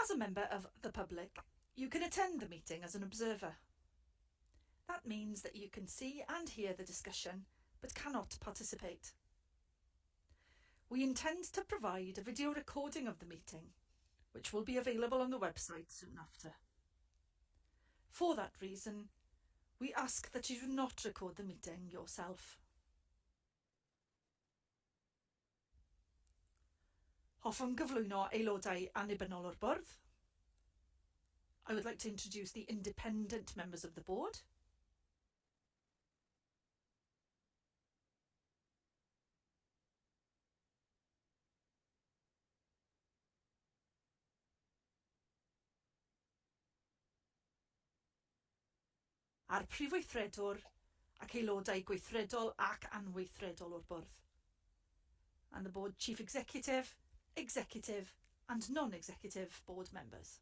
As a member of the public, you can attend the meeting as an observer. That means that you can see and hear the discussion, but cannot participate. We intend to provide a video recording of the meeting, which will be available on the website soon after. For that reason, we ask that you do not record the meeting yourself. Hoffwn gyflwyno aelodau annibynnol o'r bwrdd. I would like to introduce the independent members of the board. A'r prif weithredwr ac aelodau gweithredol ac anweithredol o'r bwrdd. And the board chief executive, executive and non-executive board members.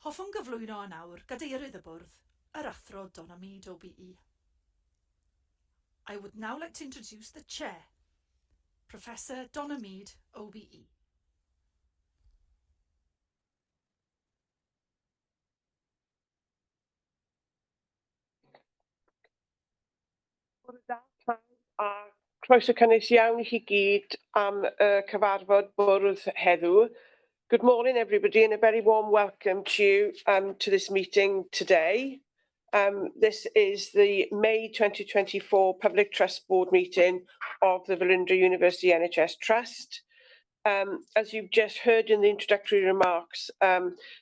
Hoffwn gyflwyno yn awr gadeirydd y bwrdd, yr athro Donna Mead OBE. I would now like to introduce the chair, Professor Donna Mead OBE. Croeso cynnes iawn i chi gyd am cyfarfod bwrdd heddiw. Good morning, everybody, and a very warm welcome to you to this meeting today. This is the May 2024 Public Trust Board meeting of the Velindre University NHS Trust. As you've just heard in the introductory remarks,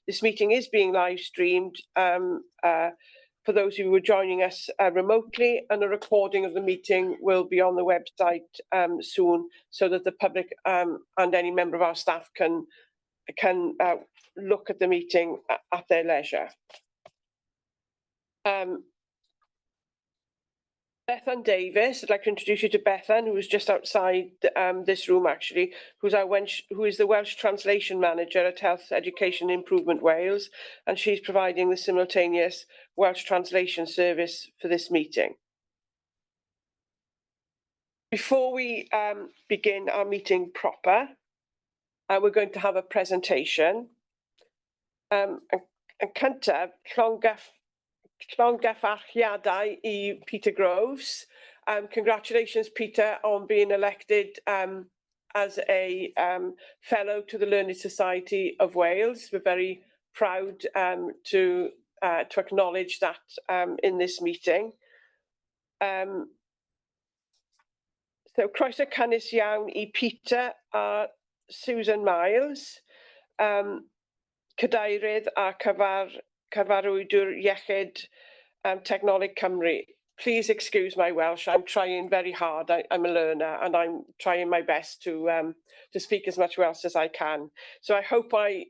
this meeting is being live streamed for those who are joining us remotely, and a recording of the meeting will be on the website soon, so that the public and any member of our staff can look at the meeting at their leisure. Bethan Davis, I'd like to introduce you to Bethan, who is just outside this room actually, who is the Welsh Translation Manager at Health Education Improvement Wales, and she's providing the simultaneous Welsh translation service for this meeting. Before we begin our meeting proper, we're going to have a presentation. Yn cyntaf, llongyfarchiadau I Peter Groves. Congratulations, Peter, on being elected as a fellow to the Learned Society of Wales. We're very proud to acknowledge that in this meeting. So, croeso cynnes iawn I Peter a Susan Miles, Cadeirydd a Cyfarwyddwr Iechyd Technoleg Cymru. Please excuse my Welsh. I'm trying very hard. I'm a learner and I'm trying my best to speak as much Welsh as I can. So I hope I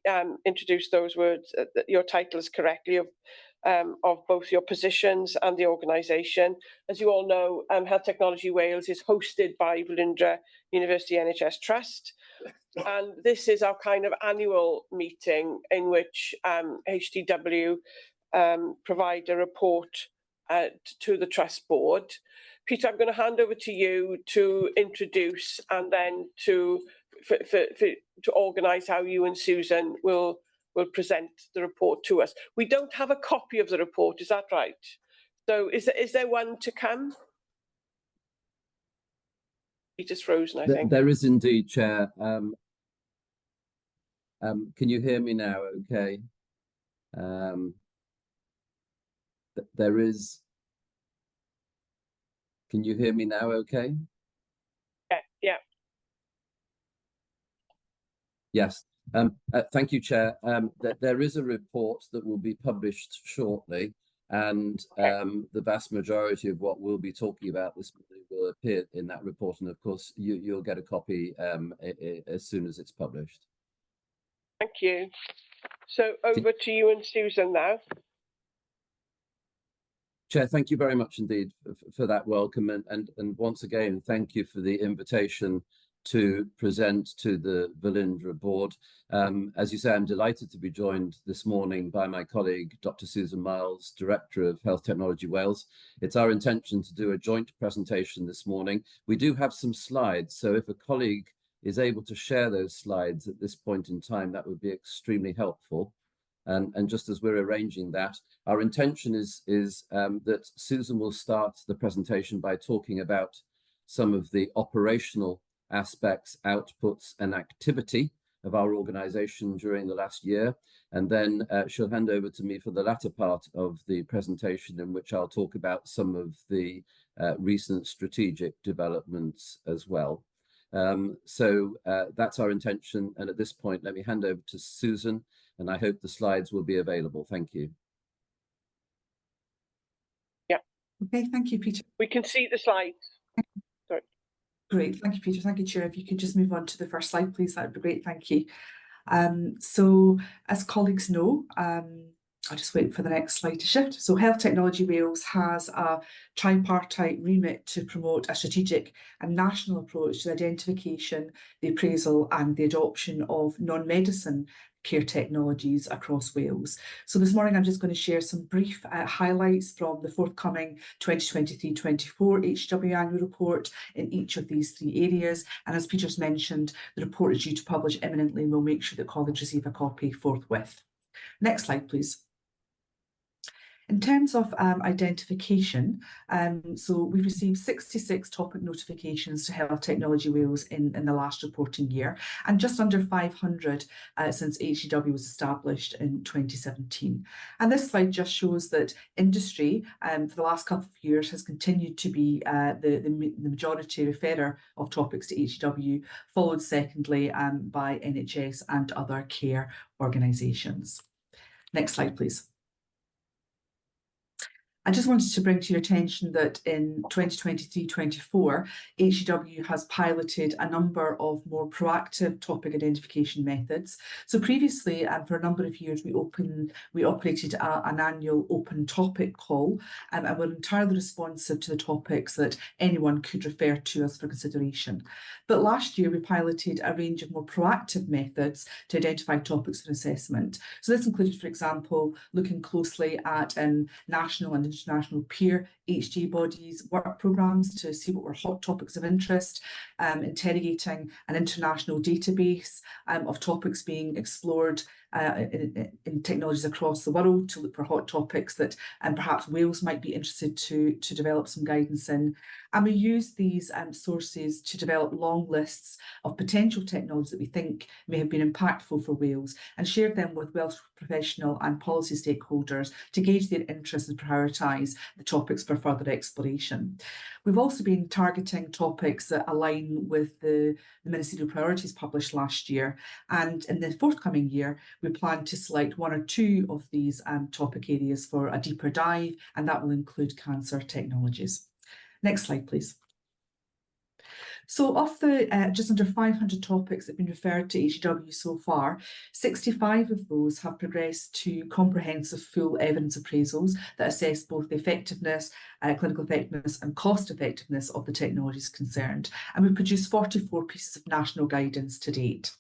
introduced those words, your titles correctly, of both your positions and the organisation. As you all know, Health Technology Wales is hosted by Velindre University NHS Trust. And this is our kind of annual meeting in which HTW provide a report to the Trust Board. Peter, I'm going to hand over to you to introduce and then to organise how you and Susan will present the report to us. We don't have a copy of the report, is that right? So is there one to come? Peter's frozen, I think. There is indeed, Chair. Can you hear me now? Okay. There is. Can you hear me now? Okay. Yeah. Yes. Thank you, Chair. There is a report that will be published shortly, and the vast majority of what we'll be talking about this morning will appear in that report, and of course you'll get a copy as soon as it's published. Thank you. So over to you and Susan now. Chair, thank you very much indeed for that welcome, and once again thank you for the invitation to present to the Velindre board. As you say, I'm delighted to be joined this morning by my colleague, Dr. Susan Miles, Director of Health Technology Wales. It's our intention to do a joint presentation this morning. We do have some slides, so if a colleague is able to share those slides at this point in time, that would be extremely helpful. And just as we're arranging that, our intention is that Susan will start the presentation by talking about some of the operational aspects, outputs, and activity of our organization during the last year. And then she'll hand over to me for the latter part of the presentation, in which I'll talk about some of the recent strategic developments as well. So that's our intention. And at this point, let me hand over to Susan, and I hope the slides will be available. Thank you. Yeah. Okay, thank you, Peter. We can see the slides. Sorry. Great, thank you, Peter. Thank you, Chair. If you could just move on to the first slide, please, that would be great. Thank you. So, as colleagues know, I'll just wait for the next slide to shift. So Health Technology Wales has a tripartite remit to promote a strategic and national approach to the identification, the appraisal and the adoption of non-medicine care technologies across Wales. So this morning I'm just going to share some brief highlights from the forthcoming 2023-24 HW annual report in each of these three areas. And as Peter's mentioned, the report is due to publish imminently, and we'll make sure that colleagues receive a copy forthwith. Next slide, please. In terms of identification, so we've received 66 topic notifications to Health Technology Wales in the last reporting year, and just under 500 since HTW was established in 2017. And this slide just shows that industry for the last couple of years has continued to be the majority referrer of topics to HTW, followed secondly by NHS and other care organisations. Next slide, please. I just wanted to bring to your attention that in 2023-24, HEW has piloted a number of more proactive topic identification methods. So previously, for a number of years, we operated an annual open topic call, and were entirely responsive to the topics that anyone could refer to us for consideration. But last year, we piloted a range of more proactive methods to identify topics for assessment. So this included, for example, looking closely at national and international peer HTA bodies, work programmes to see what were hot topics of interest, interrogating an international database of topics being explored in technologies across the world to look for hot topics that perhaps Wales might be interested to develop some guidance in. And we use these sources to develop long lists of potential technologies that we think may have been impactful for Wales, and shared them with Welsh professional and policy stakeholders to gauge their interest and prioritise the topics for further exploration. We've also been targeting topics that align with the ministerial priorities published last year, and in the forthcoming year we plan to select one or two of these topic areas for a deeper dive, and that will include cancer technologies. Next slide, please. So of the just under 500 topics that have been referred to HEW so far, 65 of those have progressed to comprehensive full evidence appraisals that assess both the effectiveness, clinical effectiveness and cost effectiveness of the technologies concerned. And we've produced 44 pieces of national guidance to date.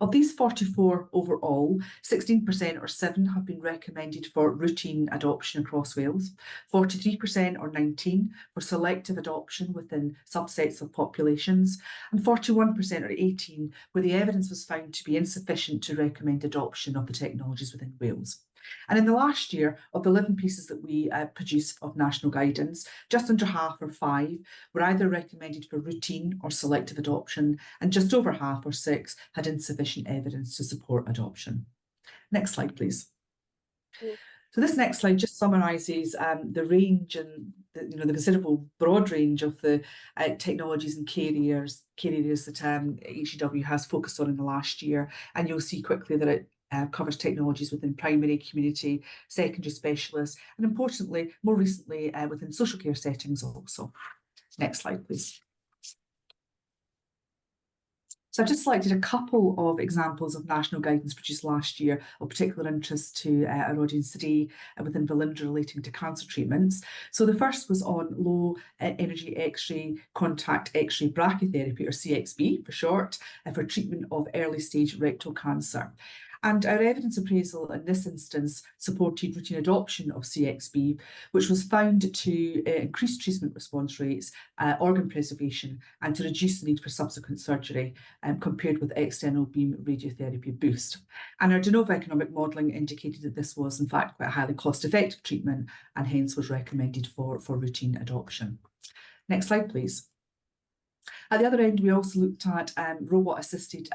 Of these 44 overall, 16% or 7 have been recommended for routine adoption across Wales, 43% or 19 for selective adoption within subsets of populations, and 41% or 18 where the evidence was found to be insufficient to recommend adoption of the technologies within Wales. And in the last year, of the 11 pieces that we produced of national guidance, just under half or 5 were either recommended for routine or selective adoption, and just over half or 6 had insufficient evidence to support adoption. Next slide, please. So this next slide just summarises the range and the considerable broad range of the technologies and care areas that HEW has focused on in the last year, and you'll see quickly that it covers technologies within primary, community, secondary specialists, and importantly, more recently, within social care settings also. Next slide, please. So I've just selected a couple of examples of national guidance produced last year of particular interest to our audience today within Velindre relating to cancer treatments. So the first was on low energy X-ray contact X-ray brachytherapy, or CXB for short, for treatment of early stage rectal cancer. And our evidence appraisal in this instance supported routine adoption of CXB, which was found to increase treatment response rates, organ preservation, and to reduce the need for subsequent surgery compared with external beam radiotherapy boost. And our de novo economic modelling indicated that this was in fact quite a highly cost-effective treatment and hence was recommended for routine adoption. Next slide, please. At the other end, we also looked at robot-assisted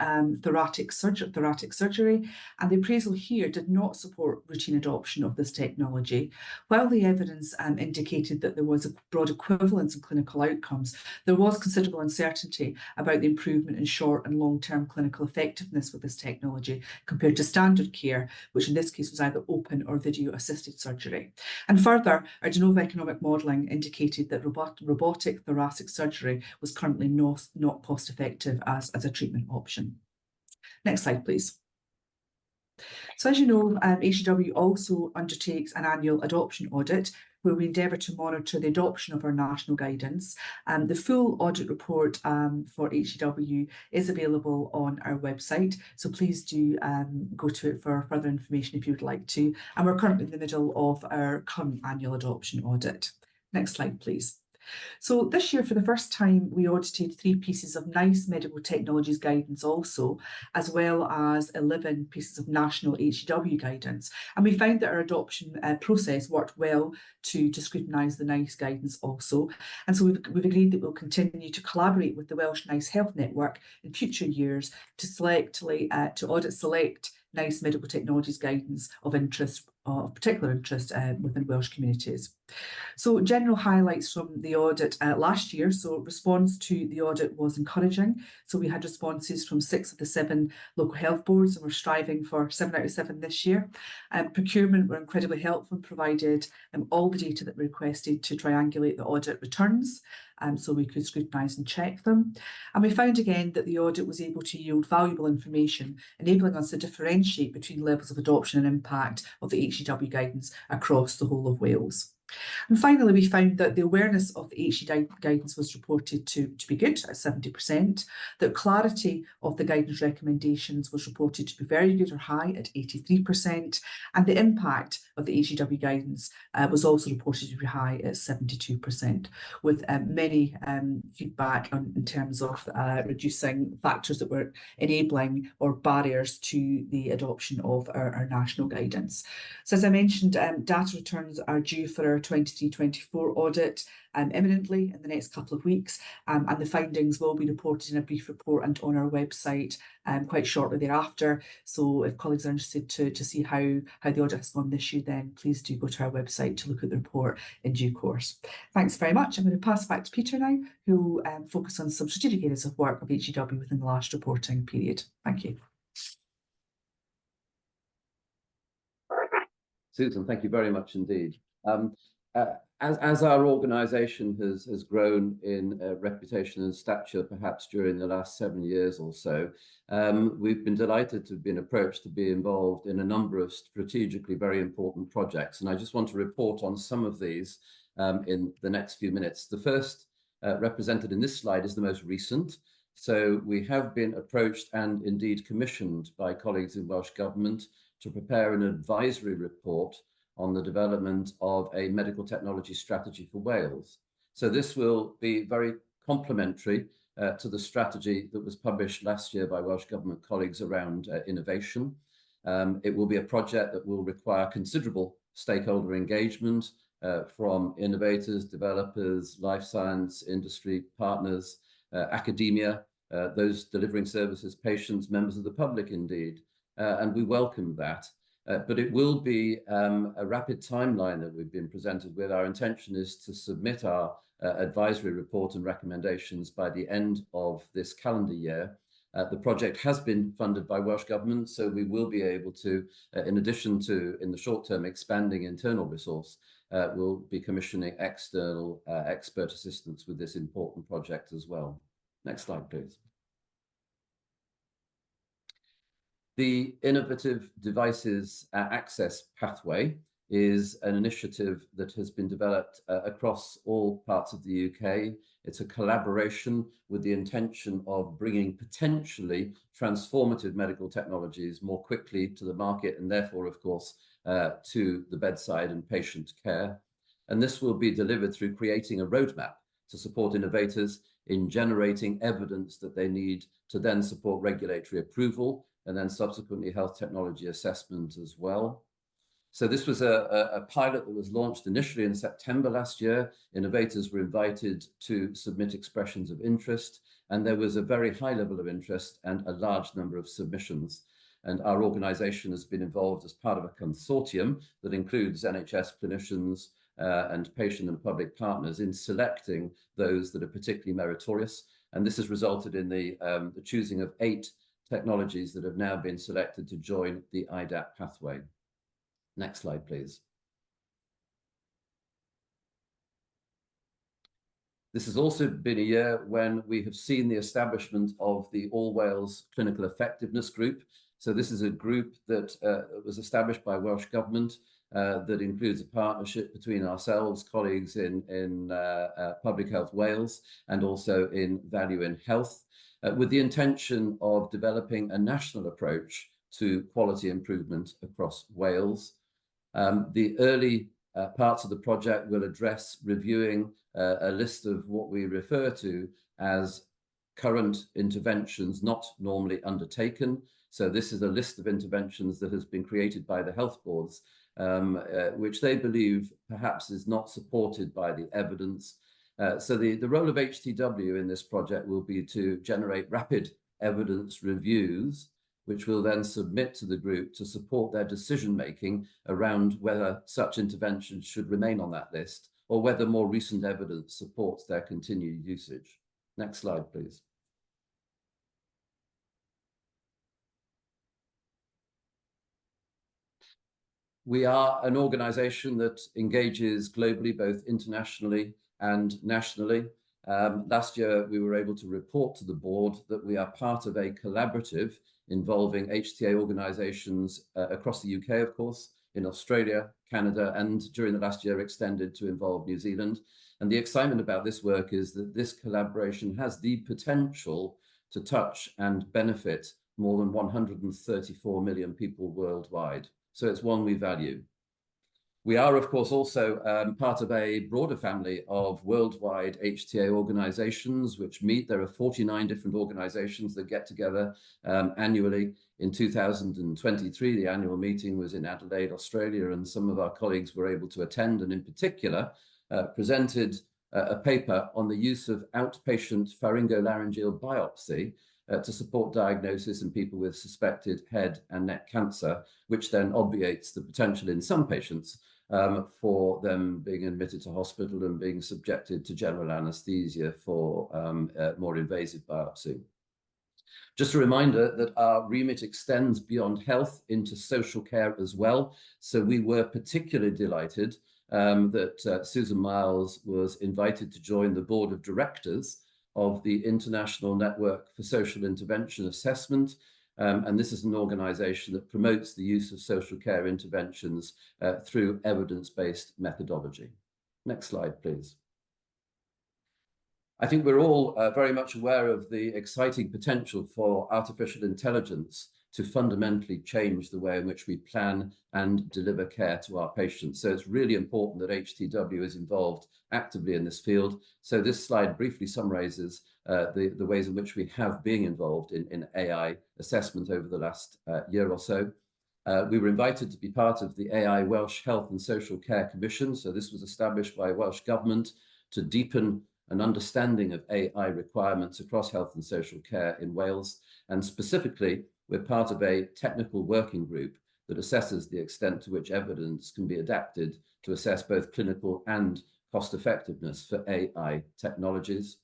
thoracic surgery, and the appraisal here did not support routine adoption of this technology. While the evidence indicated that there was a broad equivalence in clinical outcomes, there was considerable uncertainty about the improvement in short and long-term clinical effectiveness with this technology compared to standard care, which in this case was either open or video-assisted surgery. And further, our de novo economic modelling indicated that robotic thoracic surgery was currently not cost effective as a treatment option. Next slide, please. So as you know, HCW also undertakes an annual adoption audit where we endeavour to monitor the adoption of our national guidance. The full audit report for HCW is available on our website, so please do go to it for further information if you would like to. And we're currently in the middle of our current annual adoption audit. Next slide, please. So this year, for the first time, we audited 3 pieces of NICE medical technologies guidance also, as well as 11 pieces of national HCW guidance. And we found that our adoption process worked well to scrutinise the NICE guidance also. And so we've agreed that we'll continue to collaborate with the Welsh NICE Health Network in future years to audit select NICE medical technologies guidance of particular interest within Welsh communities. So general highlights from the audit last year. So response to the audit was encouraging. So we had responses from 6 of the 7 local health boards, and we're striving for 7 out of 7 this year. Procurement were incredibly helpful and provided all the data that we requested to triangulate the audit returns, so we could scrutinise and check them. And we found again that the audit was able to yield valuable information, enabling us to differentiate between levels of adoption and impact of the HCW guidance across the whole of Wales. And finally, we found that the awareness of the HCW guidance was reported to be good at 70%, that clarity of the guidance recommendations was reported to be very good or high at 83%, and the impact of the HCW guidance was also reported to be high at 72%, with many feedback in terms of reducing factors that were enabling or barriers to the adoption of our national guidance. So as I mentioned, data returns are due for our 23-24 audit imminently in the next couple of weeks, and the findings will be reported in a brief report and on our website quite shortly thereafter. So if colleagues are interested to see how the audit has gone this year, then please do go to our website to look at the report in due course. Thanks very much. I'm going to pass back to Peter now, who will focus on some strategic areas of work of HCW within the last reporting period. Thank you. Susan, thank you very much indeed. As our organisation has grown in reputation and stature, perhaps during the last 7 years or so, we've been delighted to have been approached to be involved in a number of strategically very important projects. And I just want to report on some of these in the next few minutes. The first represented in this slide is the most recent. So we have been approached and indeed commissioned by colleagues in Welsh Government to prepare an advisory report on the development of a medical technology strategy for Wales. So this will be very complementary to the strategy that was published last year by Welsh Government colleagues around innovation. It will be a project that will require considerable stakeholder engagement from innovators, developers, life science, industry partners, academia, those delivering services, patients, members of the public indeed. And we welcome that. But it will be a rapid timeline that we've been presented with. Our intention is to submit our advisory report and recommendations by the end of this calendar year. The project has been funded by Welsh Government, so we will be able to, in addition to, in the short term, expanding internal resource, we'll be commissioning external expert assistance with this important project as well. Next slide, please. The Innovative Devices Access Pathway is an initiative that has been developed across all parts of the UK. It's a collaboration with the intention of bringing potentially transformative medical technologies more quickly to the market and therefore, of course, to the bedside and patient care. And this will be delivered through creating a roadmap to support innovators in generating evidence that they need to then support regulatory approval and then subsequently health technology assessment as well. So this was a pilot that was launched initially in September last year. Innovators were invited to submit expressions of interest, and there was a very high level of interest and a large number of submissions. And our organization has been involved as part of a consortium that includes NHS clinicians and patient and public partners in selecting those that are particularly meritorious. And this has resulted in the choosing of 8 technologies that have now been selected to join the IDAP pathway. Next slide, please. This has also been a year when we have seen the establishment of the All Wales Clinical Effectiveness Group. So this is a group that was established by Welsh Government that includes a partnership between ourselves, colleagues in Public Health Wales, and also in Value in Health, with the intention of developing a national approach to quality improvement across Wales. The early parts of the project will address reviewing a list of what we refer to as current interventions not normally undertaken. So this is a list of interventions that has been created by the health boards, which they believe perhaps is not supported by the evidence. So the role of HTW in this project will be to generate rapid evidence reviews, which will then submit to the group to support their decision-making around whether such interventions should remain on that list or whether more recent evidence supports their continued usage. Next slide, please. We are an organization that engages globally, both internationally and nationally. Last year, we were able to report to the board that we are part of a collaborative involving HTA organizations across the UK, of course, in Australia, Canada, and during the last year extended to involve New Zealand. And the excitement about this work is that this collaboration has the potential to touch and benefit more than 134 million people worldwide. So it's one we value. We are, of course, also part of a broader family of worldwide HTA organizations which meet. There are 49 different organizations that get together annually. In 2023, the annual meeting was in Adelaide, Australia, and some of our colleagues were able to attend and in particular presented a paper on the use of outpatient pharyngolaryngeal biopsy to support diagnosis in people with suspected head and neck cancer, which then obviates the potential in some patients for them being admitted to hospital and being subjected to general anesthesia for more invasive biopsy. Just a reminder that our remit extends beyond health into social care as well. So we were particularly delighted that Susan Miles was invited to join the board of directors of the International Network for Social Intervention Assessment. And this is an organization that promotes the use of social care interventions through evidence-based methodology. Next slide, please. I think we're all very much aware of the exciting potential for artificial intelligence to fundamentally change the way in which we plan and deliver care to our patients. So it's really important that HTW is involved actively in this field. So this slide briefly summarizes the ways in which we have been involved in AI assessment over the last year or so. We were invited to be part of the AI Welsh Health and Social Care Commission. So this was established by Welsh Government to deepen an understanding of AI requirements across health and social care in Wales. And specifically, we're part of a technical working group that assesses the extent to which evidence can be adapted to assess both clinical and cost effectiveness for AI technologies.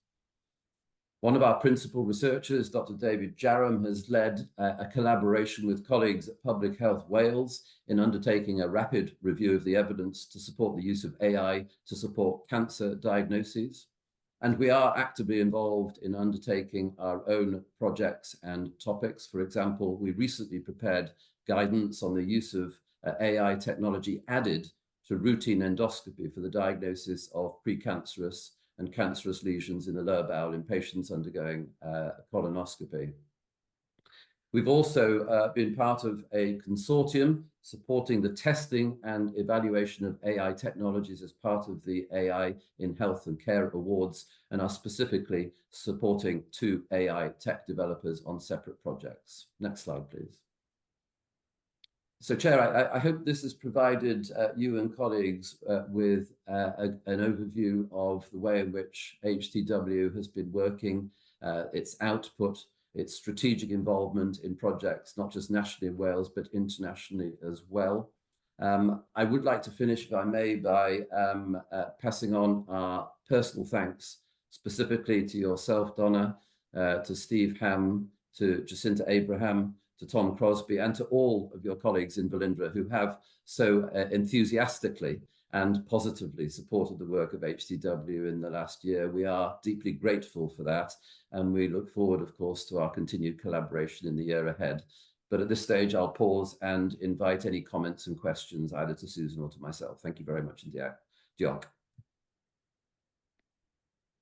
One of our principal researchers, Dr. David Jarram, has led a collaboration with colleagues at Public Health Wales in undertaking a rapid review of the evidence to support the use of AI to support cancer diagnoses. And we are actively involved in undertaking our own projects and topics. For example, we recently prepared guidance on the use of AI technology added to routine endoscopy for the diagnosis of precancerous and cancerous lesions in the lower bowel in patients undergoing colonoscopy. We've also been part of a consortium supporting the testing and evaluation of AI technologies as part of the AI in Health and Care Awards, and are specifically supporting 2 AI tech developers on separate projects. Next slide, please. So, Chair, I hope this has provided you and colleagues with an overview of the way in which HTW has been working, its output, its strategic involvement in projects, not just nationally in Wales, but internationally as well. I would like to finish, if I may, by passing on our personal thanks, specifically to yourself, Donna, to Steve Ham, to Jacinta Abraham, to Tom Crosby, and to all of your colleagues in Velindre who have so enthusiastically and positively supported the work of HTW in the last year. We are deeply grateful for that, and we look forward, of course, to our continued collaboration in the year ahead. But at this stage, I'll pause and invite any comments and questions either to Susan or to myself. Thank you very much indeed. Diolch.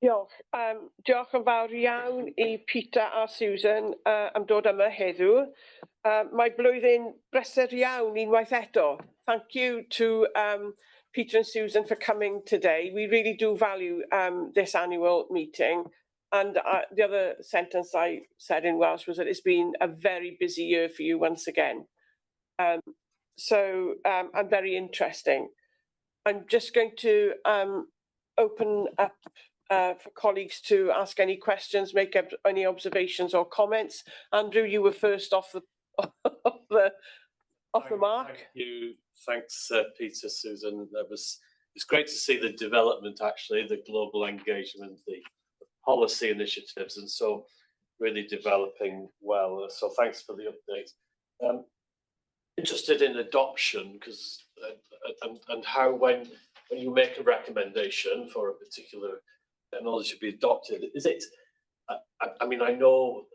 Diolch. Diolch yn fawr iawn I Peter a Susan am dod yma heddiw. Mae blwyddyn brysur iawn unwaith eto. Thank you to Peter and Susan for coming today. We really do value this annual meeting. And the other sentence I said in Welsh was that it's been a very busy year for you once again. So very interesting. I'm just going to open up for colleagues to ask any questions, make any observations or comments. Andrew, you were first off the mark. Thank you. Thanks, Peter, Susan. It's great to see the development, actually, the global engagement, the policy initiatives, and so really developing well. So thanks for the update. Interested in adoption, because and how when you make a recommendation for a particular technology to be adopted, is it? I mean, I know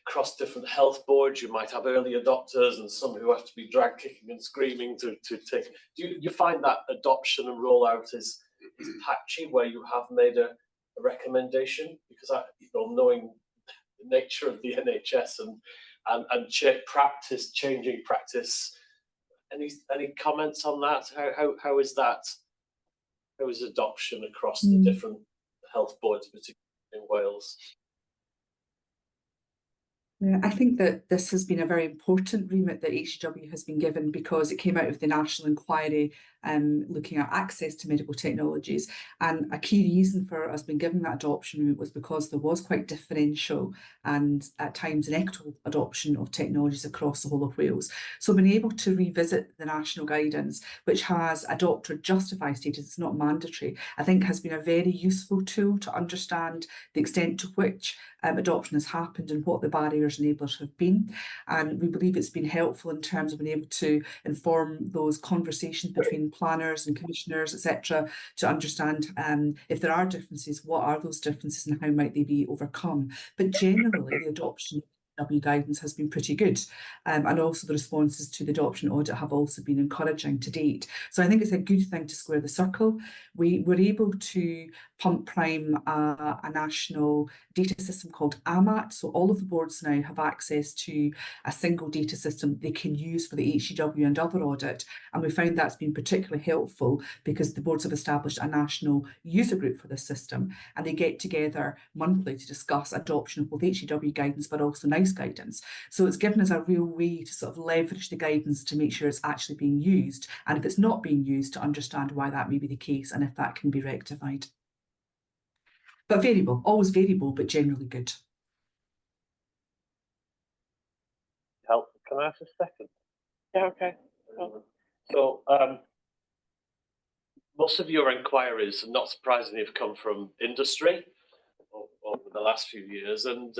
across different health boards you might have early adopters and some who have to be dragged kicking and screaming to take. Do you find that adoption and rollout is patchy where you have made a recommendation? Because knowing the nature of the NHS and changing practice, any comments on that? How is that? How is adoption across the different health boards, particularly in Wales? I think that this has been a very important remit that HTW has been given because it came out of the national inquiry looking at access to medical technologies. And a key reason for us being given that adoption remit was because there was quite differential and at times inequitable adoption of technologies across the whole of Wales. So being able to revisit the national guidance, which has a doctor justify status, it's not mandatory, I think has been a very useful tool to understand the extent to which adoption has happened and what the barriers and enablers have been. And we believe it's been helpful in terms of being able to inform those conversations between planners and commissioners, etc., to understand if there are differences, what are those differences and how might they be overcome. But generally, the adoption guidance has been pretty good, and also the responses to the adoption audit have also been encouraging to date. So I think it's a good thing to square the circle. We were able to pump prime a national data system called AMAT, so all of the boards now have access to a single data system they can use for the HTW and other audit, and we found that's been particularly helpful because the boards have established a national user group for this system, and they get together monthly to discuss adoption of both HTW guidance but also NICE guidance. So it's given us a real way to sort of leverage the guidance to make sure it's actually being used, and if it's not being used, to understand why that may be the case and if that can be rectified. But variable, always variable, but generally good. Help. Can I ask a second? Yeah, okay. So most of your inquiries, not surprisingly, have come from industry over the last few years, and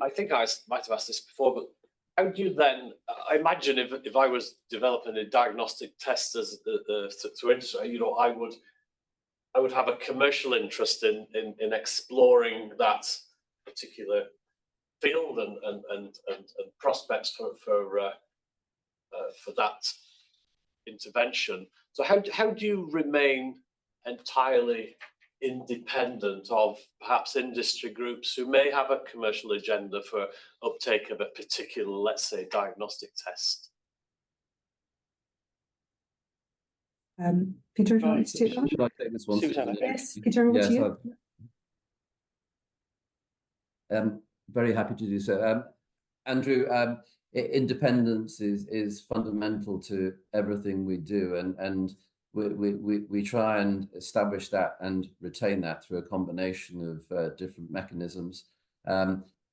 I think I might have asked this before, but how do you then? I imagine if I was developing a diagnostic test as to industry, I would I would have a commercial interest in exploring that particular field and prospects for that intervention. So how do you remain entirely independent of perhaps industry groups who may have a commercial agenda for uptake of a particular, let's say, diagnostic test? Peter, do you want me to take that? Should I take this one, Susan? Yes, Peter, over to you. Very happy to do so. Andrew, independence is fundamental to everything we do, and we try and establish that and retain that through a combination of different mechanisms.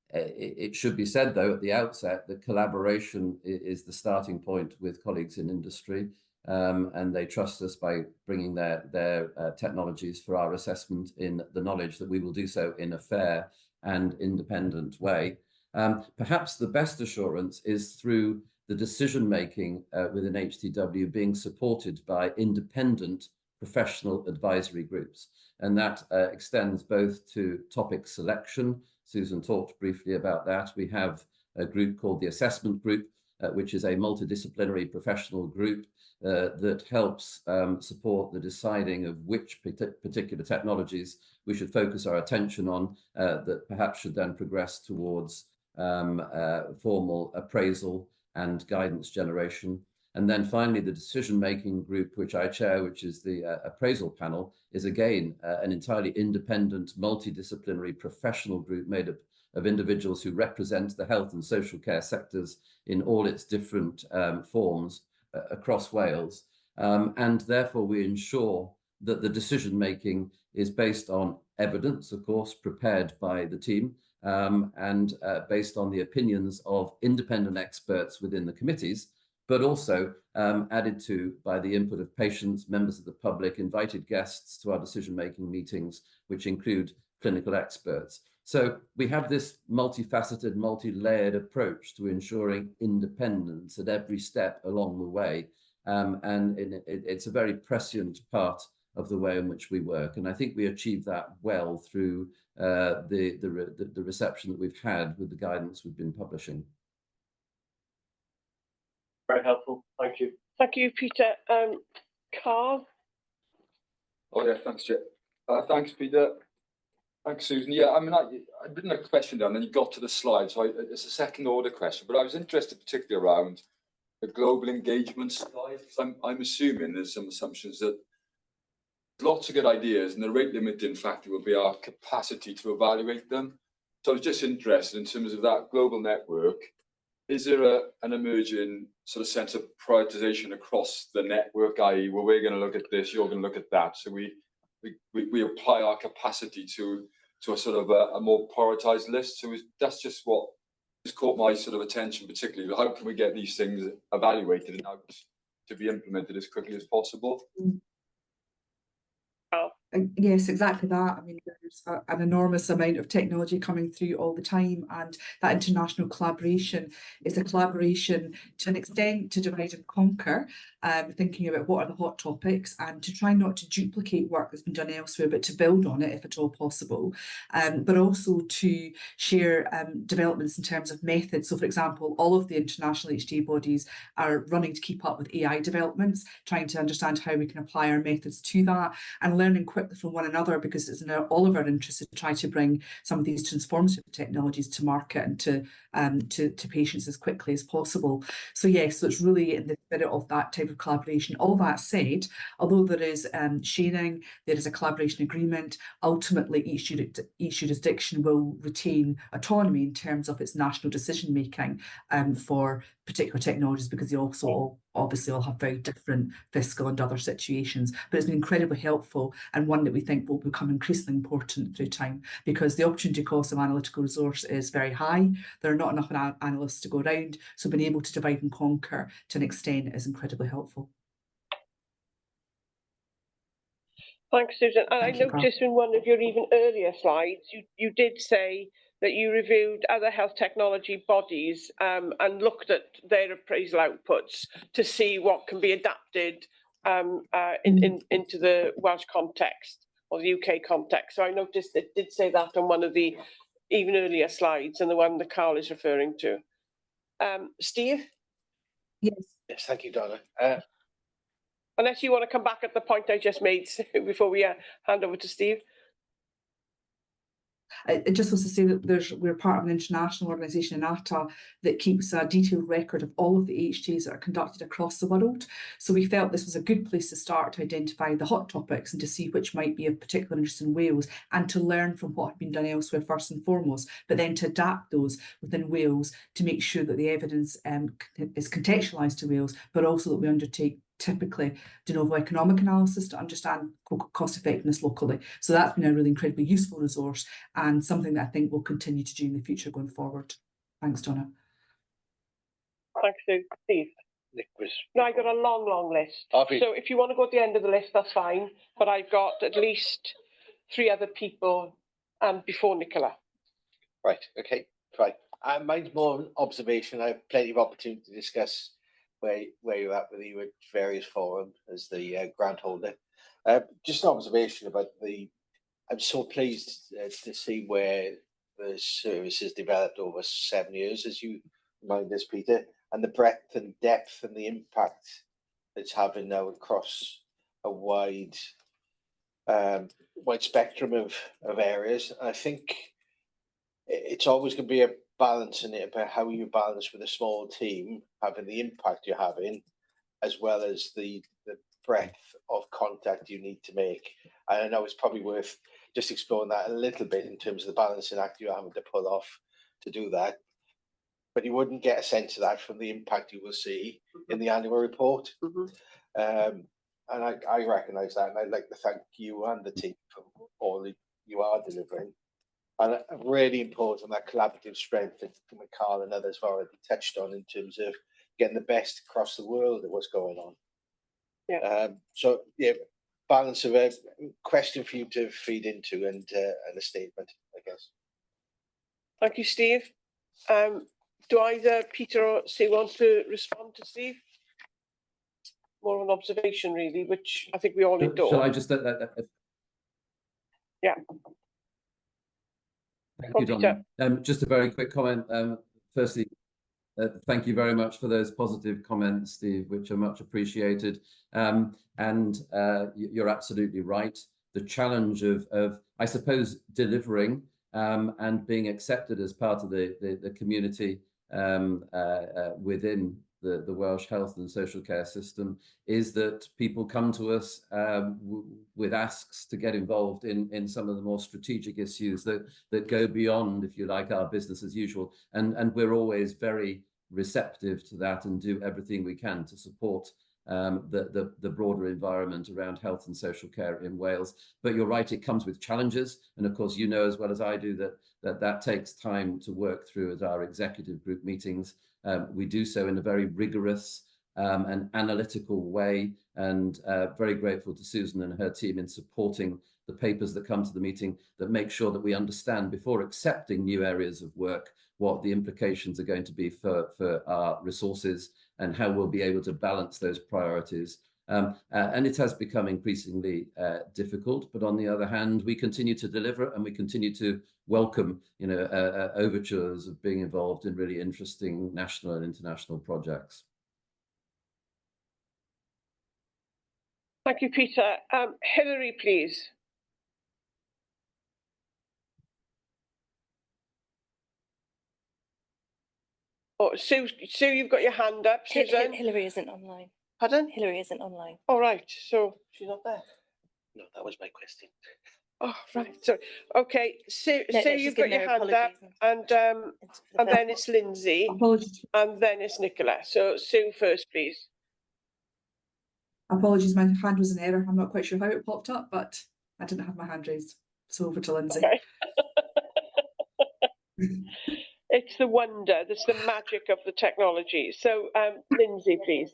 It should be said, though, at the outset, that collaboration is the starting point with colleagues in industry, and they trust us by bringing their technologies for our assessment in the knowledge that we will do so in a fair and independent way. Perhaps the best assurance is through the decision-making within HTW being supported by independent professional advisory groups. And that extends both to topic selection. Susan talked briefly about that. We have a group called the Assessment Group, which is a multidisciplinary professional group that helps support the deciding of which particular technologies we should focus our attention on, that perhaps should then progress towards formal appraisal and guidance generation. And then finally, the decision-making group, which I chair, which is the appraisal panel, is again an entirely independent, multidisciplinary professional group made up of individuals who represent the health and social care sectors in all its different forms across Wales. And therefore, we ensure that the decision-making is based on evidence, of course, prepared by the team, and based on the opinions of independent experts within the committees, but also added to by the input of patients, members of the public, invited guests to our decision-making meetings, which include clinical experts. So we have this multifaceted, multi-layered approach to ensuring independence at every step along the way. And it's a very prescient part of the way in which we work. And I think we achieve that well through the reception that we've had with the guidance we've been publishing. Very helpful. Thank you. Thank you, Peter. Carl? Oh, yeah, thanks, Jay. Thanks, Peter. Thanks, Susan. Yeah, I mean, I'd written a question down, and you got to the slide, so it's a second order question, but I was interested particularly around the global engagement slide. I'm assuming there's some assumptions that lots of good ideas, and the rate limiting factor will be our capacity to evaluate them. So I was just interested in terms of that global network. Is there an emerging sort of sense of prioritization across the network, i.e., well, we're going to look at this, you're going to look at that, so we apply our capacity to a sort of a more prioritized list? So that's just what has caught my sort of attention particularly. How can we get these things evaluated and out to be implemented as quickly as possible? Yes, exactly that. I mean, there's an enormous amount of technology coming through all the time, and that international collaboration is a collaboration to an extent to divide and conquer, thinking about what are the hot topics and to try not to duplicate work that's been done elsewhere, but to build on it if at all possible, but also to share developments in terms of methods. So, for example, all of the international HTA bodies are running to keep up with AI developments, trying to understand how we can apply our methods to that and learning quickly from one another, because it's in all of our interests to try to bring some of these transformative technologies to market and to patients as quickly as possible. So yes, so it's really in the spirit of that type of collaboration. All that said, although there is sharing, there is a collaboration agreement, ultimately each jurisdiction will retain autonomy in terms of its national decision making for particular technologies, because they also obviously all have very different fiscal and other situations. But it's been incredibly helpful, and one that we think will become increasingly important through time, because the opportunity cost of analytical resource is very high. There are not enough analysts to go around, so being able to divide and conquer to an extent is incredibly helpful. Thanks, Susan. And I noticed in one of your even earlier slides, you did say that you reviewed other health technology bodies and looked at their appraisal outputs to see what can be adapted into the Welsh context. or the UK context. So I noticed it did say that on one of the even earlier slides, and the one that Carl is referring to. Steve? Yes. Yes, thank you, Donna. Unless you want to come back at the point I just made before we hand over to Steve. It just was to say that we're part of an international organisation, INATA, that keeps a detailed record of all of the HTAs that are conducted across the world. So we felt this was a good place to start to identify the hot topics and to see which might be of particular interest in Wales, and to learn from what had been done elsewhere first and foremost, but then to adapt those within Wales to make sure that the evidence is contextualised to Wales, but also that we undertake typically de novo economic analysis to understand cost effectiveness locally. So that's been a really incredibly useful resource, and something that I think we'll continue to do in the future going forward. Thanks, Donna. Thanks, Steve. Nick was. No, I got a long list. So if you want to go at the end of the list, that's fine. But I've got at least 3 other people before Nicola. Right, okay, fine. Mine's more an observation. I have plenty of opportunity to discuss where you're at with you at various forums as the grant holder. Just an observation about I'm so pleased to see where the service has developed over 7 years, as you remind us, Peter, and the breadth and depth and the impact it's having now across a wide spectrum of areas. I think it's always going to be a balance in it about how you balance with a small team having the impact you're having, as well as the breadth of contact you need to make. And I know it's probably worth just exploring that a little bit in terms of the balancing act you're having to pull off to do that. But you wouldn't get a sense of that from the impact you will see in the annual report. And I recognise that, and I'd like to thank you and the team for all that you are delivering. And really important, that collaborative strength that Carl and others have already touched on in terms of getting the best across the world of what's going on. Yeah. So yeah, balance of a question for you to feed into and a statement, I guess. Thank you, Steve. Do either Peter or Sue want to respond to Steve? More an observation, really, which I think we all adore. Shall I just? Yeah. Thank you, Donna. Just a very quick comment. Firstly, thank you very much for those positive comments, Steve, which are much appreciated. And you're absolutely right. The challenge of I suppose, delivering and being accepted as part of the community within the Welsh health and social care system is that people come to us with asks to get involved in some of the more strategic issues that go beyond, if you like, our business as usual. And we're always very receptive to that and do everything we can to support the broader environment around health and social care in Wales. But you're right, it comes with challenges. And of course, you know as well as I do that takes time to work through at our executive group meetings. We do so in a very rigorous and analytical way, and very grateful to Susan and her team in supporting the papers that come to the meeting that make sure that we understand before accepting new areas of work what the implications are going to be for our resources and how we'll be able to balance those priorities. And it has become increasingly difficult, but on the other hand, we continue to deliver and we continue to welcome, overtures of being involved in really interesting national and international projects. Thank you, Peter. Hilary, please. Oh, Sue, you've got your hand up. Susan? Hilary isn't online. Pardon? Hilary isn't online. All right, so she's not there. No, that was my question. Oh, right. Sorry. Okay, Sue, you've got your hand up, and then it's Lindsay, Apologies. and then it's Nicola. So Sue first, please. Apologies, my hand was in error. I'm not quite sure how it popped up, but I didn't have my hand raised. So over to Lindsay. Okay. It's the wonder, that's the magic of the technology. So Lindsay, please.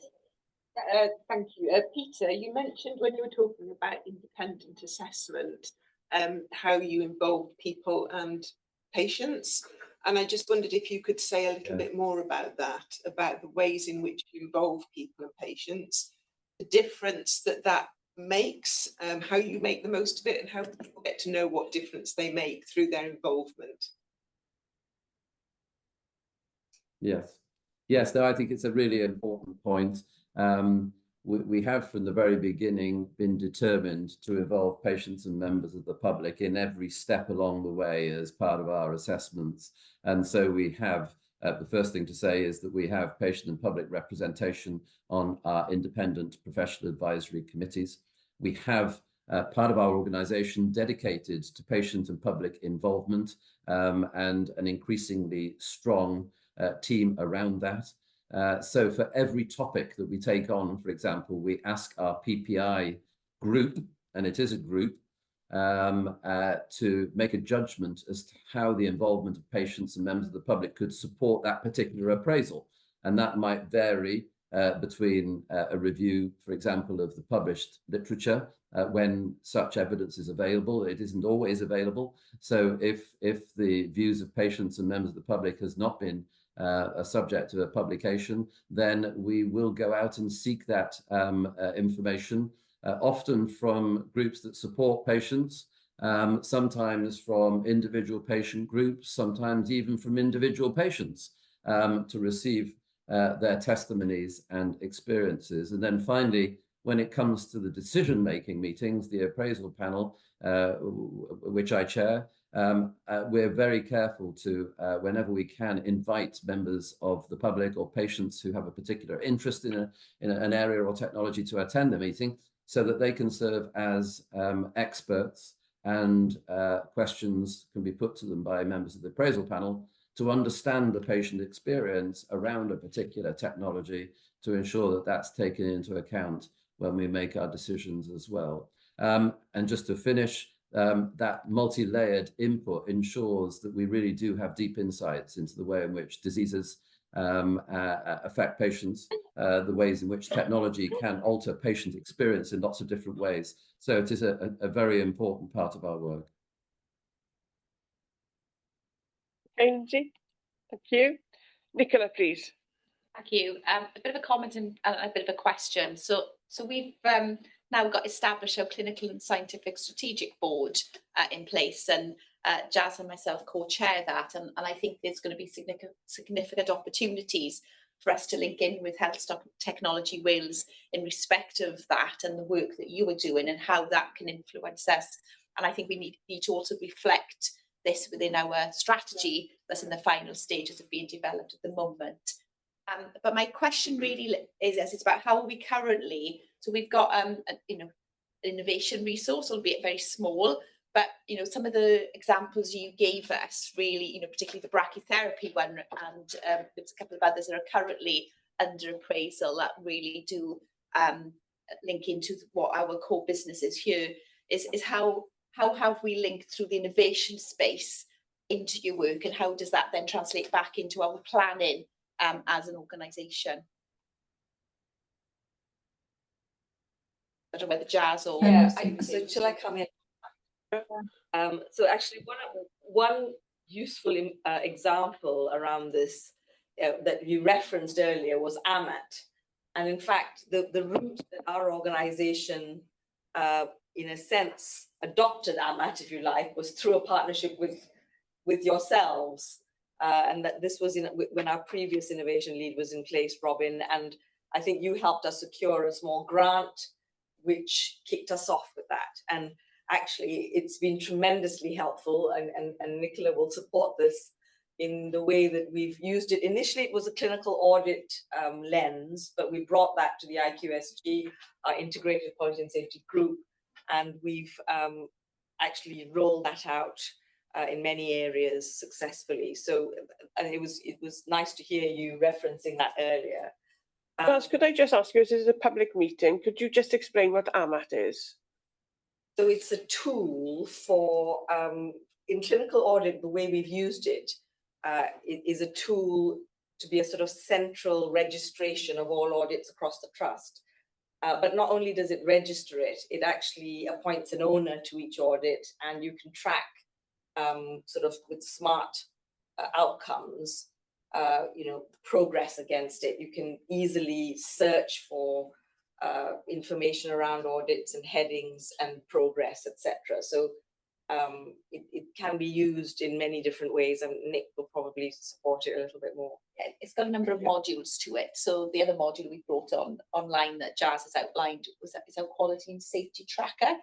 Thank you. Peter, you mentioned when you were talking about independent assessment, how you involve people and patients. And I just wondered if you could say a little bit more about that, about the ways in which you involve people and patients, the difference that makes, how you make the most of it, and how people get to know what difference they make through their involvement. Yes, no, I think it's a really important point. We have from the very beginning been determined to involve patients and members of the public in every step along the way as part of our assessments. And so we have, the first thing to say is that we have patient and public representation on our independent professional advisory committees. We have part of our organisation dedicated to patient and public involvement, and an increasingly strong team around that. So for every topic that we take on, for example, we ask our PPI group, and it is a group, to make a judgment as to how the involvement of patients and members of the public could support that particular appraisal. And that might vary between a review, for example, of the published literature, when such evidence is available. It isn't always available. So if the views of patients and members of the public has not been a subject of a publication, then we will go out and seek that information, often from groups that support patients, sometimes from individual patient groups, sometimes even from individual patients, to receive their testimonies and experiences. And then finally, when it comes to the decision-making meetings, the appraisal panel, which I chair, we're very careful to, whenever we can, invite members of the public or patients who have a particular interest in an area or technology to attend the meeting, so that they can serve as experts, and questions can be put to them by members of the appraisal panel to understand the patient experience around a particular technology, to ensure that that's taken into account when we make our decisions as well. And just to finish, that multi-layered input ensures that we really do have deep insights into the way in which diseases affect patients, the ways in which technology can alter patient experience in lots of different ways. So it is a very important part of our work. Angie, thank you. Nicola, please. Thank you. A bit of a comment and a bit of a question. So we've now got established our clinical and scientific strategic board in place, and Jazz and myself co-chair that, and I think there's going to be significant opportunities for us to link in with Health Technology Wales in respect of that and the work that you are doing and how that can influence us. And I think we need to also reflect this within our strategy that's in the final stages of being developed at the moment. But my question really is about how are we currently, so we've got an innovation resource, albeit very small, but some of the examples you gave us really, particularly the brachytherapy one, and there's a couple of others that are currently under appraisal that really do link into what our core business is here, is how have we linked through the innovation space into your work, and how does that then translate back into our planning as an organisation? I don't know whether Jazz or... Yeah, so shall I come in? So actually one useful example around this that you referenced earlier was AMAT. And in fact, the route that our organisation, in a sense, adopted AMAT, if you like, was through a partnership with yourselves. And that this was when our previous innovation lead was in place, Robin, and I think you helped us secure a small grant, which kicked us off with that. And actually, it's been tremendously helpful, and Nicola will support this in the way that we've used it. Initially, it was a clinical audit lens, but we brought that to the IQSG, our Integrated Quality and Safety Group, and we've actually rolled that out in many areas successfully. So it was nice to hear you referencing that earlier. Jazz, could I just ask you, this is a public meeting, could you just explain what AMAT is? So it's a tool for, in clinical audit, the way we've used it, it is a tool to be a sort of central registration of all audits across the trust. But not only does it register it, it actually appoints an owner to each audit, and you can track sort of with smart outcomes, progress against it. You can easily search for information around audits and headings and progress, etc. So it can be used in many different ways, and Nick will probably support it a little bit more. Yeah, it's got a number of modules to it. So the other module we brought online that Jazz has outlined is our quality and safety tracker.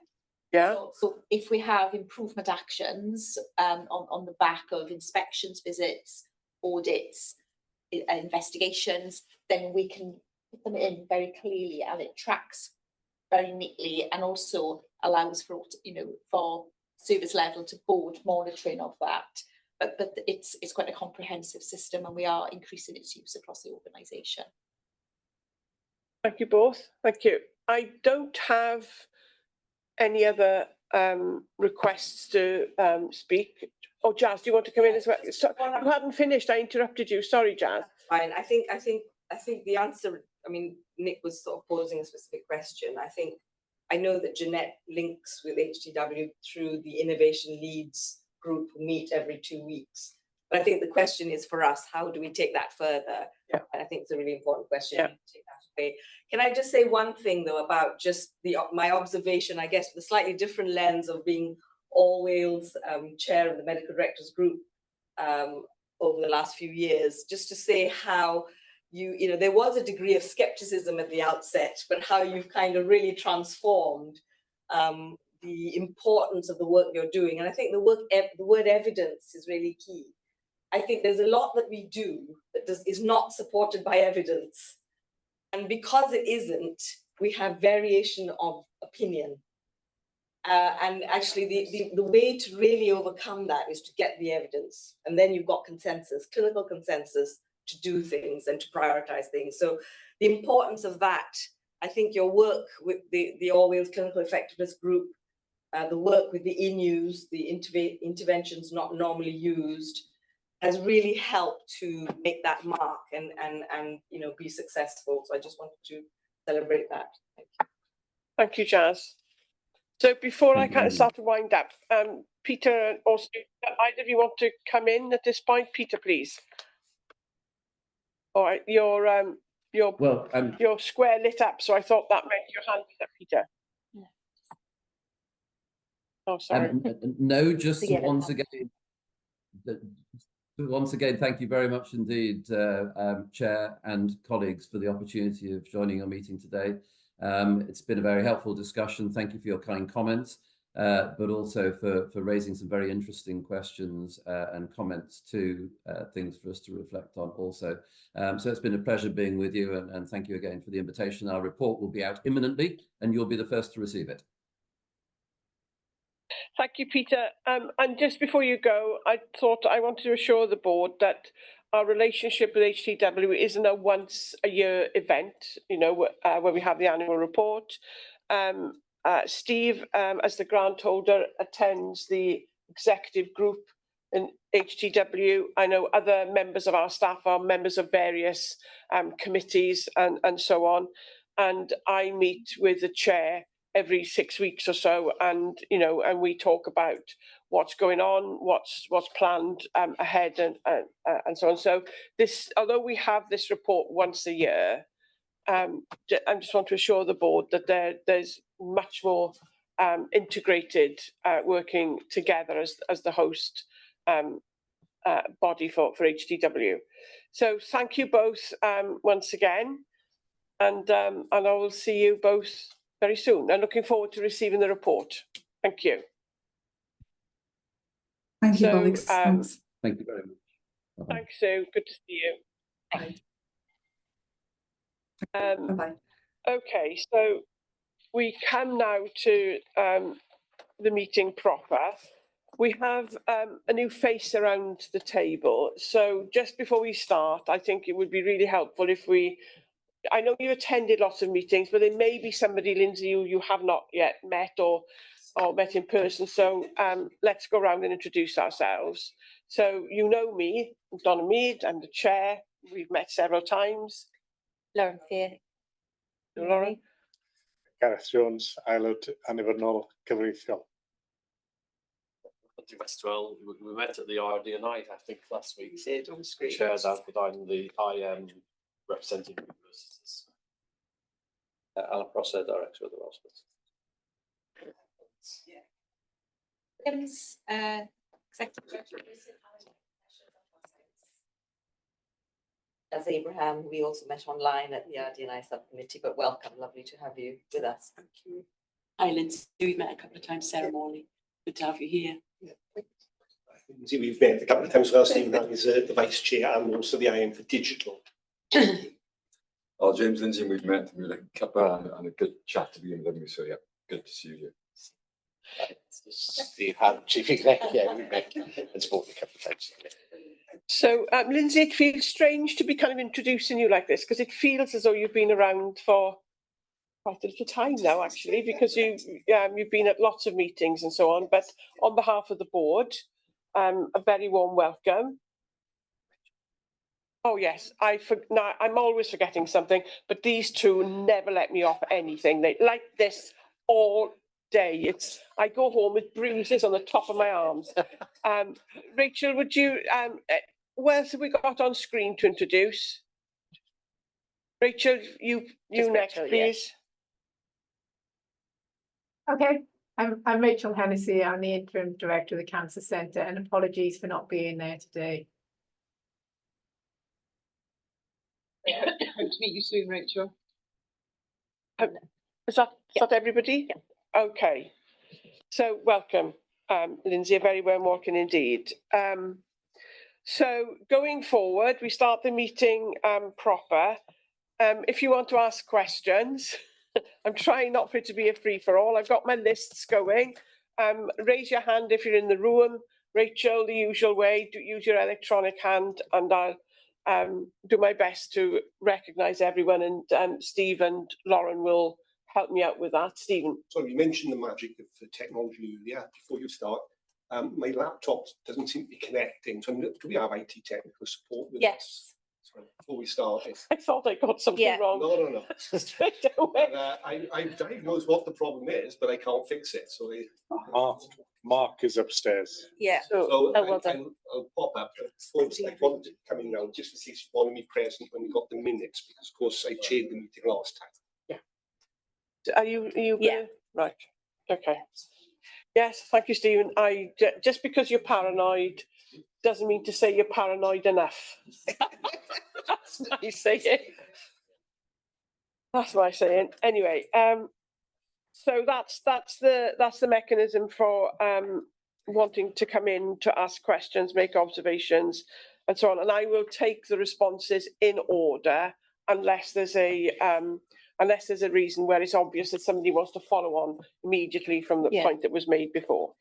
Yeah. So if we have improvement actions on the back of inspections, visits, audits, investigations, then we can put them in very clearly, and it tracks very neatly, and also allows for for service level to board monitoring of that. But it's quite a comprehensive system, and we are increasing its use across the organisation. Thank you both. Thank you. I don't have any other requests to speak. Oh, Jazz, do you want to come in as well? So, you hadn't finished. I interrupted you. Sorry, Jazz. Fine. I think the answer. I mean, Nick was sort of posing a specific question. I know that Jeanette links with HTW through the Innovation Leads group who meet every 2 weeks. But I think the question is for us, how do we take that further? Yeah. And I think it's a really important question. Yeah. To take that away. Can I just say one thing though about just my observation, I guess, with a slightly different lens of being All Wales chair of the medical directors group over the last few years, just to say how there was a degree of skepticism at the outset, but how you've kind of really transformed the importance of the work you're doing. And I think the word evidence is really key. I think there's a lot that we do that is not supported by evidence. And because it isn't, we have variation of opinion. And actually, the way to really overcome that is to get the evidence. And then you've got consensus, clinical consensus, to do things and to prioritize things. So the importance of that, I think your work with the All Wales Clinical Effectiveness Group, the work with the INUs, the interventions not normally used, has really helped to make that mark and be successful. So I just wanted to celebrate that. Thank you. Thank you, Jazz. So before I kind of start to wind up, Peter or Stu, either of you want to come in at this point? Peter, please. All right, your square lit up, so I thought that meant your hand was up, Peter. Yeah. Oh, sorry. No, just once again, thank you very much indeed, Chair and colleagues, for the opportunity of joining our meeting today. It's been a very helpful discussion. Thank you for your kind comments, but also for raising some very interesting questions and comments to things for us to reflect on also. So it's been a pleasure being with you, and thank you again for the invitation. Our report will be out imminently, and you'll be the first to receive it. Thank you, Peter. And just before you go, I wanted to assure the board that our relationship with HTW isn't a once-a-year event, when we have the annual report. Steve, as the grant holder, attends the executive group in HTW. I know other members of our staff are members of various committees and so on. And I meet with the chair every 6 weeks or so, and we talk about what's going on, what's planned ahead, and so on. So this, although we have this report once a year, I just want to assure the board that there's much more integrated working together as the host body for HTW. So thank you both once again, and I will see you both very soon. I'm looking forward to receiving the report. Thank you. Thank you, colleagues. Thanks. Thank you very much. Bye-bye. Thanks, Sue. Good to see you. Bye. Bye-bye. Okay, so we come now to the meeting proper. We have a new face around the table. So just before we start, I think it would be really helpful if I know you attended lots of meetings, but there may be somebody, Lindsay, who you have not yet met or met in person. So let's go around and introduce ourselves. So you know me, Donna Mead, I'm the chair. We've met several times. Lauren here. Lauren. Gareth Jones, aelod annibynnol cyfreithiol. Well, we met at the RD night, I think, last week. We did on screen. Chairs out, but I'm the IM representing universities. Alan Prosser, Director of the Hospital. Executive Director. As Abraham, we also met online at the RD&I subcommittee, but welcome, lovely to have you with us. Thank you. Hi, Lindsay. We've met a couple of times, Sarah Morley. Good to have you here. Lindsay, we've met a couple of times as well. Stephen is the Vice Chair and also the IM for Digital. Oh, James Lindsay, and we've met. We had a couple and a good chat to begin with. So yeah, good to see you here. Steve Hunt, Chief Exec, yeah, we met and spoke a couple of times. So, Lindsay, it feels strange to be kind of introducing you like this because it feels as though you've been around for quite a little time now, actually, because you've been at lots of meetings and so on. But on behalf of the board, a very warm welcome. Oh yes, I'm always forgetting something, but these two never let me off anything. They like this all day. I go home with bruises on the top of my arms. Rachel, would you? Who else have we got on screen to introduce? Rachel, you next, Rachel, please. Okay, I'm Rachel Hennessy. I'm the Interim Director of the Cancer Centre, and apologies for not being there today. Hope to meet you soon, Rachel. Is that everybody? Yeah. Okay. So welcome, Lindsay, a very warm welcome indeed. So going forward, we start the meeting proper. If you want to ask questions, I'm trying not for it to be a free-for-all. I've got my lists going. Raise your hand if you're in the room. Rachel, the usual way, use your electronic hand and I'll do my best to recognise everyone, and Steve and Lauren will help me out with that. Stephen. Sorry, you mentioned the magic of the technology earlier. Before you start, my laptop doesn't seem to be connecting. So do we have IT technical support with us? Sorry, before we start. I thought I got something wrong. No. Straight away. I've diagnosed what the problem is, but I can't fix it. So Mark is upstairs. Yeah. So well done. I'll pop up. I wanted coming round just to see if you wanted me present when we got the minutes, because of course I chaired the meeting last time. Are you Yeah. right? Okay. Yes, thank you, Stephen. Just because you're paranoid doesn't mean to say you're paranoid enough. That's my saying. That's my saying. Anyway, so that's the mechanism for wanting to come in to ask questions, make observations, and so on. And I will take the responses in order unless there's a reason where it's obvious that somebody wants to follow on immediately from the point that was made before.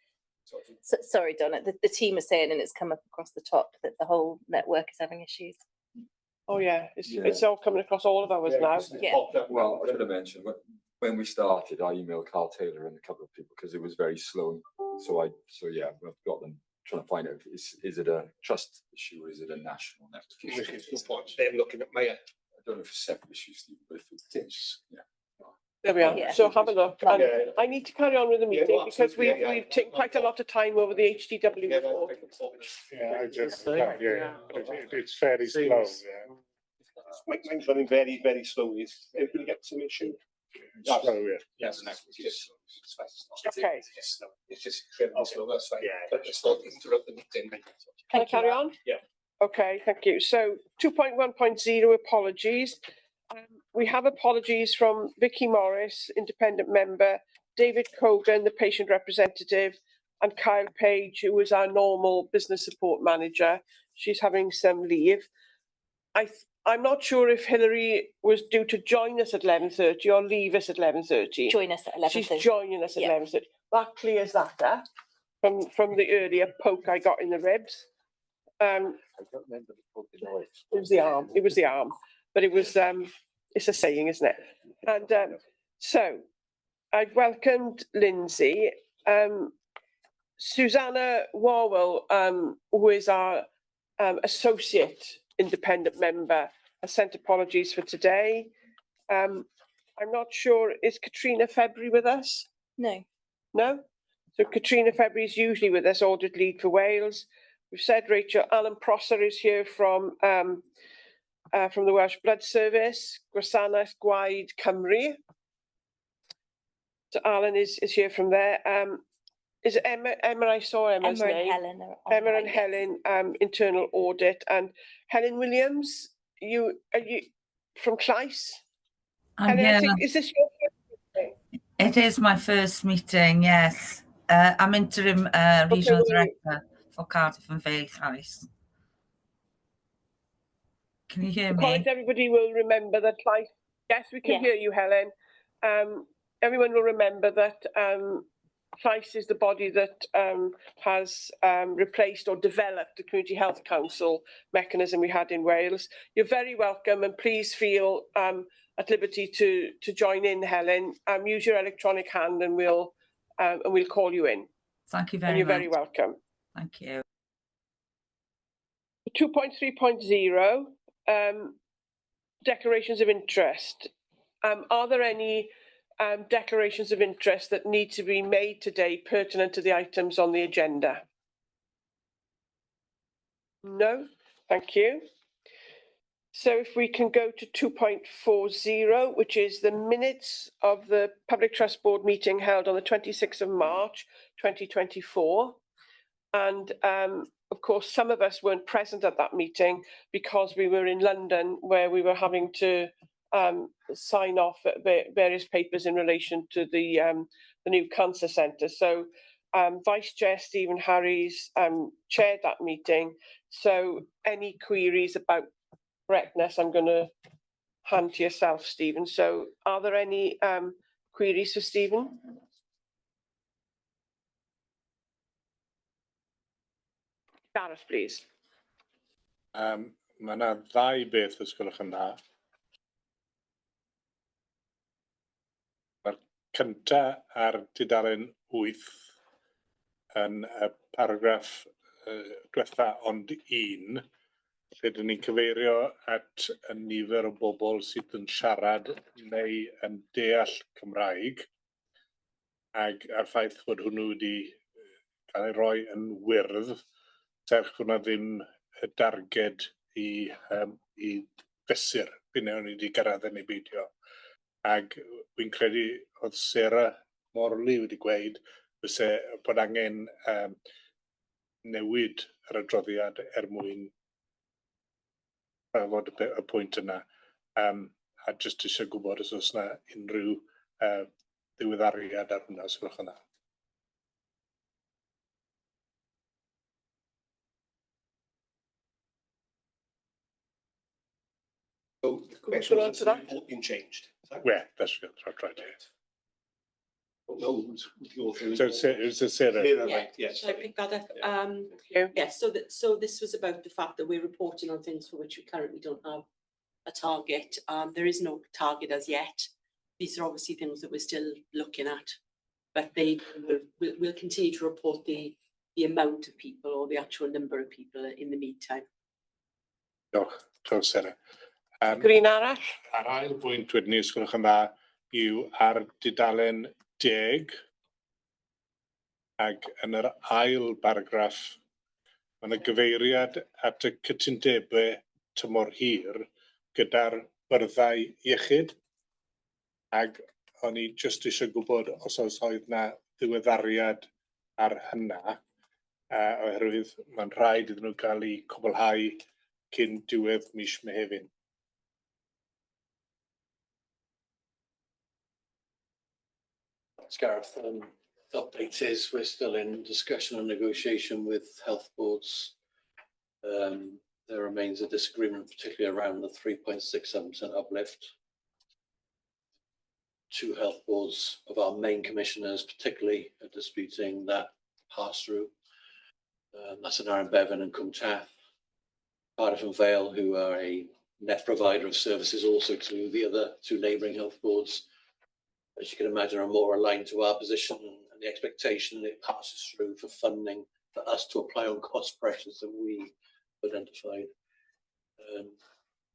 So, sorry, Donna, the team is saying, and it's come up across the top, that the whole network is having issues. Oh yeah, it's all coming across all of ours now. Yeah. Well, I should have mentioned when we started, I emailed Carl Taylor and a couple of people because it was very slow. So yeah, I've got them trying to find out is it a trust issue or is it a national network issue? They're looking at my. I don't know if it's separate issues, Steve, but if it is, yeah. There we are. Yeah. So have a look. And I need to carry on with the meeting because we've taken quite a lot of time over the HDW report. It's fairly slow. Mine's running very, very slowly. Is everybody get some issue? Slow, yeah. Yes. Okay. It's just incredibly slow. That's fine. But it's not interrupt the meeting. Can I carry on? Yeah. Okay, thank you. So 2.1.0 apologies. We have apologies from Vicky Morris, independent member, David Cogan, the patient representative, and Kyle Page, who is our normal business support manager. She's having some leave. I'm not sure if Hilary was due to join us at 11:30 or leave us at 11:30. Join us at 11:30. She's joining us at 11:30. That clears that up from the earlier poke I got in the ribs. I don't remember the poke in the ribs. It was the arm. It was the arm, but it was it's a saying, isn't it? And so I've welcomed Lindsay, Susanna Warwell, who is our associate independent member, has sent apologies for today. I'm not sure, is Katrina February with us? No. No? So Katrina February is usually with us, audit lead for Wales. We've said Rachel. Alan Prosser is here from the Welsh Blood Service, Gwasanaeth Gwaed Cymru. So Alan is here from there. Is it Emma? I saw Emma's Emma name. and Helen are Emma online, and yes. Helen, internal audit, and Helen Williams. Are you from Clais? I'm Helen, here. I think, is this your first meeting? It is my first meeting, yes. I'm interim regional director for Cardiff and Vale Clais. Can you hear me? Colleagues, everybody will remember that Clais. Yes, we can hear you, Helen. Everyone will remember that Clais is the body that has replaced or developed the Community Health Council mechanism we had in Wales. You're very welcome, and please feel at liberty to join in, Helen. Use your electronic hand, and we'll call you in. Thank you very much. And you're very welcome. Thank you. 2.3.0, declarations of interest. Are there any declarations of interest that need to be made today pertinent to the items on the agenda? No, thank you. So if we can go to 2.40, which is the minutes of the Public Trust Board meeting held on the 26th of March 2024. And of course, some of us weren't present at that meeting because we were in London, where we were having to sign off various papers in relation to the new cancer centre. So Vice Chair Stephen Harries chaired that meeting. So any queries about correctness, I'm going to hand to yourself, Stephen. So are there any queries for Stephen? Gareth, please. Mae yna ddau beth os gwelwch yn dda. Mae'r cynta ar dudalen 8 yn y paragraff diwetha ond 1, lle dyn ni'n cyfeirio at y nifer o bobl sydd yn siarad neu yn deall Cymraeg, ac a'r ffaith bod hwnnw wedi cael ei roi yn wyrdd, serch hwnna ddim y darged i fesur bydd ni wedi gyrraedd yn ei beidio. Ac wy'n credu oedd Sarah Morley wedi gweud bod angen newid yr adroddiad mwyn trafod y pwynt yna. A jyst eisiau gwybod os oes yna unrhyw ddiweddariad ar hwnna, os gwelwch yn dda. So the question was the report been changed? Yeah, that's right. No, your So it was a Sarah. Yeah, shall I pick that up? Yes, so this was about the fact that we're reporting on things for which we currently don't have a target. There is no target as yet. These are obviously things that we're still looking at, but we'll continue to report the amount of people or the actual number of people in the meantime. Diolch, Sarah. Green arall? A'r ail bwynt wedyn ni, os gwelwch yn dda, yw ar dudalen 10, ac yn yr ail baragraff, mae'n y gyfeiriad at y cytundebau tymor hir gyda'r byrdau iechyd, ac o'n i jyst eisiau gwybod os oedd na ddiweddariad ar hynna, oherwydd mae'n rhaid iddyn nhw gael eu cwblhau cyn diwedd mis Mehefin. Gareth, the update is we're still in discussion and negotiation with health boards. There remains a disagreement, particularly around the 3.67% uplift. 2 health boards of our main commissioners, particularly, are disputing that pass-through. That's in Aaron Bevan and Cwmtath. Cardiff and Vale, who are a net provider of services also to the other 2 neighbouring health boards, as you can imagine, are more aligned to our position and the expectation that it passes through for funding for us to apply on cost pressures that we identified.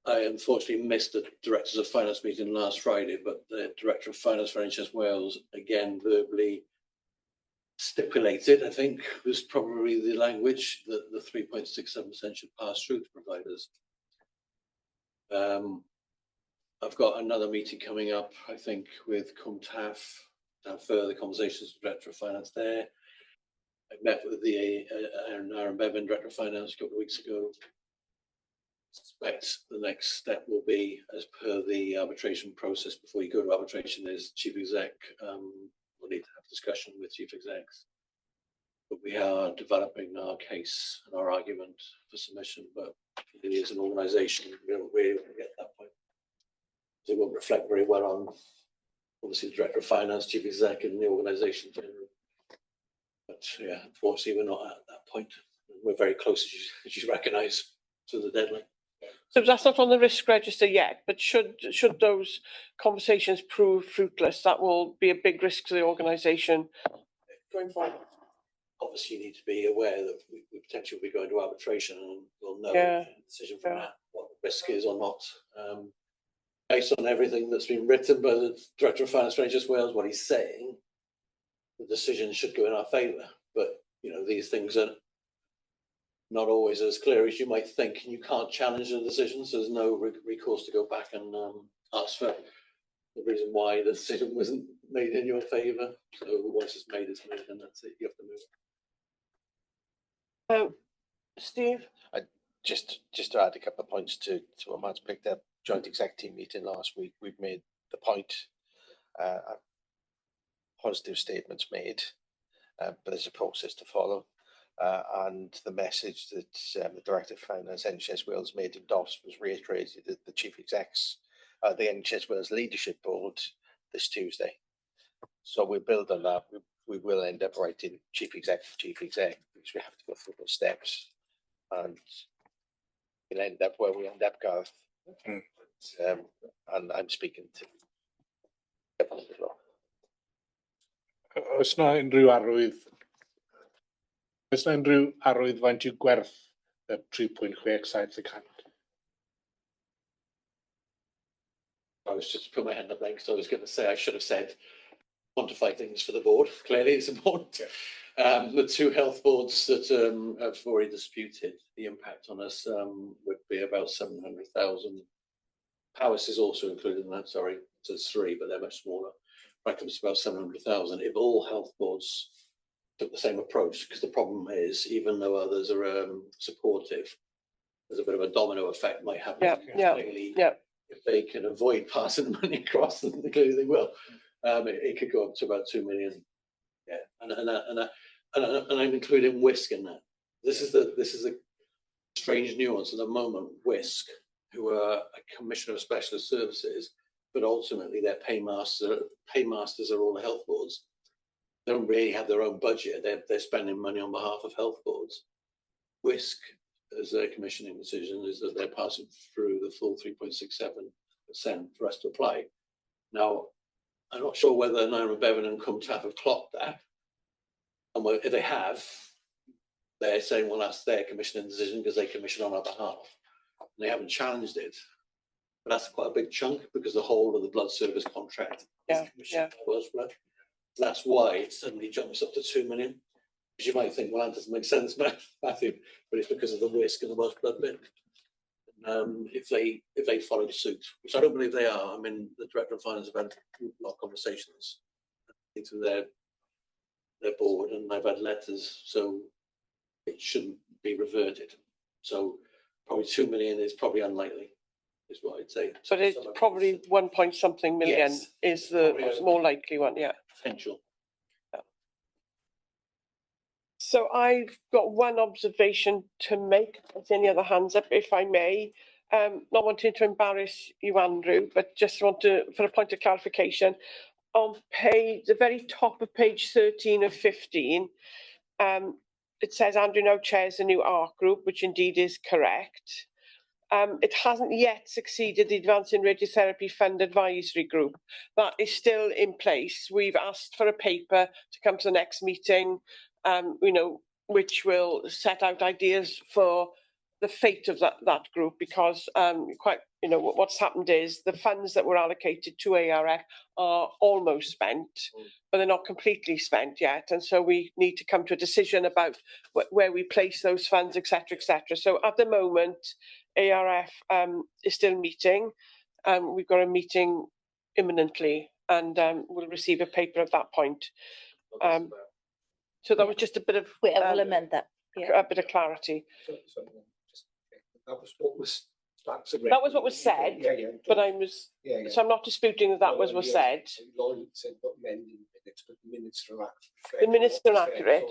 I unfortunately missed the Directors of Finance meeting last Friday, but the Director of Finance for NHS Wales again verbally stipulated, I think was probably the language, that the 3.67% should pass through to providers. I've got another meeting coming up, I think, with Cwmtath to have further conversations with the Director of Finance there. I met with the Aaron Bevan, Director of Finance, a couple of weeks ago. I suspect the next step will be, as per the arbitration process, before you go to arbitration, is Chief Exec will need to have a discussion with Chief Execs. But we are developing our case and our argument for submission, but it is an organisation, we don't really want to get to that point. It won't reflect very well on, obviously, the Director of Finance, Chief Exec, and the organisation generally. But yeah, unfortunately, we're not at that point. We're very close, as you recognise, to the deadline. So that's not on the risk register yet, but should those conversations prove fruitless, that will be a big risk to the organisation going forward. Obviously, you need to be aware that we potentially will be going to arbitration, and we'll know Yeah. the decision from that, what the risk is or not. Based on everything that's been written by the Director of Finance for NHS Wales, what he's saying, the decision should go in our favour. But you know, these things are not always as clear as you might think, and you can't challenge the decisions. So there's no recourse to go back and ask for the reason why the decision wasn't made in your favour. So once it's made, and that's it. You have to move. Steve? Just to add a couple of points to what Matt's picked up. Joint exec team meeting last week, we've made the point, positive statements made, but there's a process to follow. And the message that the Director of Finance NHS Wales made in DOS was reiterated at the Chief Execs, the NHS Wales Leadership Board this Tuesday. So we'll build on that. We will end up writing Chief Exec for Chief Exec, because we have to go through those steps. And we'll end up where we end up, Gareth. And I'm speaking to everyone as well. Oes na unrhyw arwydd faint yw gwerth y 3.67%? I was just put my hand up there because I was going to say I should have said quantify things for the board. Clearly, it's important. The two health boards that have already disputed the impact on us would be about 700,000. Powis is also included in that. Sorry, so it's 3, but they're much smaller. That comes to about 700,000. If all health boards took the same approach, because the problem is, even though others are supportive, there's a bit of a domino effect might happen. If they can avoid passing the money across, then clearly they will. It could go up to about 2 million. Yeah, and I'm including WISC in that. This is a strange nuance at the moment. WISC, who are a commissioner of specialist services, but ultimately their paymasters are all the health boards. They don't really have their own budget. They're spending money on behalf of health boards. WISC, as their commissioning decision, is that they're passing through the full 3.67% for us to apply. Now, I'm not sure whether Naira Bevan and Cumtaf have clocked that. And if they have, they're saying, well, that's their commissioning decision because they commission on our behalf. And they haven't challenged it. But that's quite a big chunk because the whole of the blood service contract is commissioned by Welsh Blood. That's why it suddenly jumps up to 2 million. Because you might think, well, that doesn't make sense, Matthew, but it's because of the WISC and the Welsh Blood bit. If they follow suit, which I don't believe they are. I mean, the Director of Finance have had a lot of conversations into their board, and I've had letters, so it shouldn't be reverted. So probably 2 million is probably unlikely, is what I'd say. But it's probably 1 point something million is the more likely one, potential. So I've got one observation to make. There's any other hands up, if I may. Not wanting to embarrass you, Andrew, but just want to, for a point of clarification, on the very top of page 13 of 15, it says Andrew now chairs the new ARC group, which indeed is correct. It hasn't yet succeeded the Advancing Radiotherapy Fund Advisory Group. That is still in place. We've asked for a paper to come to the next meeting, which will set out ideas for the fate of that group, because what's happened is the funds that were allocated to ARF are almost spent, but they're not completely spent yet, and so we need to come to a decision about where we place those funds, etc., etc. So at the moment, ARF is still meeting. We've got a meeting imminently and we'll receive a paper at that point. So that was just a bit of we'll amend that. A bit of clarity. That was what was that was what was said. But so I'm not disputing that was said. Lauren said not amending minutes, but the minutes are accurate. The minutes are accurate.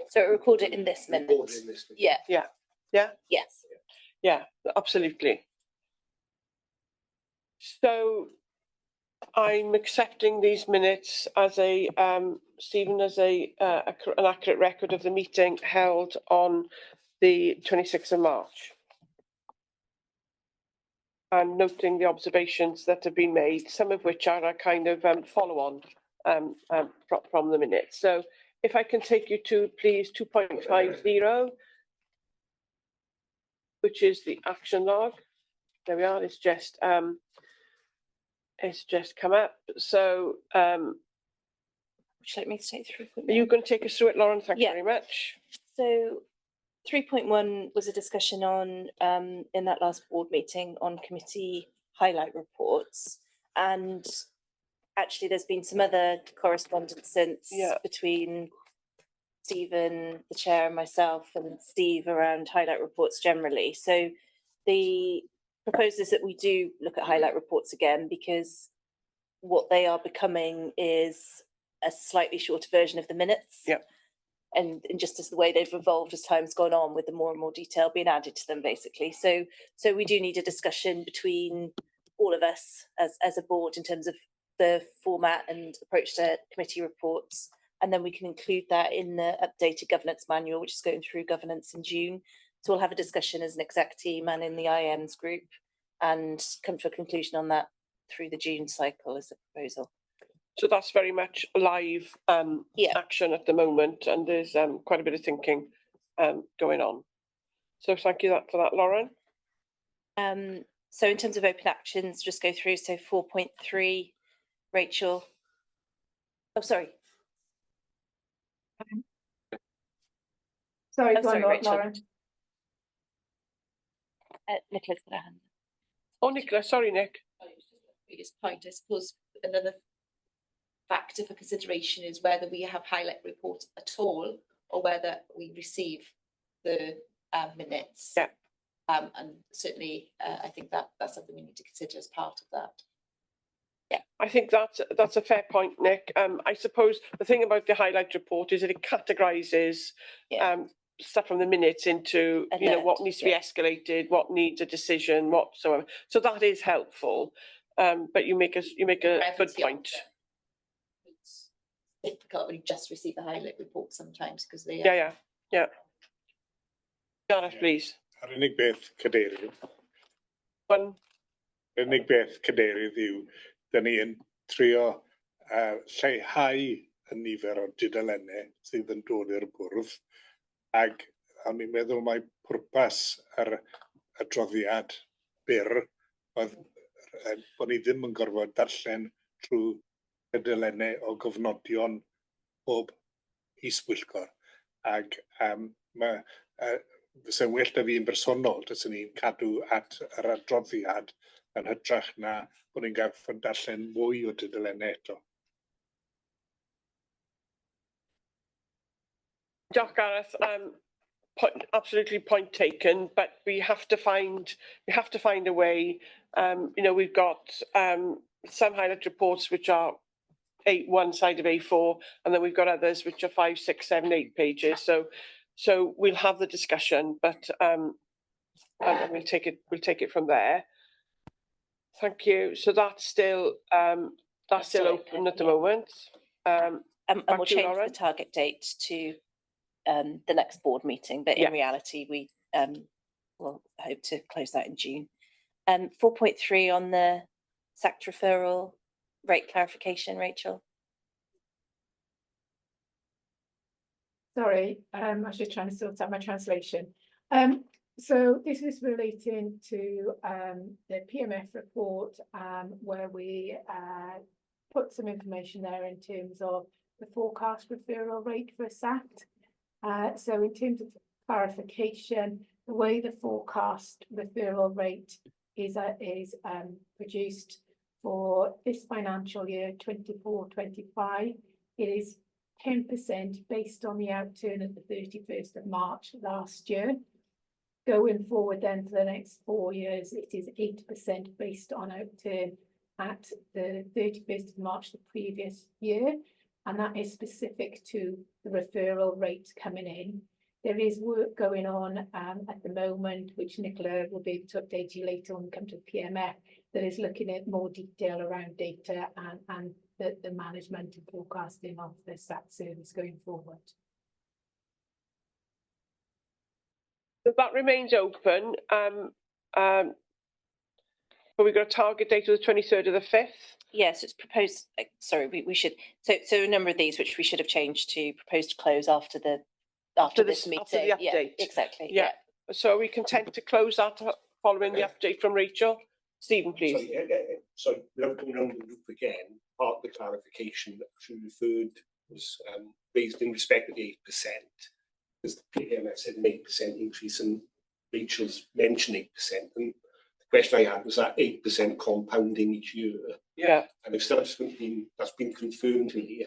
So record it in this minute. Yeah. Yes. Yeah, absolutely. So I'm accepting these minutes as a Stephen, as an accurate record of the meeting held on the 26th of March. And noting the observations that have been made, some of which are a kind of follow-on from the minutes. So if I can take you to, please, 2.50, which is the action log. There we are. It's just come up. So would you like me to take 3.1? Are you going to take us through it, Lauren? Thank you very much. So 3.1 was a discussion on in that last board meeting on committee highlight reports, and actually there's been some other correspondence since between Stephen, the chair, and myself and Steve around highlight reports generally. So the proposal is that we do look at highlight reports again, because what they are becoming is a slightly shorter version of the minutes. And just as the way they've evolved as time's gone on, with the more and more detail being added to them, basically. So we do need a discussion between all of us as a board in terms of the format and approach to committee reports. And then we can include that in the updated governance manual, which is going through governance in June. So we'll have a discussion as an exec team and in the IMs group, and come to a conclusion on that through the June cycle as a proposal. So that's very much live action at the moment, and there's quite a bit of thinking going on. So thank you for that, Lauren. So in terms of open actions, just go through. So 4.3, Rachel. Oh, sorry. Sorry, Rachel. Lauren. Nicola's got a hand. Oh, Nicola, sorry, Nick. Previous point, I suppose another factor for consideration is whether we have highlight reports at all, or whether we receive the minutes. And certainly, I think that's something we need to consider as part of that. I think that's a fair point, Nick. I suppose the thing about the highlight report is that it categorises stuff from the minutes into what needs to be escalated, what needs a decision, whatsoever. So that is helpful. But you make a good point. It's difficult when you just receive the highlight report sometimes, because they yeah. Gareth, please. Yr unig beth cadeirydd. Yr unig beth cadeirydd yw, da ni yn trio lleihau y nifer o dudalennau sydd yn dod i'r bwrdd, ac o'n i'n meddwl mai pwrpas yr adroddiad byr oedd bod ni ddim yn gorfod darllen trwy dudalennau o gofnodion pob isbwyllgor, ac fysa'n well da fi'n bersonol, dysyn ni'n cadw at yr adroddiad yn hytrach na bod ni'n gorfod darllen mwy o dudalennau eto. Diolch, Gareth. Absolutely point taken, but we have to find a way. We've got some highlight reports which are one side of A4, and then we've got others which are 5, 6, 7, 8 pages. So we'll have the discussion, but we'll take it from there. Thank you. So that's still open at the moment. And we'll change the target date to the next board meeting, but in reality, we will hope to close that in June. 4.3 on the SACT referral rate clarification, Rachel. Sorry, I'm actually trying to sort out my translation. So this is relating to the PMF report, where we put some information there in terms of the forecast referral rate for SACT. So in terms of clarification, the way the forecast referral rate is produced for this financial year 24-25, it is 10% based on the outturn at the 31st of March last year. Going forward then for the next 4 years, it is 8% based on outturn at the 31st of March the previous year, and that is specific to the referral rate coming in. There is work going on at the moment, which Nicola will be able to update you later when we come to the PMF, that is looking at more detail around data and the management and forecasting of the SAT service going forward. So that remains open. But we've got a target date of the 23rd of the 5th. Yes, it's proposed. Sorry, we should. So a number of these which we should have changed to proposed to close after this meeting. After the update. Yeah, exactly. Yeah. So are we content to close that following the update from Rachel? Stephen, please. Sorry, without going around the loop again, part of the clarification that she referred was raised in respect of the 8%. Because the PMF said an 8% increase and Rachel's mentioned 8%. And the question I had was that 8% compounding each year. Yeah. And if that's been confirmed here,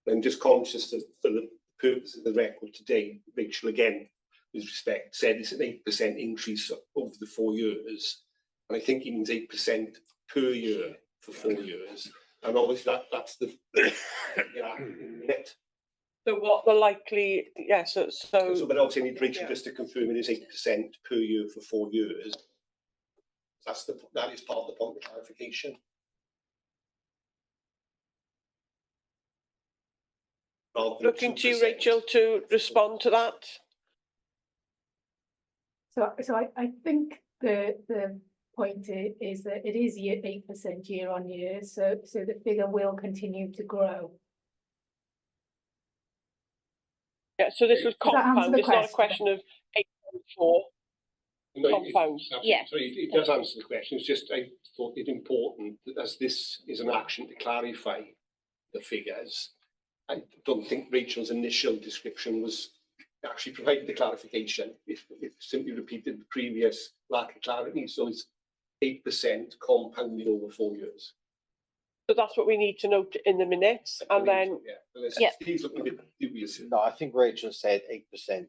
I'm just conscious that for the purpose of the record today, Rachel again, with respect, said it's an 8% increase over the 4 years. And I think he means 8% per year for 4 years. And obviously that's the net. So what the likely, yes, so but obviously I need Rachel just to confirm it is 8% per year for 4 years. That is part of the point of clarification. Looking to you, Rachel, to respond to that. So I think the point is that it is 8% year on year, so the figure will continue to grow. Yeah, so this was compound. It's not a question of 8.4 compound. Yeah. So it does answer the question. It's just I thought it important that as this is an action to clarify the figures, I don't think Rachel's initial description was actually provided the clarification. It simply repeated the previous lack of clarity. So it's 8% compounded over 4 years. So that's what we need to note in the minutes, and then He's looking a bit dubious. No, I think Rachel said 8%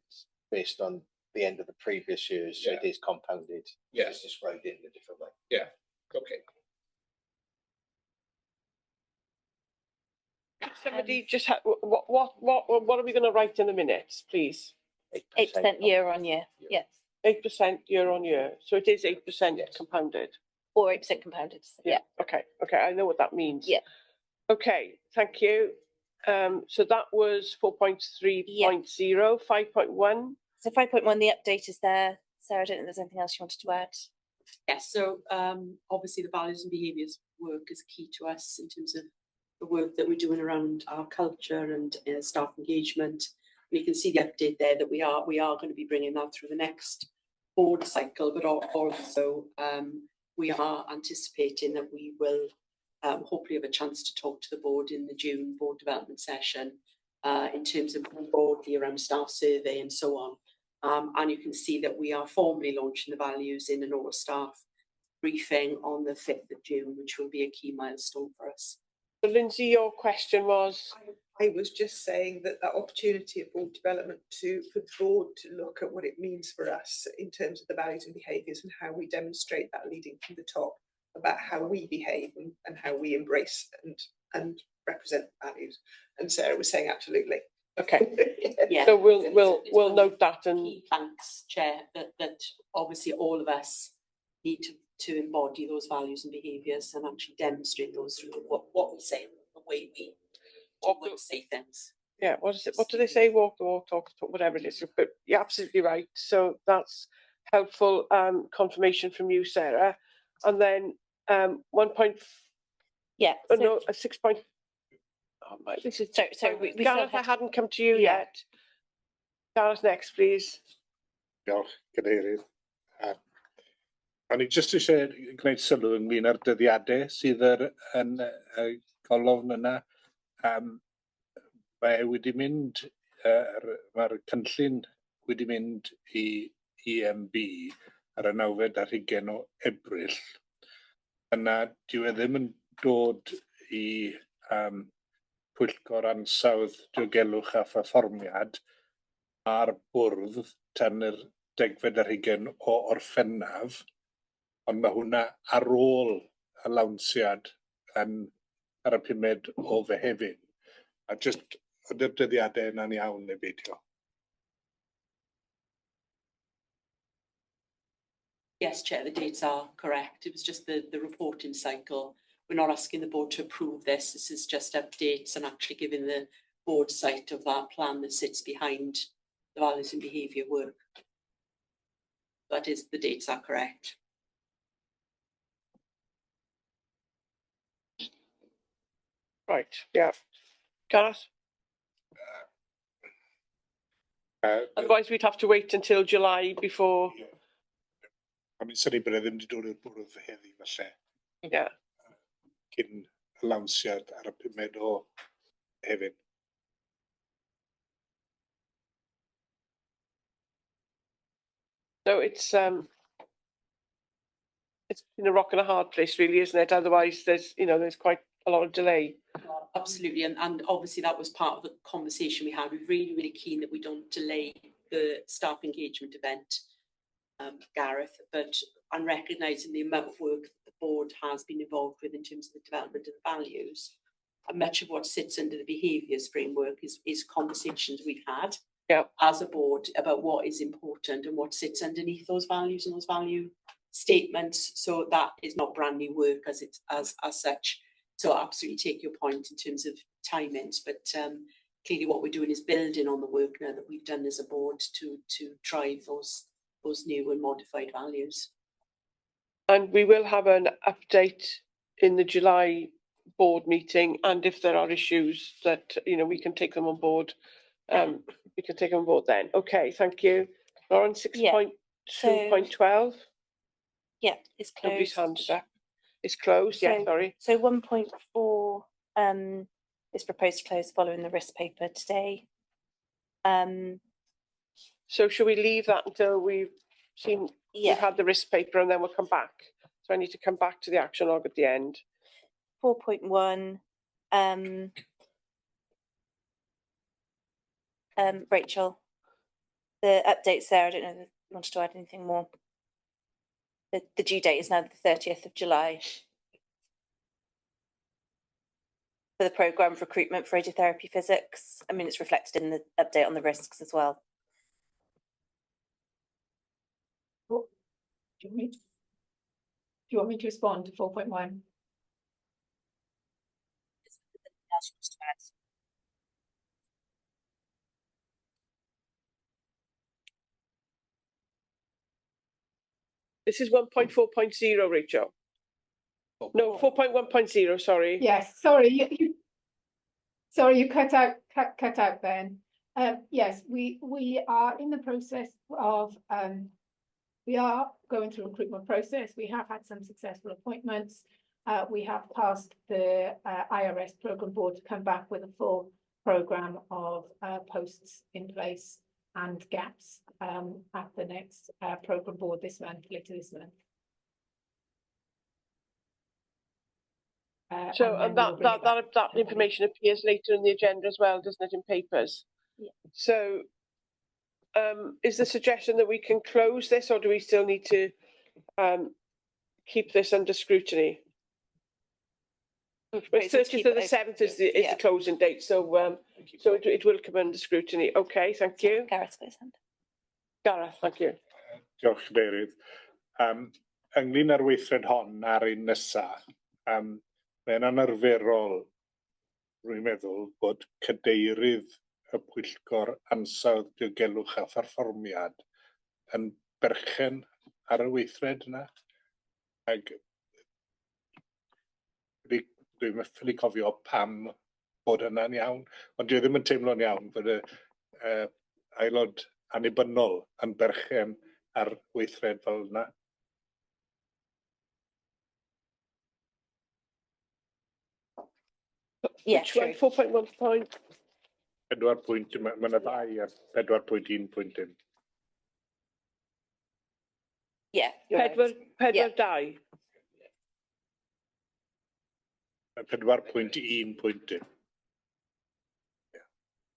based on the end of the previous years. So it is compounded. Yeah, it's described it in a different way. Yeah. Okay. Somebody just what are we going to write in the minutes, please? 8% year on year. Yes. 8% year on year. So it is 8% compounded. Or 8% compounded. Yeah. Okay. Okay. I know what that means. Yeah. Okay. Thank you. So that was 4.3.0, 5.1. So 5.1, the update is there. Sarah, I don't think there's anything else you wanted to add. Yes. So obviously the values and behaviours work is key to us in terms of the work that we're doing around our culture and staff engagement. And you can see the update there that we are going to be bringing that through the next board cycle, but also we are anticipating that we will hopefully have a chance to talk to the board in the June board development session in terms of more broadly around staff survey and so on. And you can see that we are formally launching the values in an all staff briefing on the 5th of June, which will be a key milestone for us. So Lindsay, your question was? I was just saying that opportunity at board development for the board to look at what it means for us in terms of the values and behaviours and how we demonstrate that leading from the top about how we behave and how we embrace and represent values. And Sarah was saying absolutely. Okay. Yeah. So we'll note that. And thanks, Chair, that obviously all of us need to embody those values and behaviours and actually demonstrate those through what we say, the way we say things. Yeah, what is it? What do they say? Walk the walk, talk the talk, whatever it is. But you're absolutely right. So that's helpful confirmation from you, Sarah. And then 1 point. Yeah. Oh, no, a 6 point. Oh my, this is so Gareth, I hadn't come to you yet. Gareth, next, please. Diolch, Cadeirydd. O'n i jyst eisiau gwneud sylw ynglyn â'r dyddiadau sydd yn golofn yna. Mae wedi mynd, mae'r cynllun wedi mynd i EMB ar y 9th ar 20 o Ebrill. yna dyw e ddim yn dod i pwyllgor ansawdd diogelwch a pherfformiad ar bwrdd tan yr 10 o Orffennaf, ond mae hwnna ar ôl y lawnsiad ar y 5 o Fehefin. A jyst ydy'r dyddiadau yna'n iawn neu beidio? Yes, Chair, the dates are correct. It was just the reporting cycle. We're not asking the board to approve this. This is just updates and actually giving the board sight of that plan that sits behind the values and behaviour work. That is, the dates are correct. Right, yeah. Gareth? Otherwise, we'd have to wait until July before. I mean, sy'n ei bod e ddim wedi dod i'r bwrdd heddi falle. Yeah. Cyn y lawnsiad ar y 5 o Fehefin. So it's been a rock and a hard place, really, isn't it? Otherwise, there's quite a lot of delay. Absolutely, and obviously that was part of the conversation we had. We're really, really keen that we don't delay the staff engagement event, Gareth, but I'm recognising the amount of work that the board has been involved with in terms of the development of the values. And much of what sits under the behaviours framework is conversations we've had as a board about what is important and what sits underneath those values and those value statements. So that is not brand new work as such. So I absolutely take your point in terms of timings, but clearly what we're doing is building on the work now that we've done as a board to drive those new and modified values. And we will have an update in the July board meeting, and if there are issues that we can take them on board, we can take them on board then. Okay, thank you. Lauren, 6.2.12. Yeah, it's closed. Nobody's hands up. It's closed, yeah, sorry. So 1.4 is proposed to close following the risk paper today. So should we leave that until we've had the risk paper and then we'll come back? So I need to come back to the action log at the end. 4.1, Rachel, the updates there, I don't know if you wanted to add anything more. The due date is now the 30th of July. For the programme of recruitment for radiotherapy physics. I mean, it's reflected in the update on the risks as well. Do you want me to respond to 4.1? This is 1.4.0, Rachel. No, 4.1.0, sorry. Yes, sorry, you cut out then. Yes, we are in the process of, we are going through a recruitment process. We have had some successful appointments. We have tasked the IRS programme board to come back with a full programme of posts in place and gaps at the next programme board this month, later this month. So and that information appears later in the agenda as well, doesn't it, in papers? Yeah. So is the suggestion that we can close this, or do we still need to keep this under scrutiny? But 30th of the 7th is the closing date, so it will come under scrutiny. Okay, thank you. Gareth, please. Gareth, thank you. Diolch, Cadeirydd. Ynglyn â'r weithred hon ar un nesaf, mae'n anarferol, rwy'n meddwl, bod cadeirydd y pwyllgor ansawdd diogelwch a pherfformiad yn berchen ar y weithred yna. Dwi'n methu cofio pam bod hynna'n iawn, ond dwi ddim yn teimlo'n iawn bod y aelod annibynnol yn berchen ar weithred fel yna. Yeah, 4.1 point. 4 pwynt, mae yna 2 ar 4.1.1. Yeah. 4.2. 4.1.1.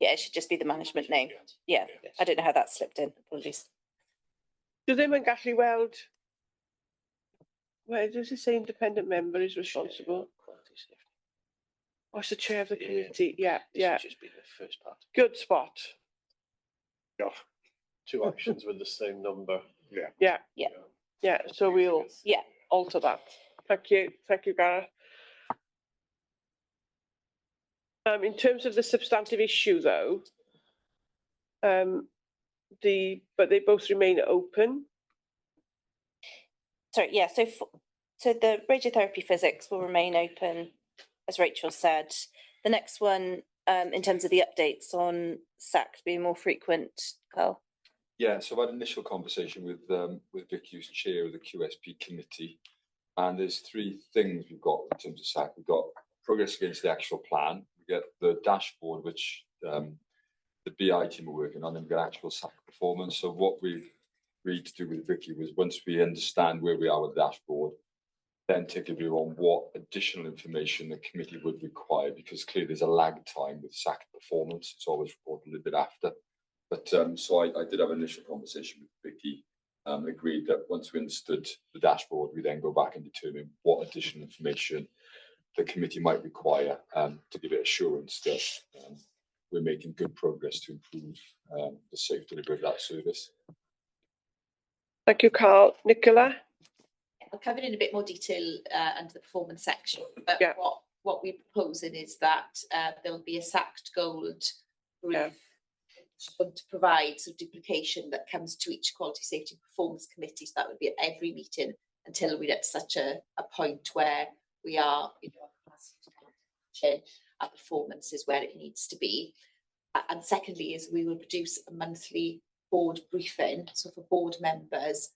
Yeah, it should just be the management name. Yeah, I don't know how that slipped in. Apologies. Do ddim yn gallu weld, where does it say independent member is responsible? Oh, it's the chair of the committee. Yeah, yeah. Just be the first part. Good spot. Yeah. Two actions with the same number. Yeah. Yeah. Yeah. Yeah, so we'll alter that. Thank you, Gareth. In terms of the substantive issue, though, but they both remain open. Sorry, yeah. So the radiotherapy physics will remain open, as Rachel said. The next one, in terms of the updates on SACT being more frequent, Carl. Yeah, so I've had an initial conversation with Vicky, who's chair of the QSP committee, and there's three things we've got in terms of SAC. We've got progress against the actual plan, we get the dashboard, which the BI team are working on, and we get actual SAC performance. So what we've agreed to do with Vicky was, once we understand where we are with the dashboard, then take a view on what additional information the committee would require, because clearly there's a lag time with SAC performance. It's always reported a little bit after. But so I did have an initial conversation with Vicky, agreed that once we understood the dashboard, we then go back and determine what additional information the committee might require to give it assurance that we're making good progress to improve the safe delivery of that service. Thank you, Carl. Nicola? I'll cover it in a bit more detail under the performance section, but what we're proposing is that there'll be a SACT Gold brief to provide some duplication that comes to each quality safety performance committee. So that would be at every meeting until we're at such a point where we are, our performance is where it needs to be. And secondly is we will produce a monthly board briefing, so for board members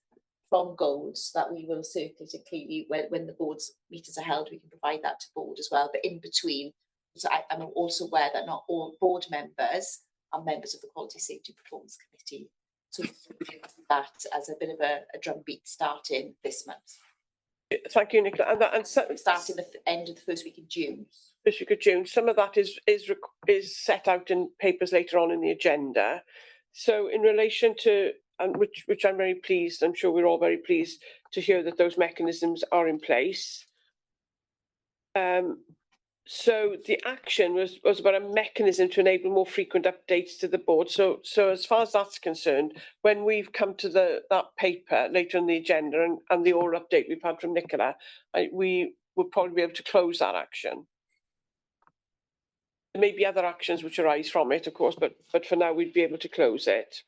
from Gold, so that we will circulate it clearly when the board's meetings are held. We can provide that to board as well, but in between, so I'm also aware that not all board members are members of the Quality Safety Performance Committee. So that as a bit of a drumbeat starting this month. Thank you, Nicola. And starting the end of the first week of June. First week of June. Some of that is set out in papers later on in the agenda. So in relation to, which I'm very pleased, I'm sure we're all very pleased to hear that those mechanisms are in place. So the action was about a mechanism to enable more frequent updates to the board. So as far as that's concerned, when we've come to that paper later on the agenda and the oral update we've had from Nicola, we will probably be able to close that action. There may be other actions which arise from it, of course, but for now we'd be able to close it.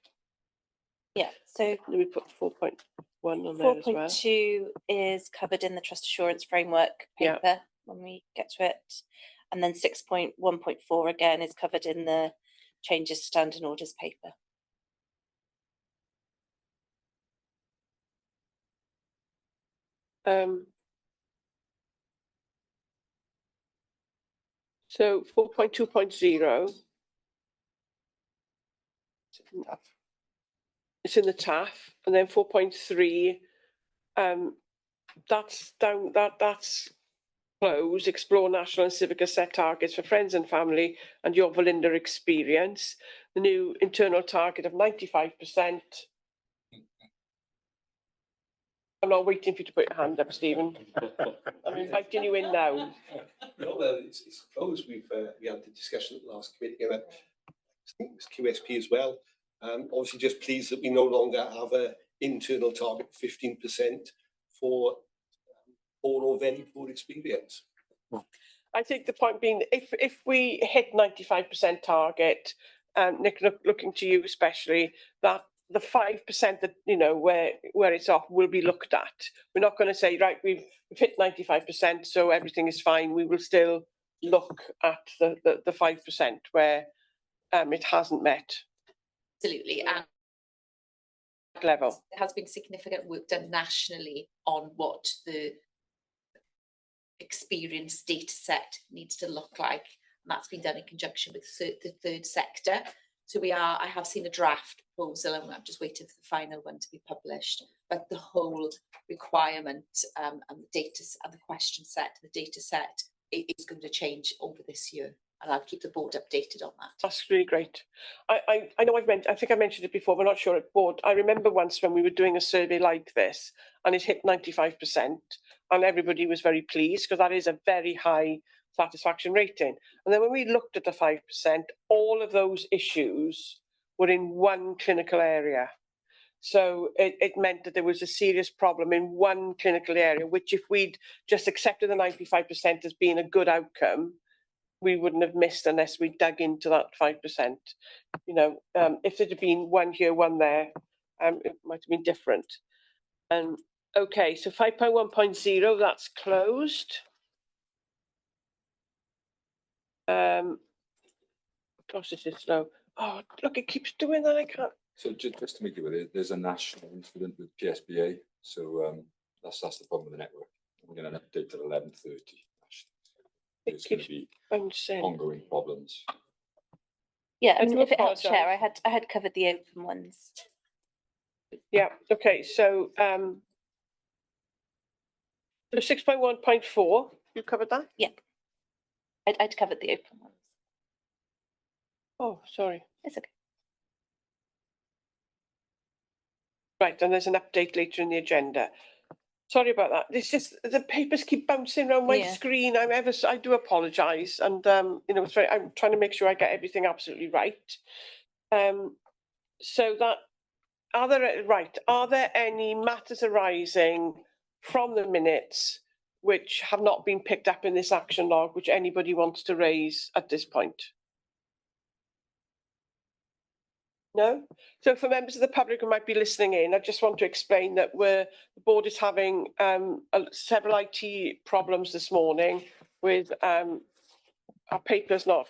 Yeah, so let me put 4.1 on there as well. 4.2 is covered in the trust assurance framework paper when we get to it. And then 6.1.4 again is covered in the changes to standing orders paper. So 4.2.0. It's in the TAF, and then 4.3. That's down. That's closed. Explore national and civic set targets for friends and family and your Velindre experience. The new internal target of 95%. I'm not waiting for you to put your hand up, Stephen. I'm inviting you in now. No, well, it's closed. We had the discussion at the last committee, and I think it was QSP as well. Obviously, just pleased that we no longer have an internal target of 15% for poor or very poor experience. I think the point being, if we hit 95% target, Nick, looking to you especially, that the 5% that where it's off will be looked at. We're not going to say, right, we've hit 95%, so everything is fine. We will still look at the 5% where it hasn't met. Absolutely, and level. There has been significant work done nationally on what the experience data set needs to look like, and that's been done in conjunction with the third sector. So I have seen a draft proposal, and I'm just waiting for the final one to be published. But the whole requirement and the data and the question set, the data set is going to change over this year. And I'll keep the board updated on that. That's really great. I know I think I mentioned it before, but not sure at board. I remember once when we were doing a survey like this and it hit 95% and everybody was very pleased because that is a very high satisfaction rating. And then when we looked at the 5%, all of those issues were in one clinical area. So it meant that there was a serious problem in one clinical area, which if we'd just accepted the 95% as being a good outcome, we wouldn't have missed unless we dug into that 5%. You know, if there'd have been one here, one there, it might have been different. Okay, so 5.1.0, that's closed. Gosh, this is slow. Oh, look, it keeps doing that. I can't. So just to make you aware, there's a national incident with PSBA. So that's the problem with the network. We're going to update at 11:30. There's going to be ongoing problems. Yeah, I mean, if it helps, Chair, I had covered the open ones. Yeah. Okay. So 6.1.4, you covered that? Yeah. I'd covered the open ones. Oh, sorry. It's okay. Right, and there's an update later in the agenda. Sorry about that. It's just the papers keep bouncing around my screen. I do apologise, and you know, I'm trying to make sure I get everything absolutely right. So that are there any matters arising from the minutes which have not been picked up in this action log, which anybody wants to raise at this point? No? So for members of the public who might be listening in, I just want to explain that the board is having several IT problems this morning with our papers not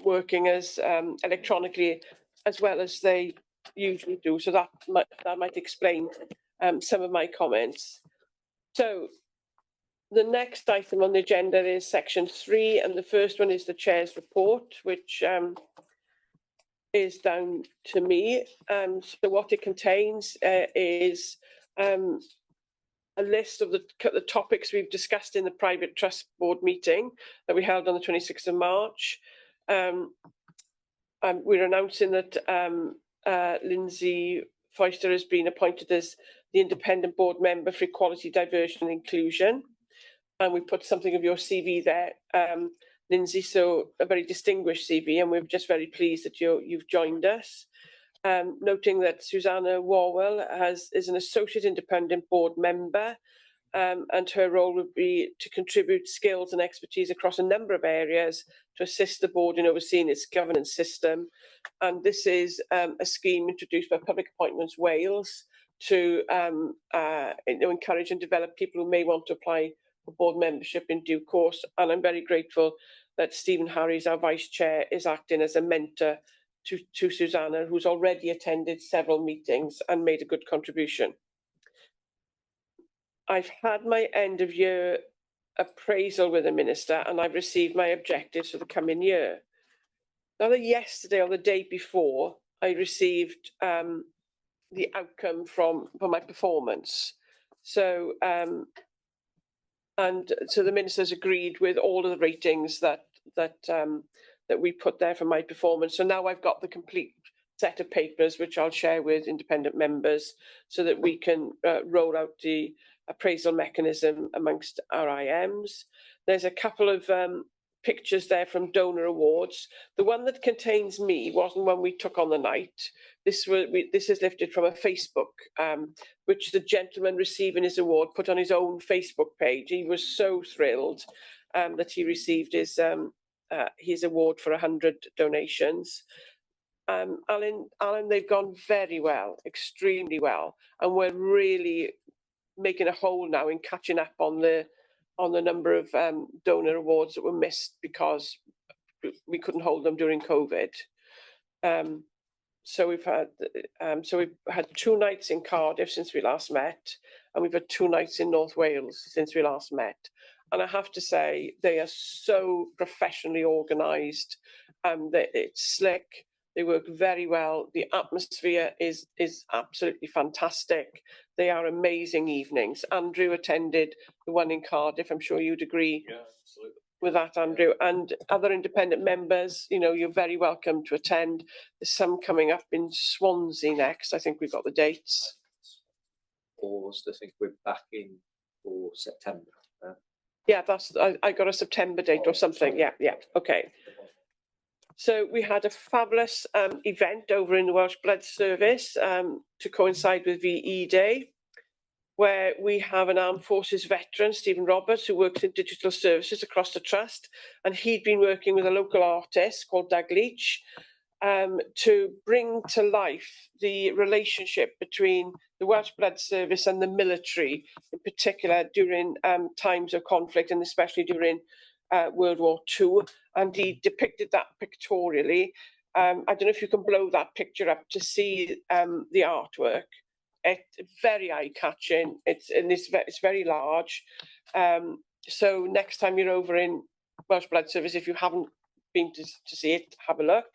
working as electronically as well as they usually do. So that might explain some of my comments. So the next item on the agenda is section 3, and the first one is the chair's report, which is down to me. So what it contains is a list of the topics we've discussed in the private trust board meeting that we held on the 26th of March. We're announcing that Lindsay Foyster has been appointed as the independent board member for equality, diversity and inclusion. And we put something of your CV there, Lindsay, so a very distinguished CV, and we're just very pleased that you've joined us. Noting that Susanna Warwell is an associate independent board member, and her role would be to contribute skills and expertise across a number of areas to assist the board in overseeing its governance system. And this is a scheme introduced by Public Appointments Wales to encourage and develop people who may want to apply for board membership in due course. And I'm very grateful that Stephen Harries, our vice chair, is acting as a mentor to Susanna, who's already attended several meetings and made a good contribution. I've had my end of year appraisal with the minister, and I've received my objectives for the coming year. Now, yesterday or the day before, I received the outcome for my performance. So so the minister's agreed with all of the ratings that we put there for my performance. So now I've got the complete set of papers, which I'll share with independent members so that we can roll out the appraisal mechanism amongst our IMs. There's a couple of pictures there from donor awards. The one that contains me wasn't one we took on the night. This is lifted from a Facebook, which the gentleman receiving his award put on his own Facebook page. He was so thrilled that he received his award for 100 donations. Alan, they've gone very well, extremely well, and we're really making a hole now in catching up on the number of donor awards that were missed because we couldn't hold them during COVID. So we've had 2 nights in Cardiff since we last met, and we've had 2 nights in North Wales since we last met. And I have to say, they are so professionally organised. It's slick. They work very well. The atmosphere is absolutely fantastic. They are amazing evenings. Andrew attended the one in Cardiff. I'm sure you'd agree. Yeah, absolutely. with that, Andrew, and other independent members, you know, you're very welcome to attend. There's some coming up in Swansea next. I think we've got the dates. Paused. I think we're back in for September. Yeah, that's I got a September date or something. Yeah, okay. So we had a fabulous event over in the Welsh Blood Service to coincide with VE Day, where we have an Armed Forces veteran, Stephen Roberts, who works in digital services across the trust, and he'd been working with a local artist called Doug Leach to bring to life the relationship between the Welsh Blood Service and the military, in particular during times of conflict, and especially during World War II. And he depicted that pictorially. I don't know if you can blow that picture up to see the artwork. It's very eye-catching. It's very large. So next time you're over in Welsh Blood Service, if you haven't been to see it, have a look.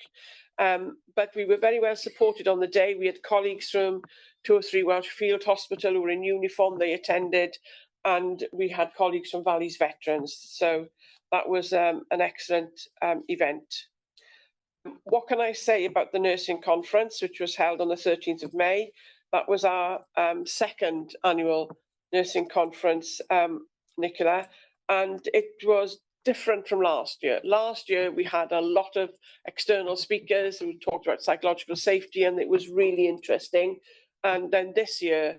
But we were very well supported on the day. We had colleagues from 2 or 3 Welsh Field Hospital who were in uniform. They attended, and we had colleagues from Valleys Veterans. So that was an excellent event. What can I say about the nursing conference, which was held on the 13th of May? That was our second annual nursing conference, Nicola, and it was different from last year. Last year, we had a lot of external speakers who talked about psychological safety, and it was really interesting. And then this year,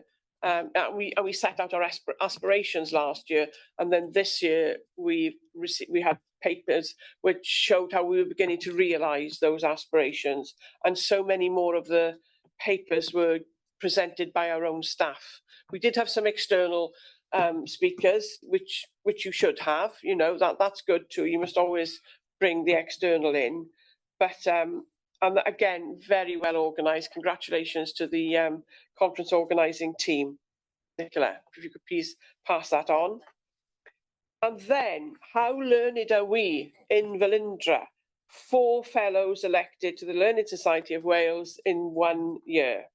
we set out our aspirations last year, and then this year we had papers which showed how we were beginning to realise those aspirations, and so many more of the papers were presented by our own staff. We did have some external speakers, which you should have. You know, that's good too. You must always bring the external in, but and again, very well organised. Congratulations to the conference organising team. Nicola, if you could please pass that on. And then, how learned are we in Velindre? 4 fellows elected to the Learning Society of Wales in 1 year.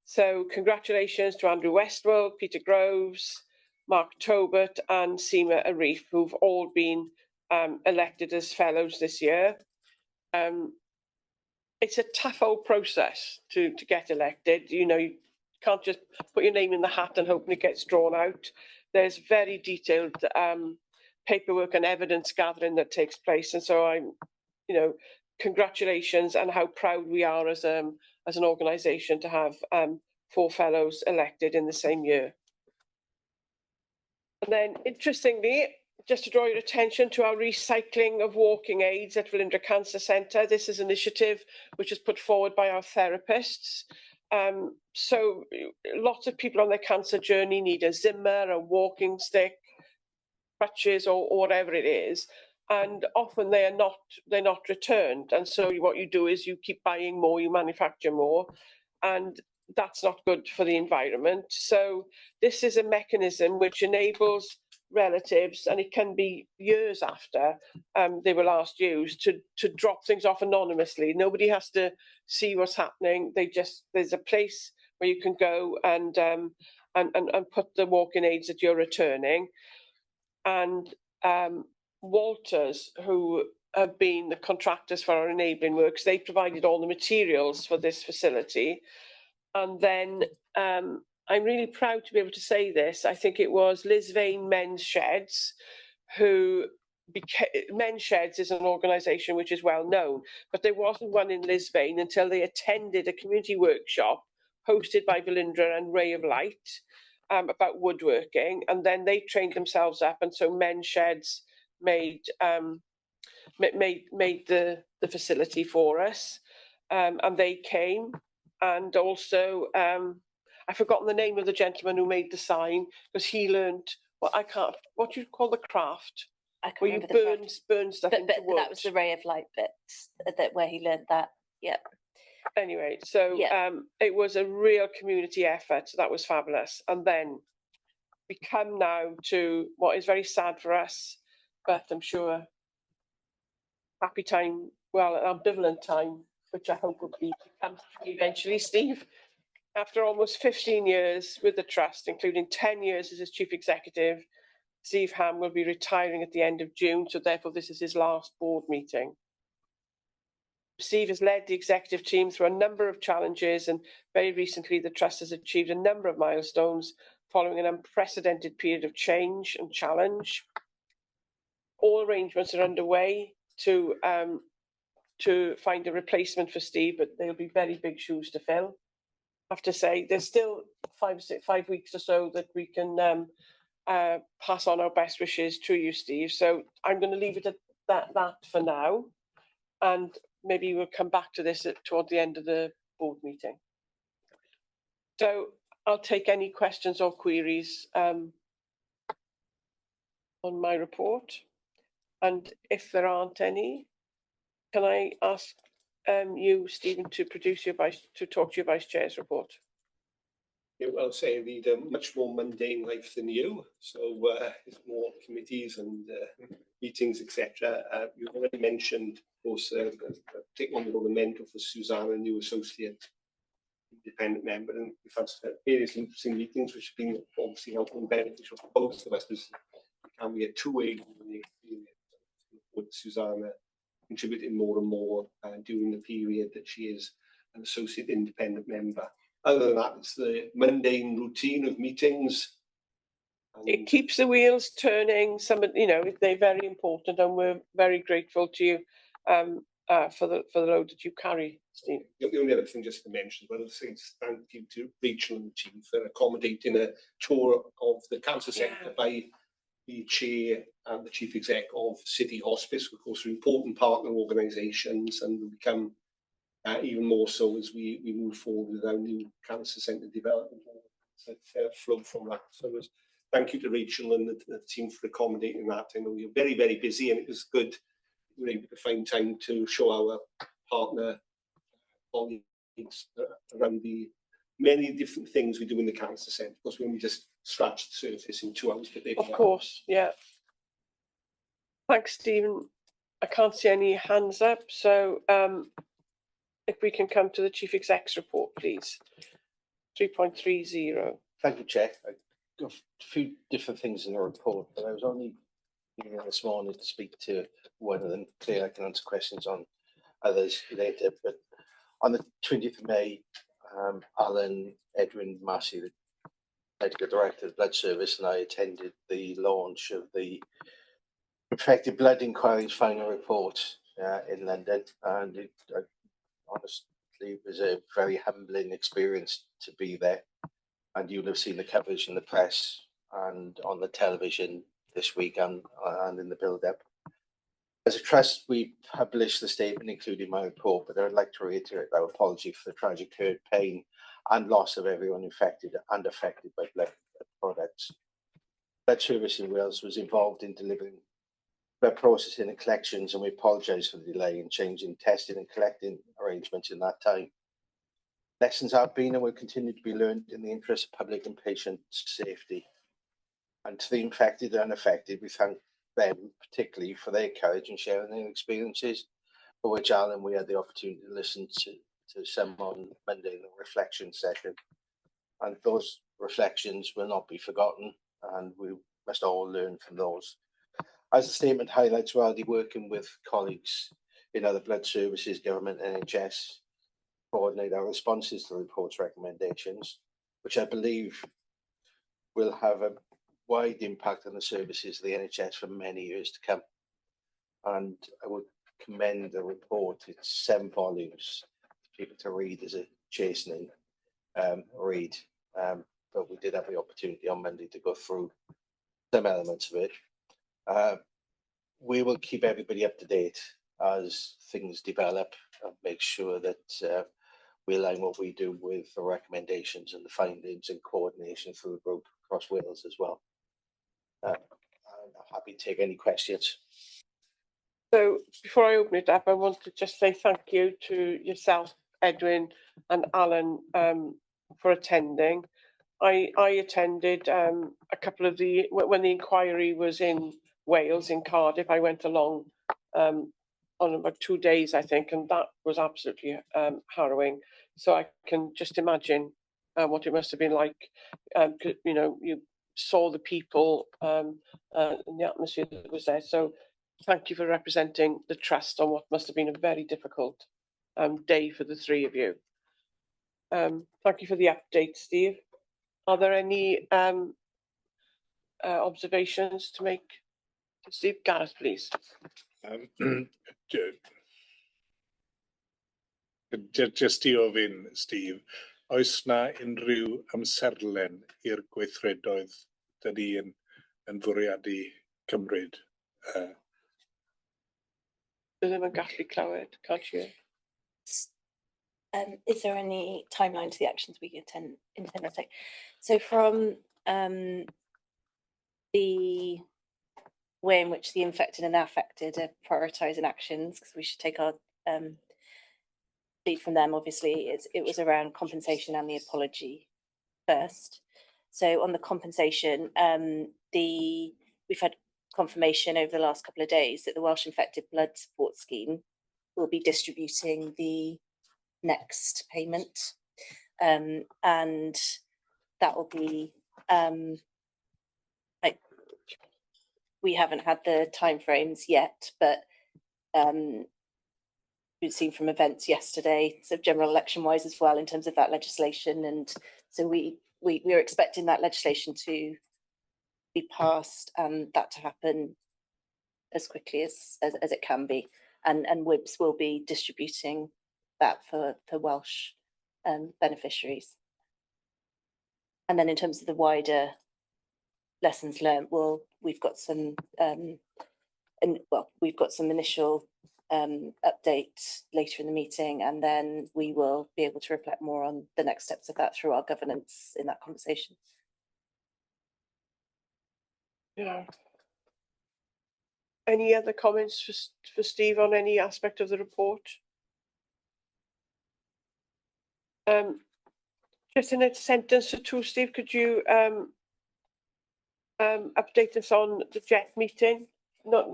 So congratulations to Andrew Westwell, Peter Groves, Mark Tobert and Seema Arif, who've all been elected as fellows this year. It's a tough old process to get elected. You know, you can't just put your name in the hat and hope it gets drawn out. There's very detailed paperwork and evidence gathering that takes place. And so I'm, you know, congratulations, and how proud we are as an organisation to have 4 fellows elected in the same year. And then, interestingly, just to draw your attention to our recycling of walking aids at Velindre Cancer Centre. This is an initiative which is put forward by our therapists. So lots of people on their cancer journey need a Zimmer, a walking stick, crutches, or whatever it is. And often they're not returned. And so what you do is you keep buying more, you manufacture more, and that's not good for the environment. So this is a mechanism which enables relatives, and it can be years after they were last used, to drop things off anonymously. Nobody has to see what's happening. There's a place where you can go and put the walking aids that you're returning. And Walters, who have been the contractors for our enabling works, they provided all the materials for this facility. And then I'm really proud to be able to say this. I think it was Liz Vane Men's Sheds, who Men's Sheds is an organisation which is well known, but there wasn't one in Liz Vane until they attended a community workshop hosted by Velindre and Ray of Light about woodworking, and then they trained themselves up, and so Men's Sheds made the facility for us, and they came. And also, I've forgotten the name of the gentleman who made the sign, because he learned, well, what do you call the craft? I can't where you remember burn stuff into wood. That was the Ray of Light bit, where he learned that. Yeah. Anyway, so it was a real community effort. So that was fabulous. And then we come now to what is very sad for us, but I'm sure happy time, well, an ambivalent time, which I hope will become eventually, Steve. After almost 15 years with the Trust, including 10 years as its Chief Executive, Steve Ham will be retiring at the end of June, so therefore this is his last board meeting. Steve has led the executive team through a number of challenges, and very recently the Trust has achieved a number of milestones following an unprecedented period of change and challenge. All arrangements are underway to find a replacement for Steve, but they'll be very big shoes to fill. I have to say, there's still 5 weeks or so that we can pass on our best wishes to you, Steve. So I'm going to leave it at that for now, and maybe we'll come back to this toward the end of the board meeting. So I'll take any questions or queries on my report, and if there aren't any, can I ask you, Stephen, to talk to your Vice Chair's report? Yeah, well, I'll say I lead a much more mundane life than you, so there's more committees and meetings, etc. You've already mentioned, of course, take on the mentor for Susanna, new associate independent member, and we've had various interesting meetings which have been obviously helpful and beneficial for both of us. Because it can be a two-way with Susanna contributing more and more during the period that she is an associate independent member. Other than that, it's the mundane routine of meetings. It keeps the wheels turning. They're very important, and we're very grateful to you for the load that you carry, Steve. The only other thing just to mention, well, thank you to Rachel and the team for accommodating a tour of the cancer centre by the chair and the chief exec of City Hospice. Of course, are important partner organisations, and will become even more so as we move forward with our new cancer centre development. Flow from that. So thank you to Rachel and the team for accommodating that. I know you're very, very busy, and it was good we were able to find time to show our partner colleagues around the many different things we do in the cancer centre. Of course, we only just scratched the surface in 2 hours. Of course, yeah. Thanks, Stephen. I can't see any hands up, so if we can come to the Chief Exec's report, please. 3.30. Thank you, Chair. I've got a few different things in the report, but I was only here this morning to speak to one of them. Clearly, I can answer questions on others later. But on the 20th of May, Alan Edwin Massey, the Medical Director of the Blood Service, and I attended the launch of the Infected Blood Inquiry's final report in London, and it honestly was a very humbling experience to be there. And you'll have seen the coverage in the press and on the television this week and in the build-up. As a trust, we published the statement, including my report, but I would like to reiterate our apology for the tragic hurt, pain, and loss of everyone infected and affected by blood products. Blood Service in Wales was involved in delivering blood processing and collections, and we apologise for the delay in changing testing and collecting arrangements in that time. Lessons have been and will continue to be learned in the interest of public and patient safety. And to the infected and unaffected, we thank them particularly for their courage in sharing their experiences, for which, Alan, we had the opportunity to listen to some on Monday in the reflection session. And those reflections will not be forgotten, and we must all learn from those. As the statement highlights, we're already working with colleagues in other blood services, government, NHS, coordinate our responses to the report's recommendations, which I believe will have a wide impact on the services of the NHS for many years to come. And I would commend the report. It's 7 volumes for people to read as a chastening read. But we did have the opportunity on Monday to go through some elements of it. We will keep everybody up to date as things develop and make sure that we align what we do with the recommendations and the findings and coordination through the group across Wales as well. I'm happy to take any questions. So before I open it up, I want to just say thank you to yourself, Edwin and Alan, for attending. I attended a couple of when the inquiry was in Wales, in Cardiff. I went along on about 2 days, I think, and that was absolutely harrowing. So I can just imagine what it must have been like. You saw the people and the atmosphere that was there. So thank you for representing the trust on what must have been a very difficult day for the three of you. Thank you for the update, Steve. Are there any observations to make? Steve, Gareth, please. Just i ofyn, Steve, oes na unrhyw amserlen i'r gweithredoedd da ni yn fwriadu cymryd? Dwi ddim yn gallu clywed, can't you? Is there any timeline to the actions we intend to take? So from the way in which the infected and affected are prioritising actions, because we should take our lead from them, obviously, it was around compensation and the apology first. So on the compensation, we've had confirmation over the last couple of days that the Welsh Infected Blood Support Scheme will be distributing the next payment, and that will be we haven't had the timeframes yet, but we've seen from events yesterday, so general election wise as well, in terms of that legislation, and so we're expecting that legislation to be passed and that to happen as quickly as it can be, and WIBS will be distributing that for Welsh beneficiaries. And then in terms of the wider lessons learned, we've got some we've got some initial update later in the meeting, and then we will be able to reflect more on the next steps of that through our governance in that conversation. Yeah. Any other comments for Steve on any aspect of the report? Just in a sentence or two, Steve, could you update us on the JET meeting? Not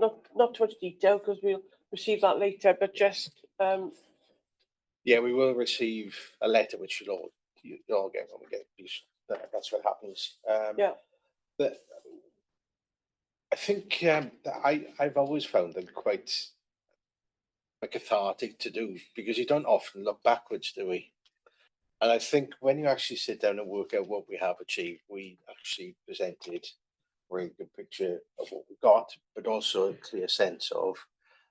too much detail because we'll receive that later, but just yeah, we will receive a letter which you'll all get when we get these. That's what happens. Yeah. But I think I've always found them quite cathartic to do, because you don't often look backwards, do we? And I think when you actually sit down and work out what we have achieved, we actually presented a very good picture of what we got, but also a clear sense of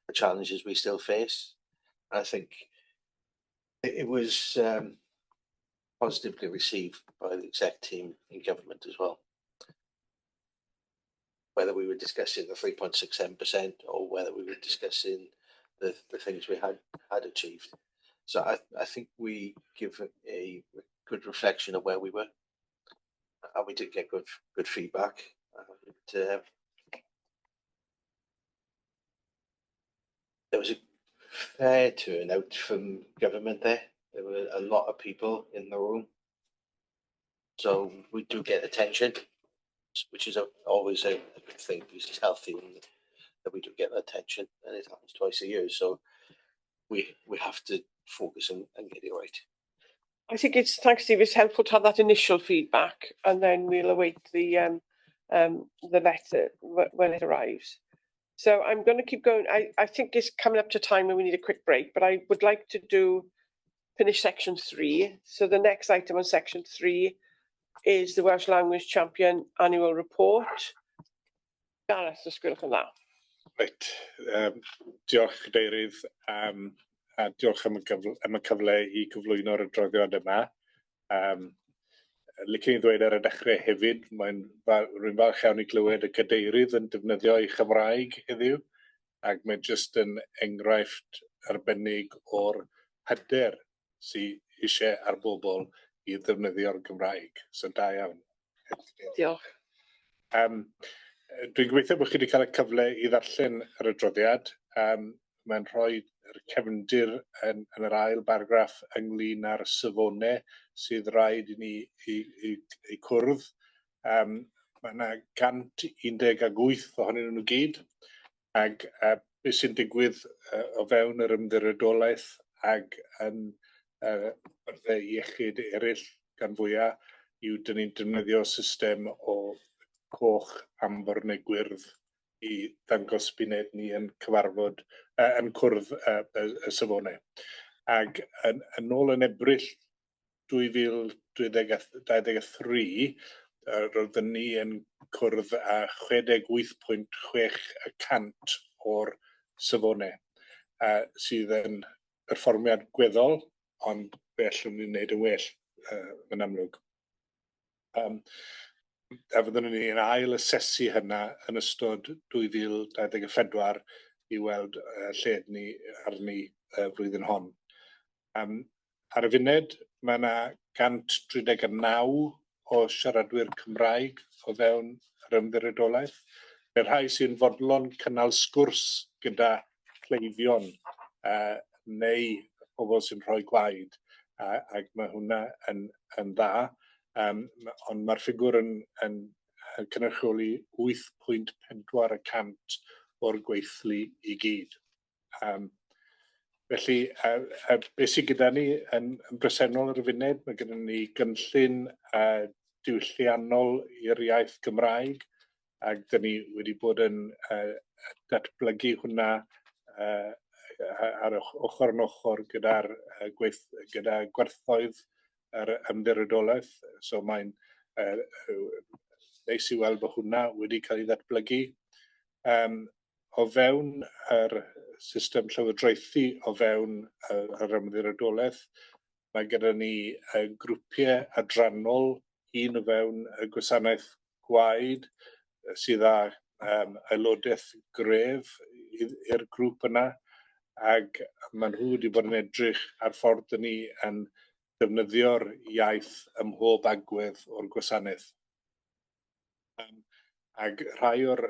the challenges we still face. And I think it was positively received by the exec team in government as well. Whether we were discussing the 3.67% or whether we were discussing the things we had achieved. So I think we give a good reflection of where we were, and we did get good feedback. There was a fair turnout from government there. There were a lot of people in the room, so we do get attention, which is always a good thing, because it's healthy that we do get attention, and it happens twice a year. So we have to focus and get it right. I think thanks, Steve. It's helpful to have that initial feedback, and then we'll await the letter when it arrives. So I'm going to keep going. I think it's coming up to time when we need a quick break, but I would like to finish section 3. So the next item on section 3 is the Welsh Language Champion Annual Report. Gareth, ysgrifenwch yn dda. Right. Diolch, Cadeirydd, a diolch am y cyfle I cyflwyno'r adroddiad yma. Licen I ddweud ar y dechrau hefyd, rwy'n falch iawn I glywed y Cadeirydd yn defnyddio ei Chymraeg heddiw, ac mae jyst yn enghraifft arbennig o'r hyder sydd eisiau ar bobl I ddefnyddio'r Gymraeg. So da iawn. Diolch. Dwi'n gobeithio bod chi wedi cael y cyfle I ddarllen yr adroddiad. Mae'n rhoi yr cefndir yn yr ail bargraff ynglyn â'r safonau sydd rhaid I ni I cwrdd. Mae yna 118 ohonyn nhw gyd, ac beth sy'n digwydd o fewn yr ymddiriedolaeth ac yn byrddau iechyd eraill gan fwyaf yw dyn ni'n defnyddio system o coch, amber neu gwyrdd i ddangos buned ni yn cyfarfod, yn cwrdd y safonau. Ac yn ôl yn Ebrill 2023, roeddwn ni yn cwrdd â 68.6% o'r safonau, sydd yn perfformiad gweddol, ond fe allwn ni wneud yn well, yn amlwg. A fyddwn ni'n ail asesu hynna yn ystod 2024 i weld lle ni arni flwyddyn hon. Ar y funud, mae yna 139 o siaradwyr Cymraeg o fewn yr ymddiriedolaeth. Mae rhai sy'n fodlon cynnal sgwrs gyda cleifion neu pobl sy'n rhoi gwaed, ac mae hwnna yn dda, ond mae'r ffigwr yn cynrychioli 8.4% o'r gweithlu i gyd. Felly, beth sydd gyda ni yn bresennol ar y funud, mae gyda ni gynllun diwylliannol i'r iaith Gymraeg, ac dyn ni wedi bod yn datblygu hwnna ar ochr yn ochr gyda gwerthoedd yr ymddiriedolaeth. So mae'n neis i weld bod hwnna wedi cael ei ddatblygu. O fewn yr system llywodraethu o fewn yr ymddiriedolaeth, mae gyda ni grwpiau adrannol, un o fewn y gwasanaeth gwaed, sydd â aelodaeth gref i'r grŵp yna, ac maen nhw wedi bod yn edrych ar ffordd dyn ni yn defnyddio'r iaith ym mhob agwedd o'r gwasanaeth. Ac rhai o'r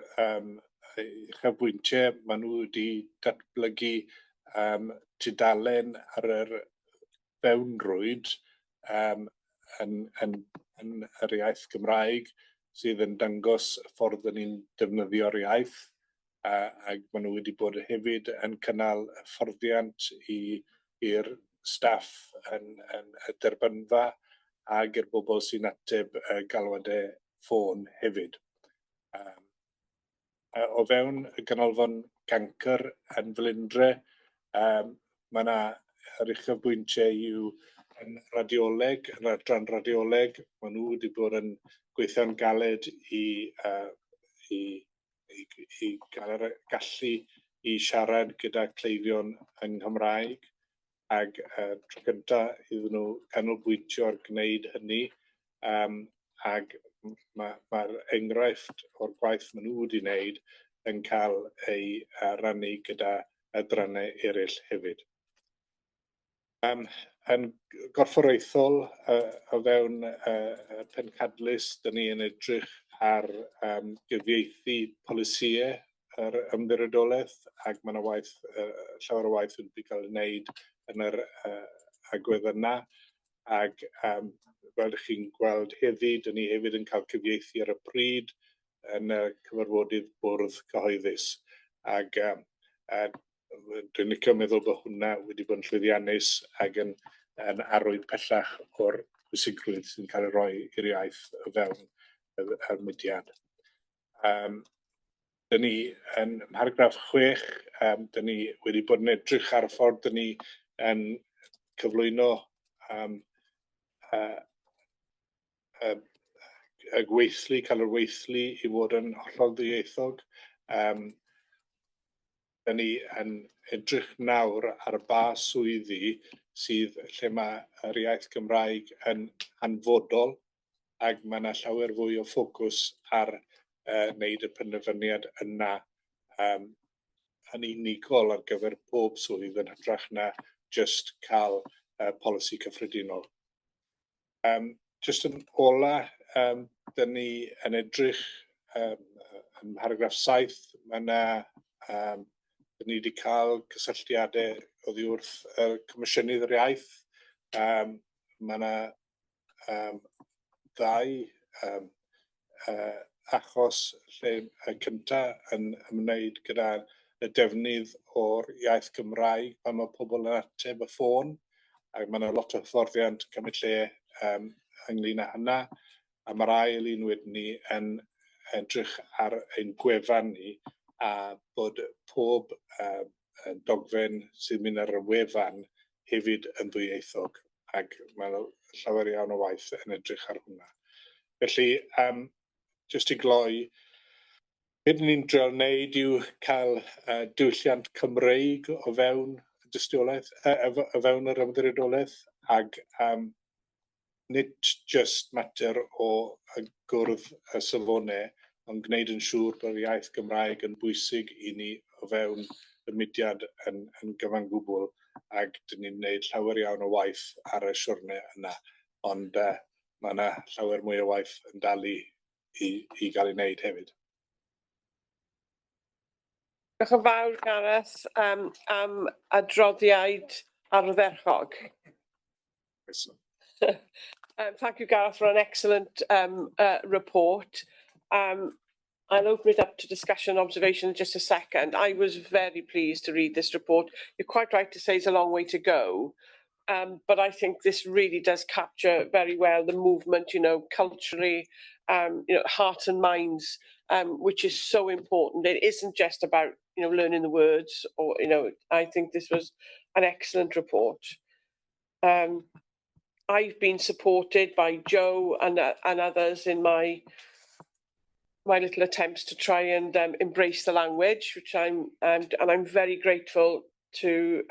uchafbwyntiau maen nhw wedi datblygu tudalen ar yr fewnrwyd yn yr iaith Gymraeg, sydd yn dangos y ffordd dyn ni'n defnyddio'r iaith, ac maen nhw wedi bod hefyd yn cynnal hyfforddiant i'r staff yn y derbynfa ac i'r bobl sy'n ateb galwadau ffôn hefyd. O fewn y ganolfan gancr yn Velindre, mae yna yr uchafbwyntiau yw yn radioleg, yn adran radioleg. Maen nhw wedi bod yn gweithio'n galed i gael yr gallu i siarad gyda cleifion yng Nghymraeg, ac tro cyntaf iddyn nhw canolbwyntio ar gwneud hynny, ac mae'r enghraifft o'r gwaith maen nhw wedi wneud yn cael ei rannu gyda adrannau eraill hefyd. Yn gorfforaethol o fewn pencadlys, dyn ni yn edrych ar gyfieithu polisïau yr ymddiriedolaeth, ac mae yna llawer o waith wedi cael ei wneud yn yr agwedd yna, ac fel ydych chi'n gweld heddi, dyn ni hefyd yn cael cyfieithu ar y pryd yn y cyfarfodydd bwrdd cyhoeddus. Ac dwi'n licio meddwl bod hwnna wedi bod yn llwyddiannus ac yn arwydd pellach o'r pwysigrwydd sy'n cael ei roi i'r iaith o fewn y mudiad. Dyn ni yn paragraff 6, dyn ni wedi bod yn edrych ar y ffordd dyn ni yn cyflwyno y gweithlu, cael yr weithlu i fod yn hollol ddwyieithog. Dyn ni yn edrych nawr ar y ba swyddi sydd lle mae yr iaith Gymraeg yn hanfodol, ac mae yna llawer fwy o ffocws ar wneud y penderfyniad yna yn unigol ar gyfer pob swydd yn hytrach na just cael polisi cyffredinol. Just yn ola, dyn ni yn edrych yn paragraff 7, mae yna dyn ni wedi cael cysylltiadau oddi wrth Comisiynydd yr Iaith. Mae yna 2 achos lle y cyntaf yn ymwneud gyda y defnydd o'r iaith Gymraeg pan mae pobl yn ateb y ffôn, ac mae yna lot o hyfforddiant cymryd lle ynglyn â hynna, a mae'r ail un wedyn ni yn edrych ar ein gwefan ni a bod pob dogfen sy'n mynd ar y wefan hefyd yn ddwyieithog, ac mae llawer iawn o waith yn edrych ar hwnna. Felly, jyst i gloi, beth ni'n drio wneud yw cael diwylliant Cymreig o fewn y dystiolaeth, o fewn yr ymddiriedolaeth, ac nid just mater o gwrdd y safonau, ond gwneud yn siŵr bod y iaith Gymraeg yn bwysig i ni o fewn y mudiad yn gyfan gwbl, ac dyn ni'n gwneud llawer iawn o waith ar y siwrne yna, ond mae yna llawer mwy o waith yn dal i gael ei wneud hefyd. Diolch yn fawr, Gareth, am adroddiad ardderchog. Thank you, Gareth, for an excellent report. I'll open it up to discussion and observation in just a second. I was very pleased to read this report. You're quite right to say it's a long way to go, but I think this really does capture very well the movement, you know, culturally, you know, hearts and minds, which is so important. It isn't just about, you know, learning the words, or, you know, I think this was an excellent report. I've been supported by Joe and others in my little attempts to try and embrace the language, which I'm very grateful to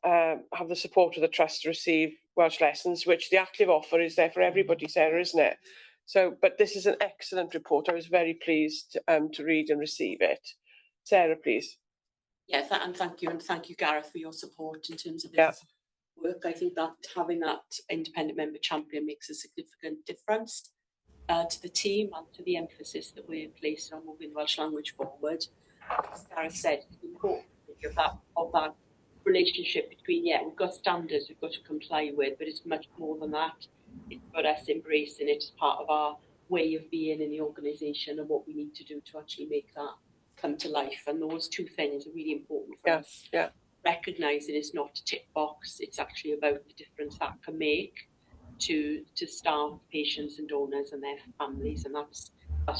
have the support of the Trust to receive Welsh lessons, which the active offer is there for everybody, Sarah, isn't it? So, but this is an excellent report. I was very pleased to read and receive it. Sarah, please. Yeah, and thank you, Gareth, for your support in terms of this work. I think that having that independent member champion makes a significant difference to the team and to the emphasis that we're placing on moving the Welsh language forward. As Gareth said, it's important of that relationship between, we've got standards we've got to comply with, but it's much more than that. It's about us embracing it as part of our way of being in the organisation and what we need to do to actually make that come to life. And those two things are really important for us. Recognising it's not a tick box, it's actually about the difference that can make to staff, patients and donors and their families, and that's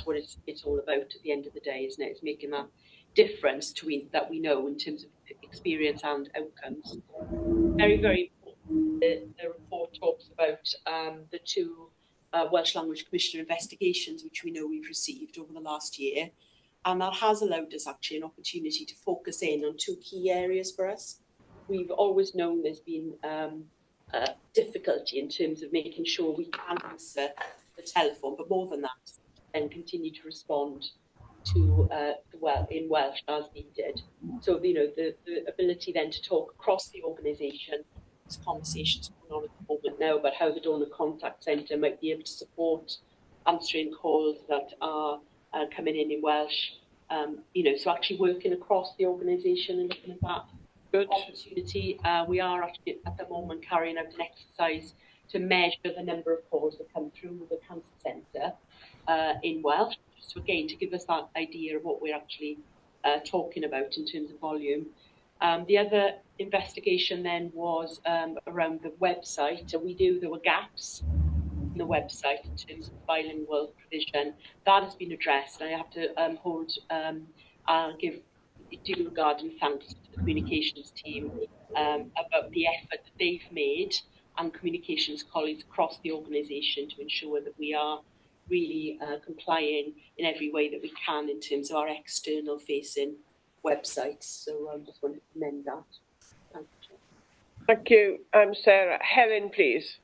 what it's all about at the end of the day, isn't it? It's making that difference that we know in terms of experience and outcomes. Very, very important. The report talks about the two Welsh Language Commissioner investigations, which we know we've received over the last year, and that has allowed us actually an opportunity to focus in on two key areas for us. We've always known there's been difficulty in terms of making sure we can answer the telephone, but more than that, and continue to respond to in Welsh as needed. So, you know, the ability then to talk across the organisation. There's conversations going on at the moment now about how the donor contact centre might be able to support answering calls that are coming in Welsh. You know, so actually working across the organisation and looking at that opportunity. We are actually at the moment carrying out an exercise to measure the number of calls that come through the cancer centre in Welsh. So again, to give us that idea of what we're actually talking about in terms of volume. The other investigation then was around the website. There were gaps in the website in terms of bilingual provision. That has been addressed. I have to give due regard and thanks to the communications team about the effort that they've made and communications colleagues across the organisation to ensure that we are really complying in every way that we can in terms of our external facing websites. So I just wanted to amend that. Thank you. Thank you, Sarah. Helen, please.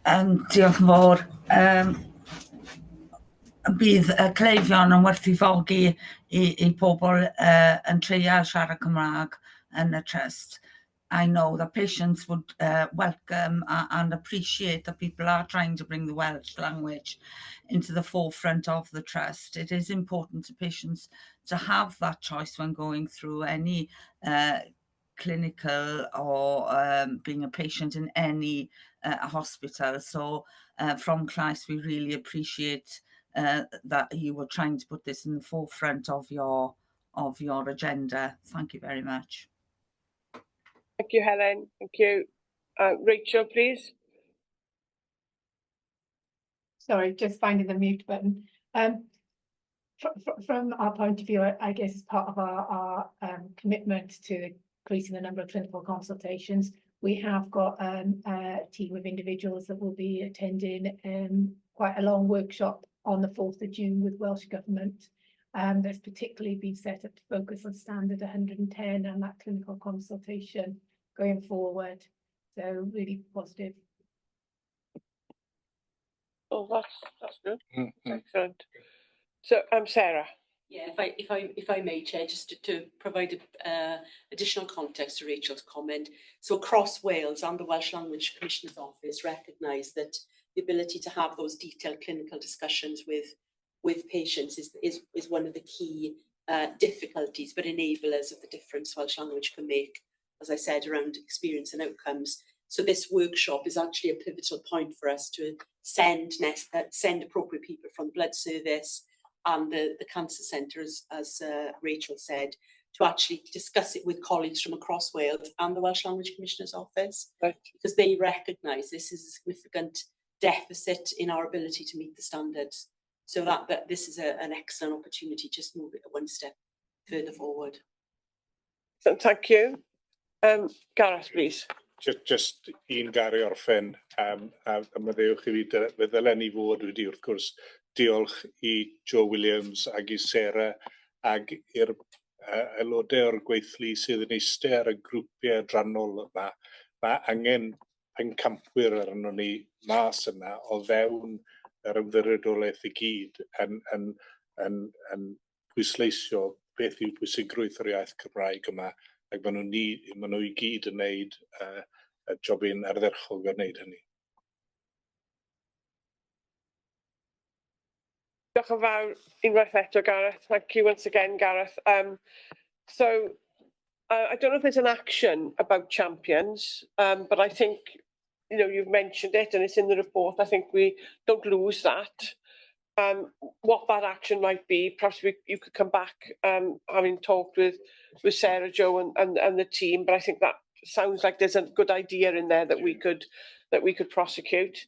Diolch yn fawr. Bydd y cleifion yn werthufogi i pobl yn treul siarad Cymraeg yn y trust. I know that patients would welcome and appreciate that people are trying to bring the Welsh language into the forefront of the trust. It is important to patients to have that choice when going through any clinical or being a patient in any hospital. So from Claes, we really appreciate that you were trying to put this in the forefront of your agenda. Thank you very much. Thank you, Helen. Thank you. Rachel, please. Sorry, just finding the mute button. From our point of view, I guess as part of our commitment to increasing the number of clinical consultations, we have got a team of individuals that will be attending quite a long workshop on the 4th of June with Welsh Government. That's particularly been set up to focus on standard 110 and that clinical consultation going forward. So really positive. Oh, that's good. Excellent. So, Sarah. Yeah, if I may, Chair, just to provide additional context to Rachel's comment. So across Wales and the Welsh Language Commissioner's Office recognise that the ability to have those detailed clinical discussions with patients is one of the key difficulties, but enablers of the difference Welsh language can make, as I said, around experience and outcomes. So this workshop is actually a pivotal point for us to send appropriate people from the blood service and the cancer centre, as Rachel said, to actually discuss it with colleagues from across Wales and the Welsh Language Commissioner's Office, right, because they recognise this is a significant deficit in our ability to meet the standards. So that this is an excellent opportunity just to move it one step further forward. So, thank you. Gareth, please. Just un gari orffen a maddewch I fi, fe ddylen ni fod wedi wrth gwrs diolch I Joe Williams ag I Sarah ag i'r aelodau o'r gweithlu sydd yn eistedd ar y grwpiau adrannol yma. Mae angen pencampwyr arno ni mas yna o fewn yr ymddiriedolaeth I gyd yn pwysleisio beth yw pwysigrwydd yr iaith Cymraeg yma, ac maen nhw I gyd yn wneud y jobyn ardderchog yn wneud hynny. Diolch yn fawr unwaith eto, Gareth. Thank you once again, Gareth. So I don't know if there's an action about champions, but I think, you know, you've mentioned it and it's in the report. I think we don't lose that. What that action might be, perhaps you could come back, having talked with Sarah, Joe and the team, but I think that sounds like there's a good idea in there that we could prosecute.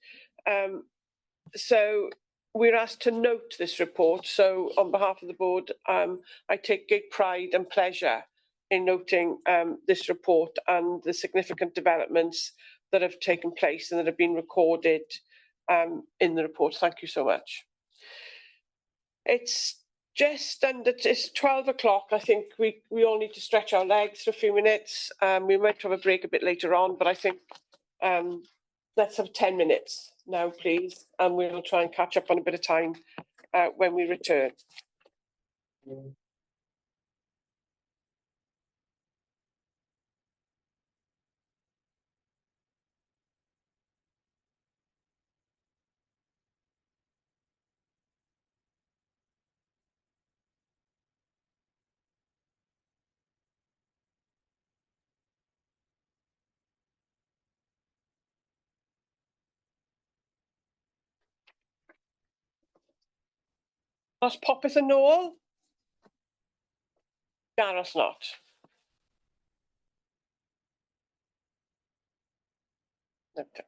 So we're asked to note this report. So on behalf of the board, I take great pride and pleasure in noting this report and the significant developments that have taken place and that have been recorded in the report. Thank you so much. It's just under, it's 12 o'clock. I think we all need to stretch our legs for a few minutes. We might have a break a bit later on, but I think let's have 10 minutes now, please, and we'll try and catch up on a bit of time when we return. Os popeth yn ôl? Gareth not. Okay.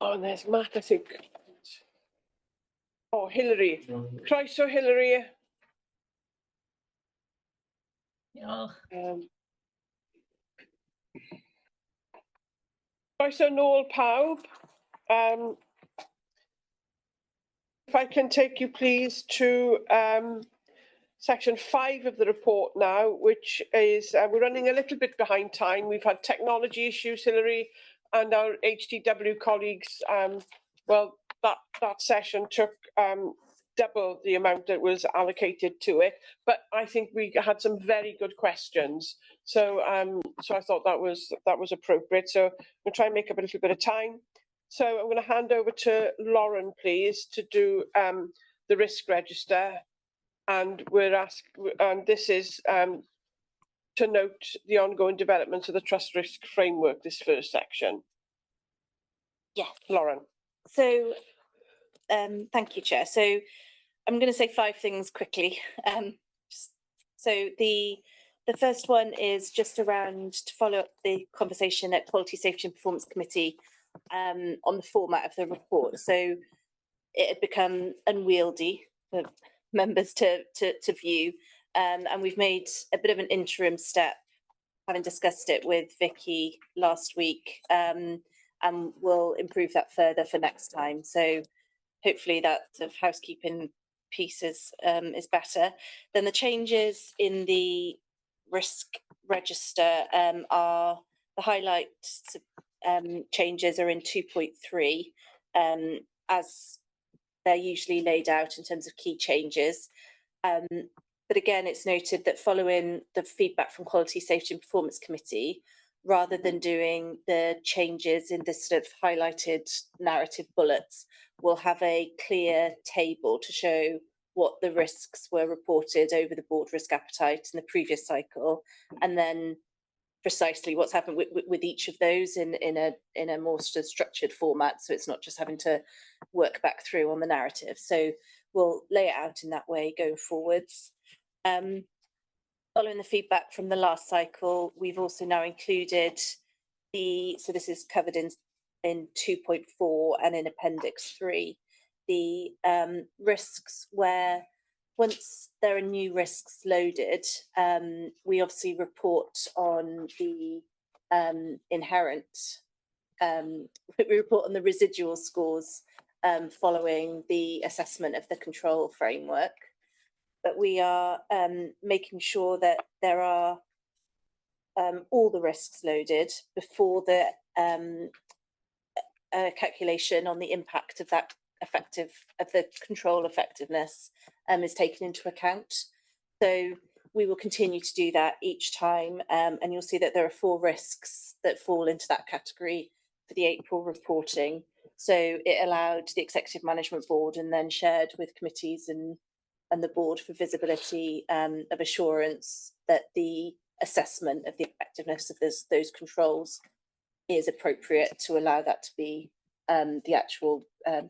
Oh, and there's Matt, I think. Oh, Hilary. Croeso, Hilary. Croeso nôl pawb. If I can take you please to section 5 of the report now, which is, we're running a little bit behind time. We've had technology issues, Hilary, and our HTW colleagues, well, that session took double the amount that was allocated to it, but I think we had some very good questions. So so I thought that was appropriate. So we'll try and make up a little bit of time. So I'm going to hand over to Lauren, please, to do the risk register. And we're asked, and this is to note the ongoing development of the trust risk framework, this first section. Yes. Lauren. So, thank you, Chair. So I'm going to say 5 things quickly. So the first one is just around to follow up the conversation at Quality, Safety and Performance Committee on the format of the report. So it had become unwieldy for members to view, and we've made a bit of an interim step, having discussed it with Vicky last week, and we'll improve that further for next time. So hopefully that sort of housekeeping piece is better. Then the changes in the risk register are the highlight changes are in 2.3, as they're usually laid out in terms of key changes. But again, it's noted that following the feedback from Quality, Safety and Performance Committee, rather than doing the changes in this sort of highlighted narrative bullets, we'll have a clear table to show what the risks were reported over the board risk appetite in the previous cycle, and then precisely what's happened with each of those in a more sort of structured format, so it's not just having to work back through on the narrative. So we'll lay it out in that way going forwards. Following the feedback from the last cycle, we've also now included so this is covered in 2.4 and in Appendix 3, the risks where once there are new risks loaded, we obviously report on the inherent, we report on the residual scores following the assessment of the control framework. But we are making sure that there are all the risks loaded before the calculation on the impact of that the control effectiveness is taken into account. So we will continue to do that each time, and you'll see that there are 4 risks that fall into that category for the April reporting. So it allowed the Executive Management Board and then shared with committees and the board for visibility of assurance that the assessment of the effectiveness of those controls is appropriate to allow that to be the actual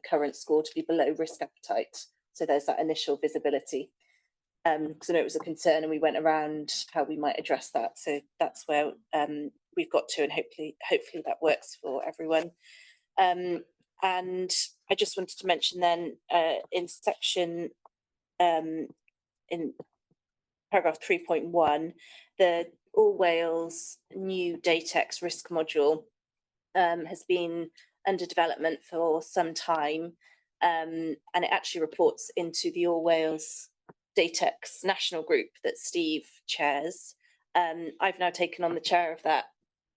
current score to be below risk appetite. So there's that initial visibility. Because I know it was a concern and we went around how we might address that. So that's where we've got to, and hopefully that works for everyone. And I just wanted to mention then in section in paragraph 3.1, the All Wales new Datex risk module has been under development for some time, and it actually reports into the All Wales Datex national group that Steve chairs. I've now taken on the chair of that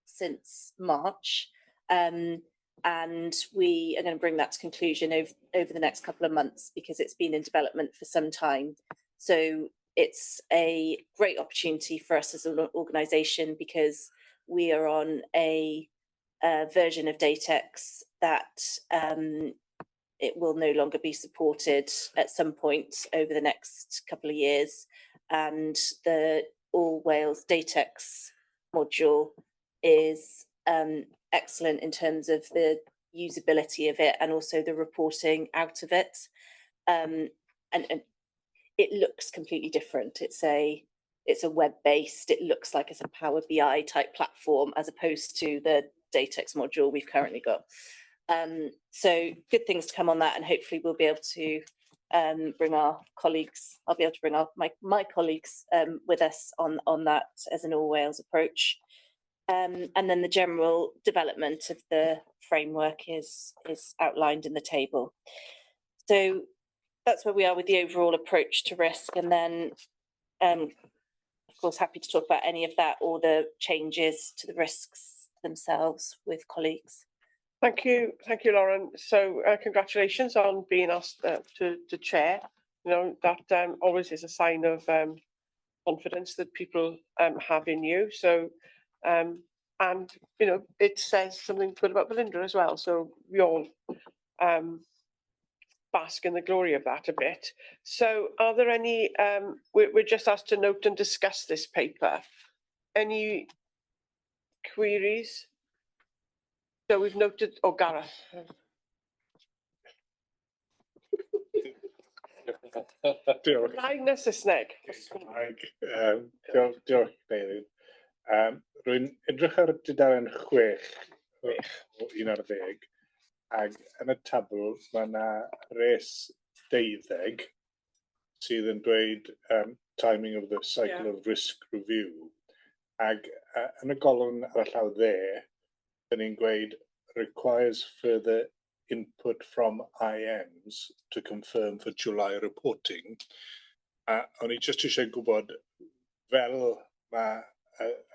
since March, and we are going to bring that to conclusion over the next couple of months because it's been in development for some time. So it's a great opportunity for us as an organisation because we are on a version of Datex that it will no longer be supported at some point over the next couple of years, and the All Wales Datex module is excellent in terms of the usability of it and also the reporting out of it, and it looks completely different. It's a web-based, it looks like it's a Power BI type platform as opposed to the Datex module we've currently got. So good things to come on that, and hopefully we'll be able to bring our colleagues, I'll be able to bring my colleagues with us on that as an All Wales approach. And then the general development of the framework is outlined in the table. So that's where we are with the overall approach to risk, and then of course happy to talk about any of that or the changes to the risks themselves with colleagues. Thank you, Lauren. So congratulations on being asked to chair. You know, that always is a sign of confidence that people have in you. So, and you know, it says something good about Velindre as well. So we all bask in the glory of that a bit. So are there any, we're just asked to note and discuss this paper. Any queries? So we've noted, oh, Gareth. Diolch. Cymraeg neu Saesneg? Diolch, David. Rwy'n edrych ar dudalen 6 o 11 ag yn y tabl mae yna res 12 sydd yn dweud timing of the cycle of risk review ag yn y golwg ar y llaw dde dyn ni'n gweud requires further input from IMs to confirm for July reporting. O'n i jyst eisiau gwybod fel mae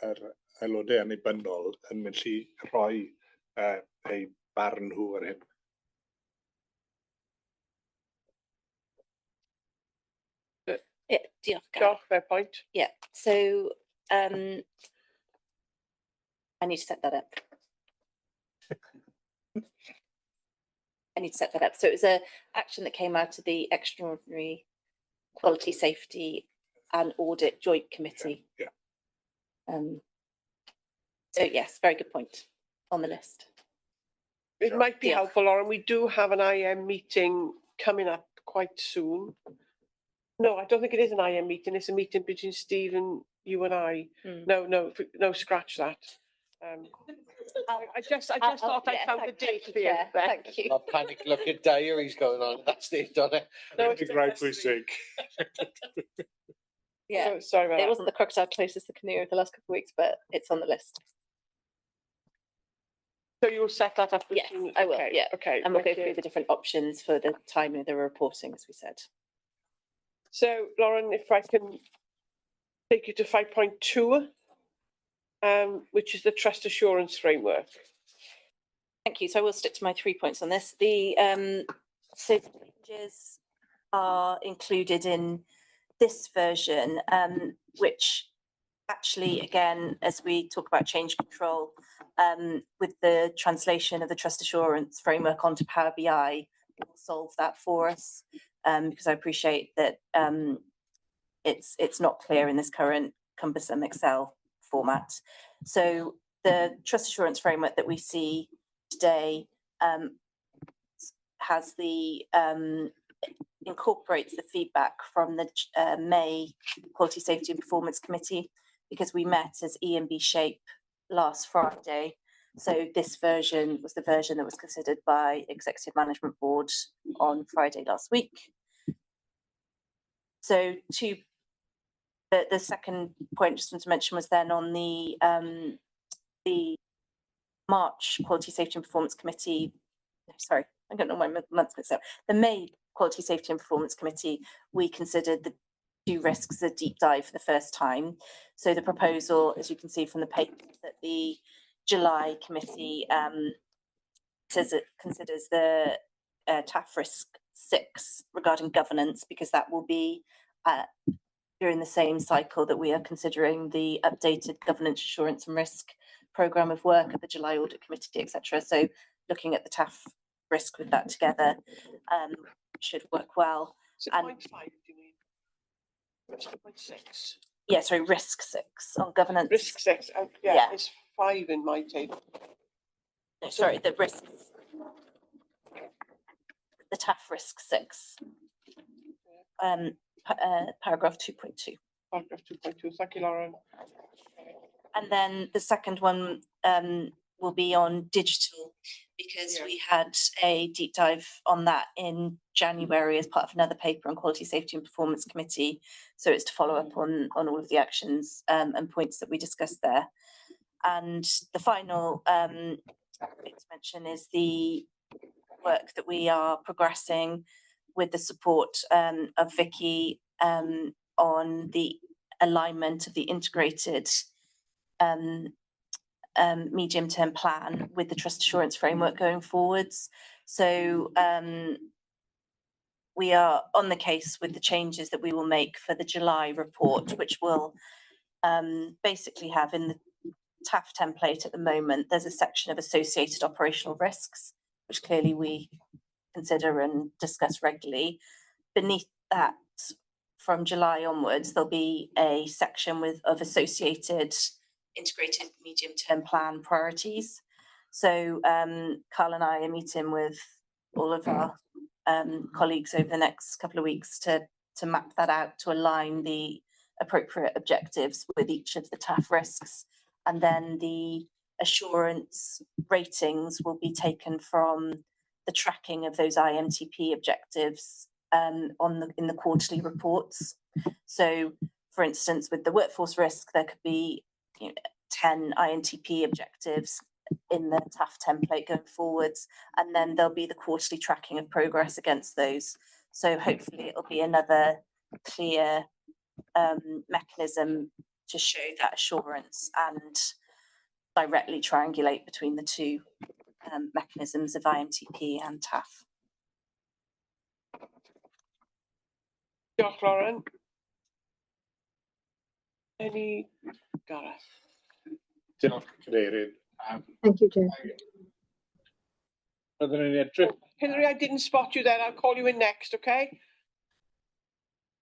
yr aelodau annibynnol yn mynd i rhoi eu barn nhw ar hyn. Yeah, diolch. Diolch, fair point. Yeah, so I need to set that up. So it was a action that came out of the Extraordinary Quality, Safety and Audit Joint Committee. So yes, very good point on the list. It might be helpful, Lauren. We do have an IM meeting coming up quite soon. No, I don't think it is an IM meeting. It's a meeting between Steve and you and I. No, scratch that. I just thought I found the date for you. Thank you. Not panic looking diaries going on at that stage, don't it? No, it's right mistake. Yeah, sorry about it that. wasn't the crocodile closest to the canoe over the last couple of weeks, but it's on the list. So you'll set that up? Yes, I will. Yeah. Okay. And we'll go through the different options for the timing of the reporting, as we said. So, Lauren, if I can take you to 5.2, which is the trust assurance framework. Thank you. So I will stick to my 3 points on this. The so changes are included in this version, which actually, again, as we talk about change control, with the translation of the trust assurance framework onto Power BI, will solve that for us, because I appreciate that it's not clear in this current cumbersome Excel format. So the trust assurance framework that we see today has the incorporates the feedback from the May Quality, Safety and Performance Committee, because we met as E&B Shape last Friday. So this version was the version that was considered by Executive Management Board on Friday last week. So the second point just want to mention was then on the March Quality, Safety and Performance Committee. Sorry, I don't know my months mixed up. The May Quality, Safety and Performance Committee, we considered the two risks a deep dive for the first time. So the proposal, as you can see from the paper, that the July committee says it considers the TAF risk 6 regarding governance, because that will be during the same cycle that we are considering the updated governance assurance and risk programme of work at the July audit committee, etc. So looking at the TAF risk with that together should work well. And 0.5, do you mean? 0.6. Yeah, sorry, risk 6 on governance. Risk 6, yeah, it's 5 in my table. No, sorry, the risk, the TAF risk 6. Paragraph 2.2. Paragraph 2.2, thank you, Lauren. And then the second one will be on digital, because we had a deep dive on that in January as part of another paper on Quality, Safety and Performance Committee. So it's to follow up on all of the actions and points that we discussed there. And the final thing to mention is the work that we are progressing with the support of Vicky on the alignment of the integrated medium-term plan with the trust assurance framework going forwards. So we are on the case with the changes that we will make for the July report, which will basically have in the TAF template at the moment, there's a section of associated operational risks, which clearly we consider and discuss regularly. Beneath that, from July onwards, there'll be a section of associated integrated medium-term plan priorities. So Carl and I are meeting with all of our colleagues over the next couple of weeks to map that out, to align the appropriate objectives with each of the TAF risks. And then the assurance ratings will be taken from the tracking of those IMTP objectives in the quarterly reports. So, for instance, with the workforce risk, there could be 10 INTP objectives in the TAF template going forwards, and then there'll be the quarterly tracking of progress against those. So hopefully it'll be another clear mechanism to show that assurance and directly triangulate between the two mechanisms of IMTP and TAF. Diolch, Lauren. Any Gareth? Diolch, Cadeirydd. Thank you, Chair. Hilary, I didn't spot you there. I'll call you in next, okay?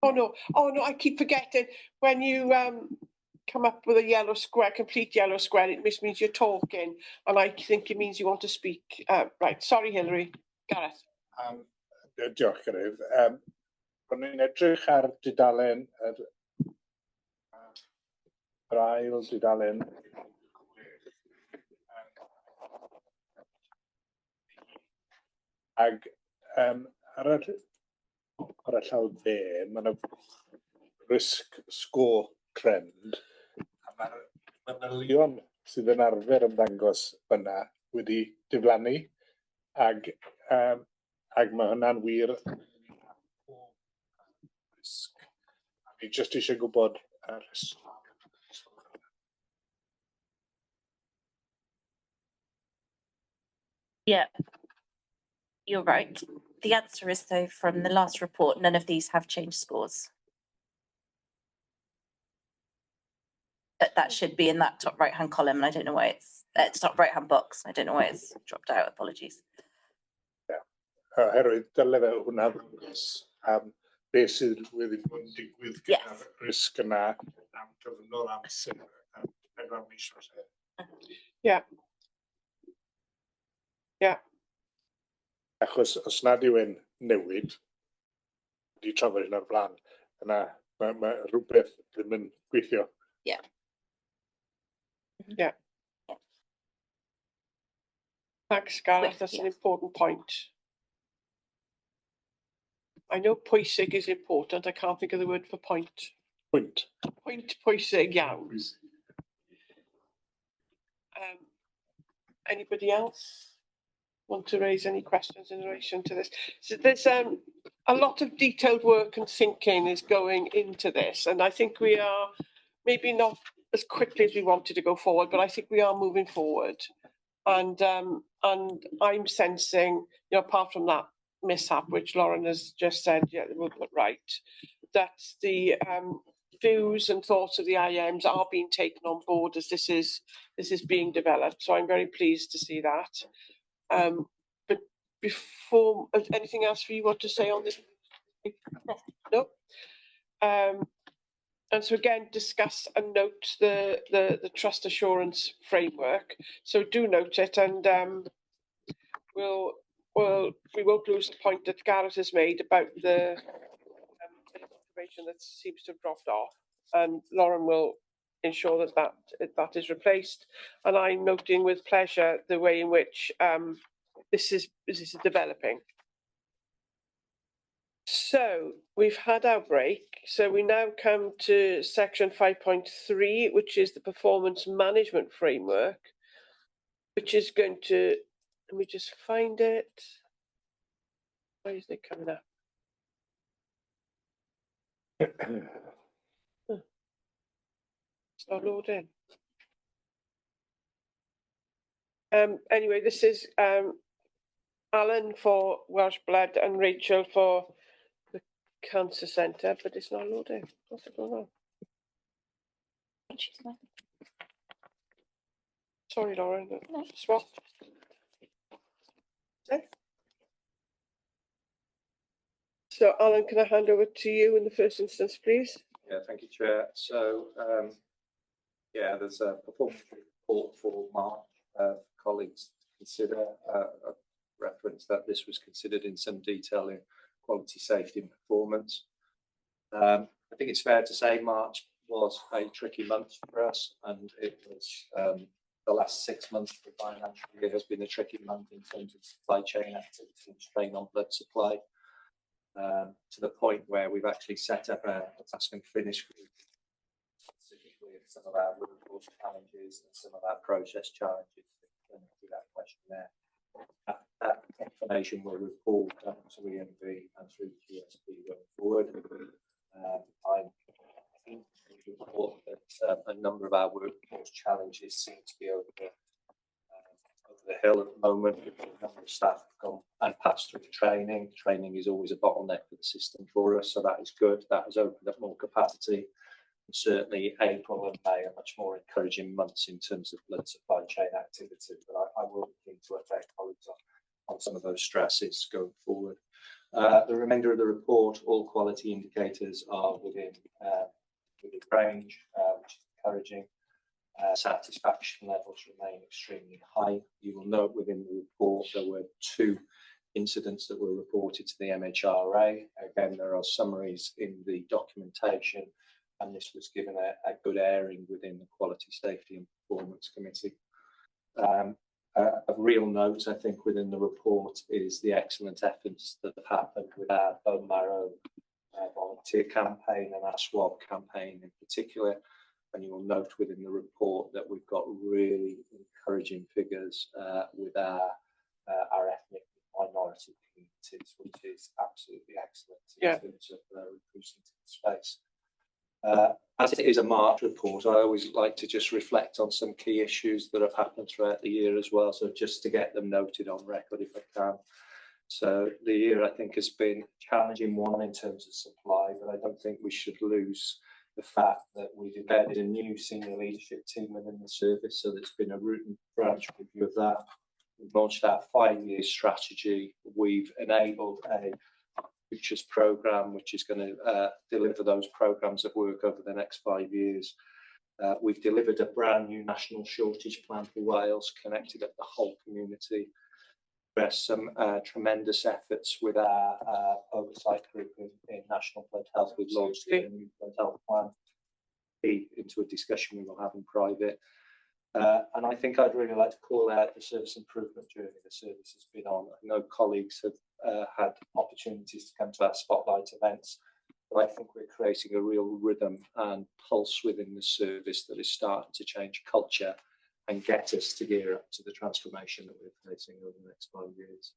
Oh no, I keep forgetting. When you come up with a yellow square, complete yellow square, it means you're talking, and I think it means you want to speak. Right, sorry, Hilary. Gareth. Diolch, Cadeirydd. O'n i'n edrych ar dudalen yr ail dudalen ag ar y llaw dde, mae yna risk score trend, a mae'r manylion sydd yn arfer ymddangos yna wedi diflannu, ag mae hwnna'n wir risg. A ni jyst eisiau gwybod y risg. Yeah, you're right. The answer is, though, from the last report, none of these have changed scores. But that should be in that top right-hand column, and I don't know why it's top right-hand box. I don't know why it's dropped out. Apologies. Yeah. Oherwydd dyle fe hwnna ddangos beth sydd wedi bod yn digwydd gyda'r risg yna am gyfnod amser 4 mis falle. Yeah. Yeah. Achos os nad yw e'n newid, wedi trafod hyn o'r blaen, yna mae rhywbeth ddim yn gweithio. Yeah. Yeah. Thanks, Gareth. That's an important point. I know pwysig is important. I can't think of the word for point. Point. Point pwysig iawn. Anybody else want to raise any questions in relation to this? So there's a lot of detailed work and thinking is going into this, and I think we are maybe not as quickly as we wanted to go forward, but I think we are moving forward. And I'm sensing, apart from that mishap, which Lauren has just said, yeah, we'll put right, that the views and thoughts of the IMs are being taken on board as this is being developed. So I'm very pleased to see that. But before, anything else for you want to say on this? No. And so again, discuss and note the trust assurance framework. So do note it, and we won't lose the point that Gareth has made about the information that seems to have dropped off, and Lauren will ensure that is replaced. And I'm noting with pleasure the way in which this is developing. So we've had our break. So we now come to section 5.3, which is the performance management framework, which is going to, let me just find it. Why is it coming up? It's not loading. Anyway, this is Alan for Welsh Blood and Rachel for the Cancer Centre, but it's not loading. What's going on? Sorry, Lauren. No. Swap. Okay. So, Alan, can I hand over to you in the first instance, please? Yeah, thank you, Chair. So, yeah, there's a performance report for March. Colleagues to consider a reference that this was considered in some detail in quality, safety and performance. I think it's fair to say March was a tricky month for us, and it was the last 6 months of the financial year has been a tricky month in terms of supply chain activity and strain on blood supply, to the point where we've actually set up a task and finish group specifically of some of our workforce challenges and some of our process challenges through that questionnaire. That information will report to EMV and through QSP going forward. I'm report that a number of our workforce challenges seem to be over the hill at the moment. A number of staff have gone and passed through training. Training is always a bottleneck for the system for us, so that is good. That has opened up more capacity. And certainly April and May are much more encouraging months in terms of blood supply chain activity, but I will be keen to affect colleagues on some of those stresses going forward. The remainder of the report, all quality indicators are within range, which is encouraging. Satisfaction levels remain extremely high. You will note within the report there were 2 incidents that were reported to the MHRA. Again, there are summaries in the documentation, and this was given a good airing within the Quality, Safety and Performance Committee. Of real note, I think, within the report is the excellent efforts that have happened with our bone marrow volunteer campaign and our swab campaign in particular. And you will note within the report that we've got really encouraging figures with our ethnic minority communities, which is absolutely excellent in terms of recruiting to the space. As it is a March report, I always like to just reflect on some key issues that have happened throughout the year as well. So just to get them noted on record if I can. So the year, I think, has been a challenging one in terms of supply, but I don't think we should lose the fact that we've embedded a new senior leadership team within the service. So there's been a root and branch review of that. We've launched our 5-year strategy. We've enabled a futures programme, which is going to deliver those programmes of work over the next 5 years. We've delivered a brand new national shortage plan for Wales, connected up the whole community. There's some tremendous efforts with our oversight group in National Blood Health. We've launched a new blood health plan into a discussion we will have in private. And I think I'd really like to call out the service improvement journey the service has been on. I know colleagues have had opportunities to come to our spotlight events, but I think we're creating a real rhythm and pulse within the service that is starting to change culture and get us to gear up to the transformation that we're facing over the next 5 years.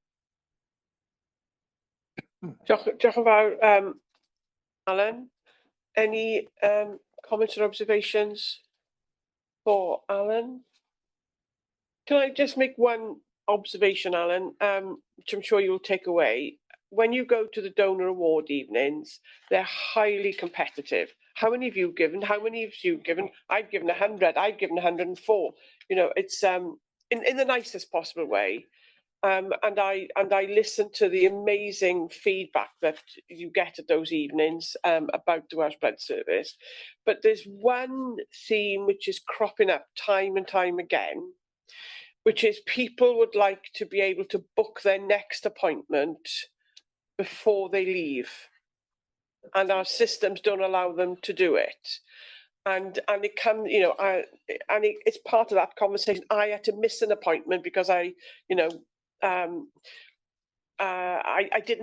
Diolch yn fawr, Alan. Any comments or observations for Alan? Can I just make one observation, Alan, which I'm sure you'll take away? When you go to the donor award evenings, they're highly competitive. How many have you given? How many have you given? I've given 100. I've given 104. You know, it's in the nicest possible way. And I listen to the amazing feedback that you get at those evenings about the Welsh Blood Service. But there's one theme which is cropping up time and time again, which is people would like to be able to book their next appointment before they leave. And our systems don't allow them to do it. And it comes, you know, it's part of that conversation. I had to miss an appointment because I didn't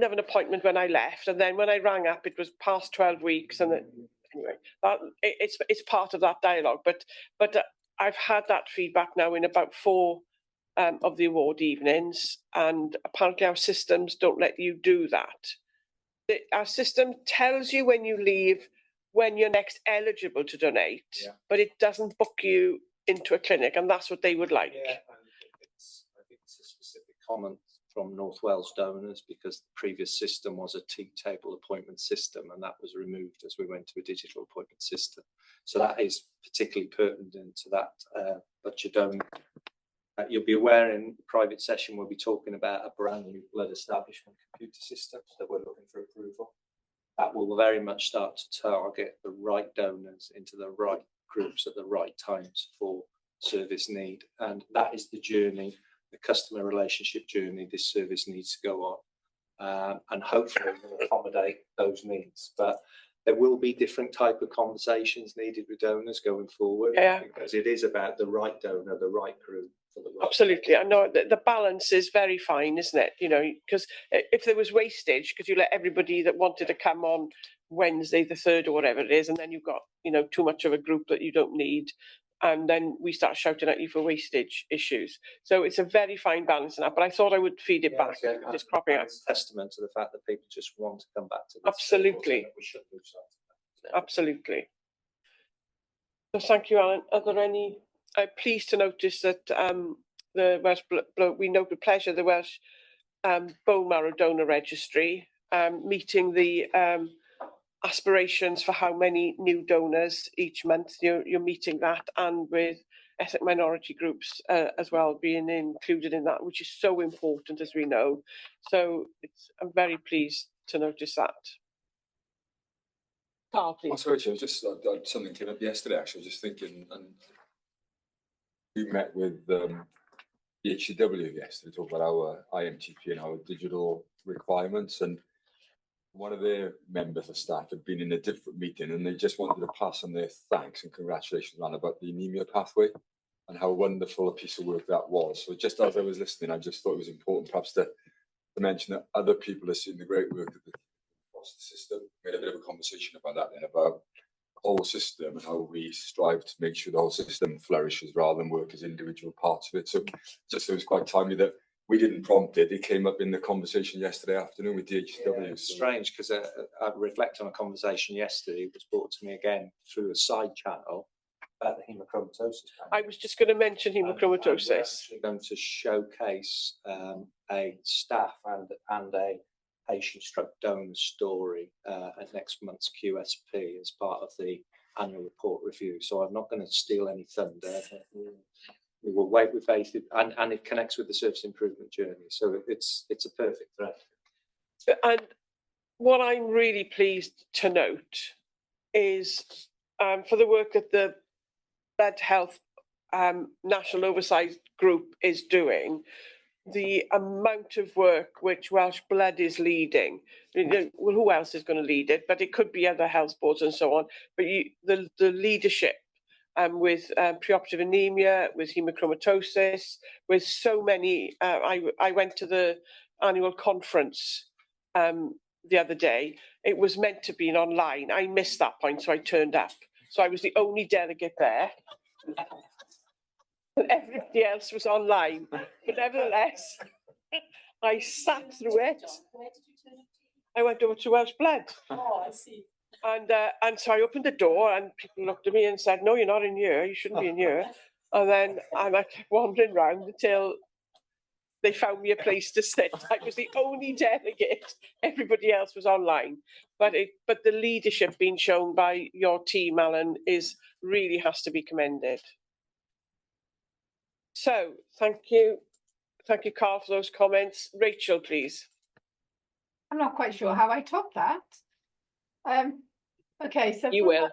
have an appointment when I left, and then when I rang up, it was past 12 weeks, and anyway, it's part of that dialogue. But I've had that feedback now in about 4 of the award evenings, and apparently our systems don't let you do that. Our system tells you when you leave, when you're next eligible to donate, but it doesn't book you into a clinic, and that's what they would like. Yeah, I think it's a specific comment from North Wales donors, because the previous system was a T-table appointment system, and that was removed as we went to a digital appointment system. So that is particularly pertinent to that budget donor. You'll be aware in the private session we'll be talking about a brand new blood establishment computer system that we're looking for approval. That will very much start to target the right donors into the right groups at the right times for service need. And that is the journey, the customer relationship journey this service needs to go on. And hopefully we'll accommodate those needs. But there will be different type of conversations needed with donors going forward. Yeah. Because it is about the right donor, the right group for the right. Absolutely. I know the balance is very fine, isn't it? You know, because if there was wastage, because you let everybody that wanted to come on Wednesday the 3rd or whatever it is, and then you've got, you know, too much of a group that you don't need, and then we start shouting at you for wastage issues. So it's a very fine balance in that, but I thought I would feed it back. Just cropping out. It's testament to the fact that people just want to come back to this. Absolutely. We should do something. Absolutely. So thank you, Alan. Are there any? I'm pleased to notice that the Welsh we note with pleasure the Welsh bone marrow donor registry meeting the aspirations for how many new donors each month. You're meeting that, and with ethnic minority groups as well being included in that, which is so important, as we know. So I'm very pleased to notice that. Carl, please. Oh, sorry, Chair, just something came up yesterday. Actually, I was just thinking, and we met with the HCW yesterday, talk about our IMTP and our digital requirements, and one of their members of staff had been in a different meeting, and they just wanted to pass on their thanks and congratulations on about the anemia pathway and how wonderful a piece of work that was. So just as I was listening, I just thought it was important perhaps to mention that other people have seen the great work that across the system. We had a bit of a conversation about that then, about the whole system and how we strive to make sure the whole system flourishes rather than work as individual parts of it. So just it was quite timely that we didn't prompt it. It came up in the conversation yesterday afternoon with DHW. Yeah, it's strange because I reflect on a conversation yesterday. It was brought to me again through a side channel about the hemochromatosis. I was just going to mention hemochromatosis. We're actually going to showcase a staff and a patient-stroke donor story at next month's QSP as part of the annual report review. So I'm not going to steal any thunder. We will wait with faith, and it connects with the service improvement journey. So it's a perfect thread. And what I'm really pleased to note is for the work that the Blood Health National Oversight Group is doing, the amount of work which Welsh Blood is leading. Well, who else is going to lead it? But it could be other health boards and so on. But the leadership with preoperative anemia, with hemochromatosis, with so many. I went to the annual conference the other day. It was meant to be online. I missed that point, so I turned up. So I was the only delegate there. And everybody else was online. But nevertheless, I sat through it. I went over to Welsh Blood. Oh, I see. And so I opened the door and people looked at me and said, "No, you're not in here. You shouldn't be in here." And then I kept wandering around until they found me a place to sit. I was the only delegate. Everybody else was online. But the leadership being shown by your team, Alan, really has to be commended. So thank you, Carl, for those comments. Rachel, please. I'm not quite sure how I top that. Okay, so you will.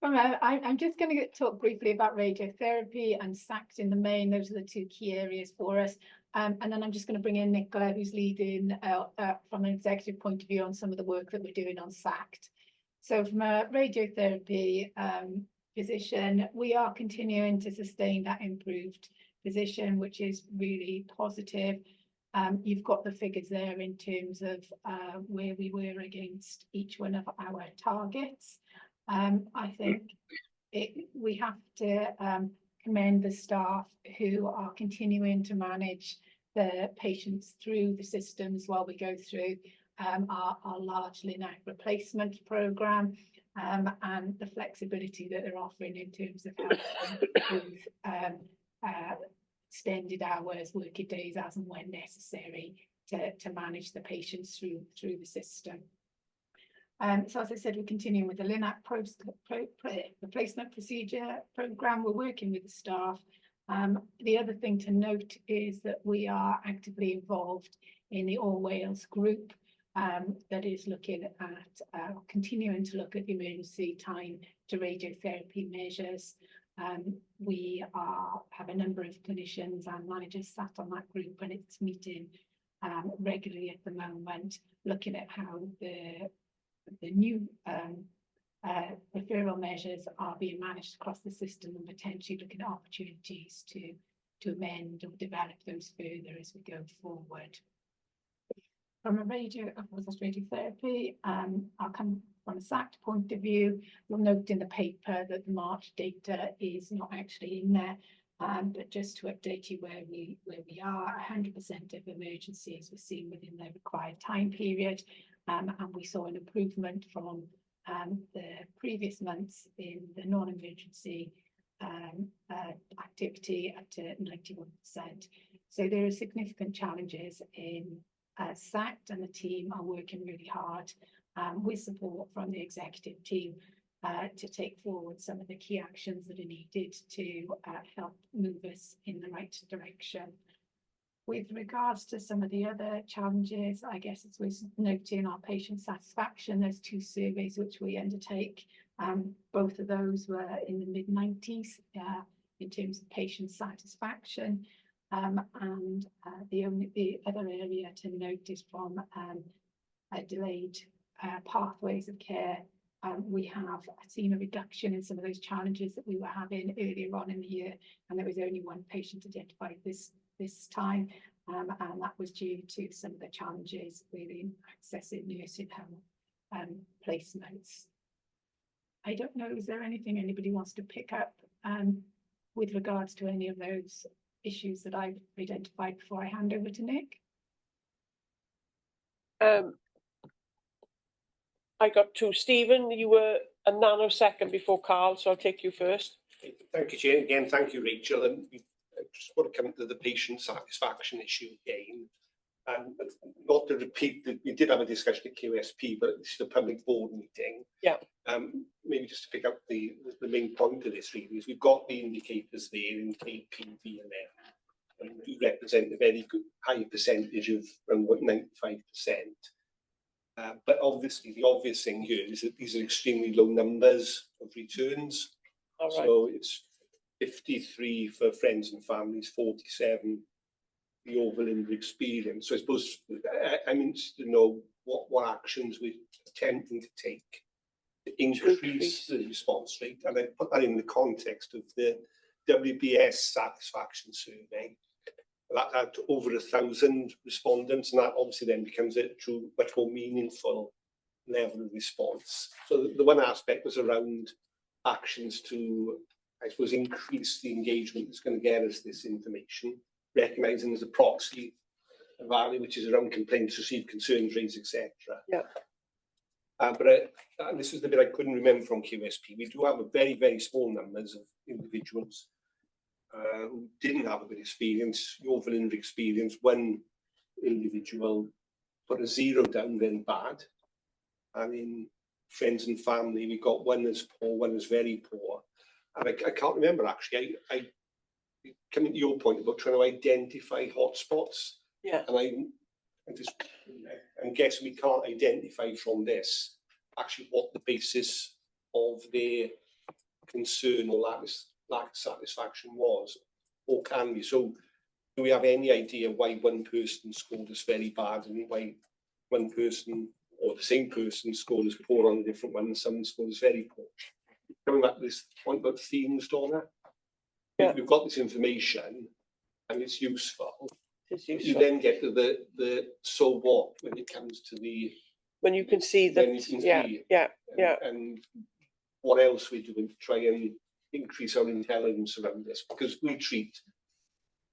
I'm just going to talk briefly about radiotherapy and SACT in the main. Those are the two key areas for us. And then I'm just going to bring in Nicola, who's leading from an executive point of view on some of the work that we're doing on SACT. So from a radiotherapy position, we are continuing to sustain that improved position, which is really positive. You've got the figures there in terms of where we were against each one of our targets. I think we have to commend the staff who are continuing to manage the patients through the systems while we go through our large linac replacement programme and the flexibility that they're offering in terms of extended hours, working days as and when necessary to manage the patients through the system. So as I said, we're continuing with the linac replacement procedure programme. We're working with the staff. The other thing to note is that we are actively involved in the All Wales group that is looking at continuing to look at the emergency time to radiotherapy measures. We have a number of clinicians and managers sat on that group, and it's meeting regularly at the moment, looking at how the the new referral measures are being managed across the system, and potentially looking at opportunities to amend or develop those further as we go forward. From a radiotherapy, I'll come from a SACT point of view. You'll note in the paper that the March data is not actually in there, but just to update you where we are, 100% of emergencies were seen within the required time period, and we saw an improvement from the previous months in the non-emergency activity up to 91%. So there are significant challenges in SACT, and the team are working really hard with support from the executive team to take forward some of the key actions that are needed to help move us in the right direction. With regards to some of the other challenges, I guess it's worth noting our patient satisfaction. There's 2 surveys which we undertake. Both of those were in the mid-90s in terms of patient satisfaction. And the other area to note is from delayed pathways of care. We have seen a reduction in some of those challenges that we were having earlier on in the year, and there was only 1 patient identified this time, and that was due to some of the challenges within accessing nursing home placements. I don't know, is there anything anybody wants to pick up with regards to any of those issues that I've identified before I hand over to Nick? I got 2. Stephen, you were a nanosecond before Carl, so I'll take you first. Thank you, Chair. Again, thank you, Rachel. And I just want to come to the patient satisfaction issue again. And not to repeat that we did have a discussion at QSP, but it's a public board meeting. Yeah. Maybe just to pick up the main point of this really is we've got the indicators there in KP, VLM, and we represent a very good high percentage of around 95%. But obviously, the obvious thing here is that these are extremely low numbers of returns. All right. So it's 53 for friends and families, 47 the Velindre experience. So I suppose I'm interested to know what actions we're attempting to take to increase the response rate. And I put that in the context of the WBS satisfaction survey. That had over 1,000 respondents, and that obviously then becomes a true, much more meaningful level of response. So the one aspect was around actions to, I suppose, increase the engagement that's going to get us this information, recognising there's a proxy value which is around complaints received, concerns raised, etc. Yeah. But and this is the bit I couldn't remember from QSP. We do have a very, very small numbers of individuals who didn't have a good experience. Your Velindre experience, 1 individual put a 0 down, very bad. And in friends and family, we got 1 as poor, 1 as very poor. And I can't remember actually. I coming to your point about trying to identify hotspots. Yeah. And I'm guessing we can't identify from this actually what the basis of their concern or lack of satisfaction was, or can be. So do we have any idea why 1 person scored as very bad and why 1 person or the same person scored as poor on a different one and some scored as very poor? Coming back to this point about themes, Donna, yeah. We've got this information and it's useful. It's useful. You then get to the so what when it comes to the when you can see that, and what else we're doing to try and increase our intelligence around this, because we treat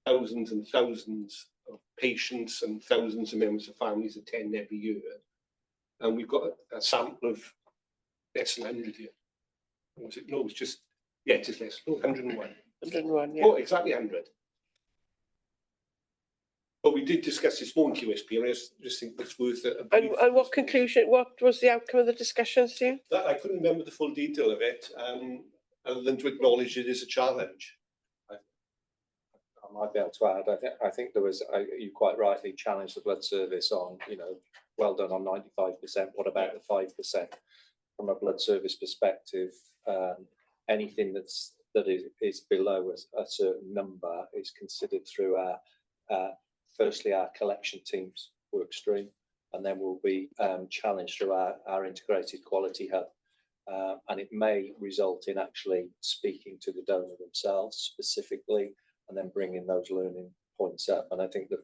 thousands and thousands of patients and thousands of members of families attend every year, and we've got a sample of less than 100 here. Was it? No, it was just just less. No, 101. 101. Yeah. Oh, exactly 100. But we did discuss this more in QSP, and I just think it's worth it. And what conclusion? What was the outcome of the discussions, Stu? That I couldn't remember the full detail of it, other than to acknowledge it is a challenge. I might be able to add. I think there was. You quite rightly challenged the blood service on. Well done on 95%. What about the 5%? From a blood service perspective, anything that is below a certain number is considered through our. Firstly, our collection teams work stream, and then will be challenged through our integrated quality hub. And it may result in actually speaking to the donor themselves specifically, and then bringing those learning points up. And I think that,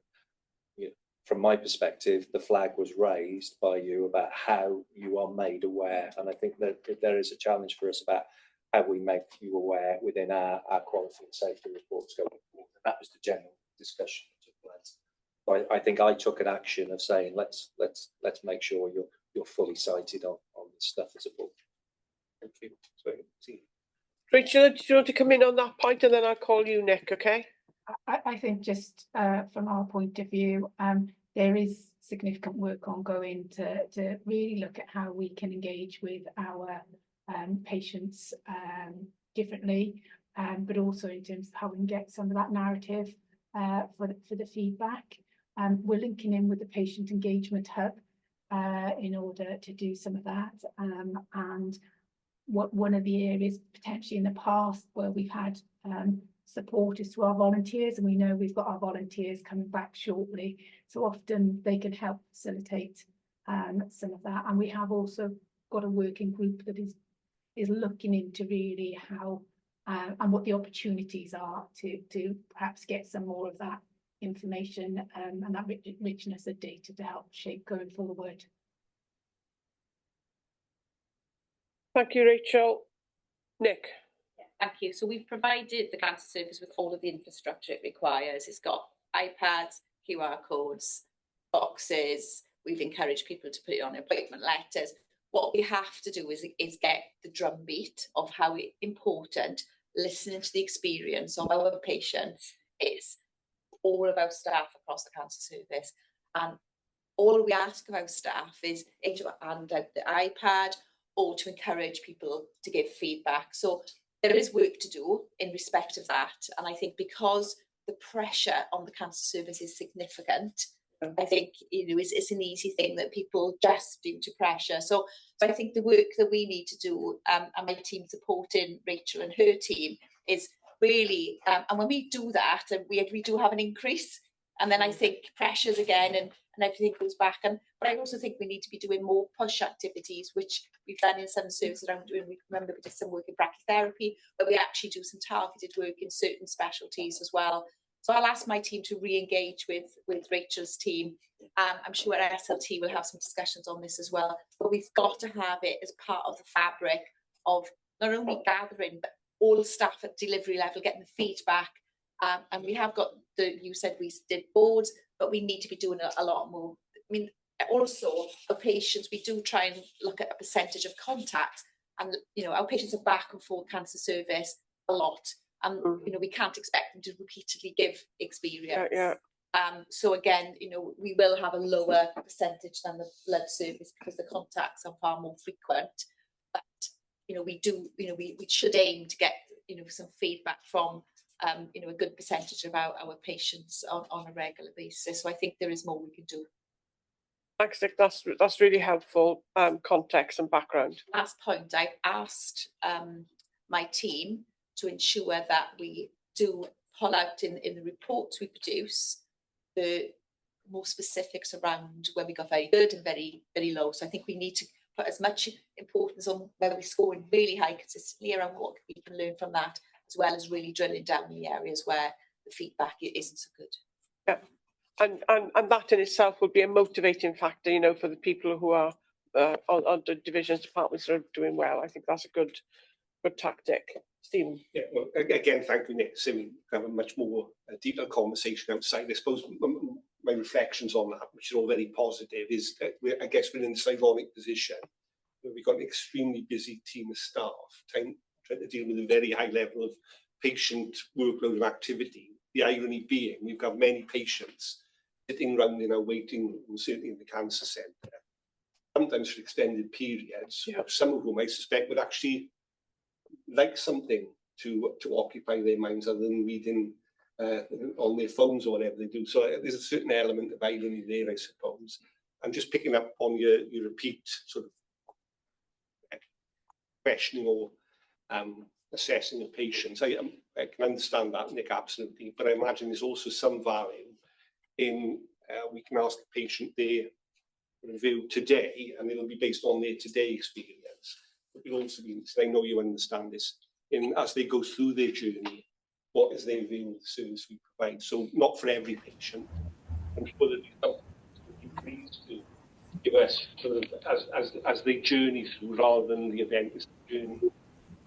from my perspective, the flag was raised by you about how you are made aware. And I think that there is a challenge for us about how we make you aware within our quality and safety reports going forward. And that was the general discussion that took place. So I think I took an action of saying, let's make sure you're fully cited on this stuff as a board. Thank you. Rachel, do you want to come in on that point, and then I'll call you, Nick, okay? I think just from our point of view, there is significant work ongoing to really look at how we can engage with our patients differently, but also in terms of how we can get some of that narrative for the feedback. We're linking in with the patient engagement hub in order to do some of that, and one of the areas potentially in the past where we've had support is to our volunteers, and we know we've got our volunteers coming back shortly, so often they can help facilitate some of that. And we have also got a working group that is looking into really how and what the opportunities are to perhaps get some more of that information and that richness of data to help shape going forward. Thank you, Rachel. Nick. Thank you. So we've provided the cancer service with all of the infrastructure it requires. It's got iPads, QR codes, boxes. We've encouraged people to put it on appointment letters. What we have to do is get the drumbeat of how important listening to the experience of our patients is. All of our staff across the cancer service, and all we ask of our staff is to hand out the iPad or to encourage people to give feedback. So there is work to do in respect of that, and I think because the pressure on the cancer service is significant, I think it's an easy thing that people just due to pressure. So I think the work that we need to do, and my team supporting Rachel and her team, is really, and when we do that, and we do have an increase, and then I think pressures again, and everything goes back. But I also think we need to be doing more push activities, which we've done in some services around doing. We remember we did some work in brachytherapy, but we actually do some targeted work in certain specialties as well. So I'll ask my team to re-engage with Rachel's team. I'm sure SLT will have some discussions on this as well, but we've got to have it as part of the fabric of not only gathering, but all staff at delivery level getting the feedback. And we have got you said we did boards, but we need to be doing a lot more. I mean, also for patients, we do try and look at a percentage of contacts, and our patients are back and forth cancer service a lot, and we can't expect them to repeatedly give experience. So again, we will have a lower percentage than the blood service because the contacts are far more frequent. But we should aim to get some feedback from a good percentage of our patients on a regular basis. So I think there is more we can do. Thanks, Nick. That's really helpful context and background. Last point, I've asked my team to ensure that we do pull out in the reports we produce the more specifics around where we got very good and very, very low. So I think we need to put as much importance on where we're scoring really high consistently around what we can learn from that, as well as really drilling down in the areas where the feedback isn't so good. Yeah, and that in itself would be a motivating factor, for the people who are on the divisions, departments that are doing well. I think that's a good tactic. Stephen. Yeah, well, again, thank you, Nick. So we have a much more detailed conversation outside. I suppose my reflections on that, which are all very positive, is that I guess we're in this ironic position where we've got an extremely busy team of staff trying to deal with a very high level of patient workload of activity. The irony being we've got many patients sitting around in our waiting room, certainly in the cancer centre, sometimes for extended periods, some of whom I suspect would actually like something to occupy their minds other than reading on their phones or whatever they do. So there's a certain element of irony there, I suppose. And just picking up on your repeat sort of questioning or assessing of patients. I can understand that, Nick, absolutely. But I imagine there's also some value in we can ask the patient their review today, and it'll be based on their today experience. But it'll also be, so I know you understand this, as they go through their journey, what is their view of the service we provide? So not for every patient. I'm sure there'll be something that you please to give us sort of as they journey through, rather than the event is the journey.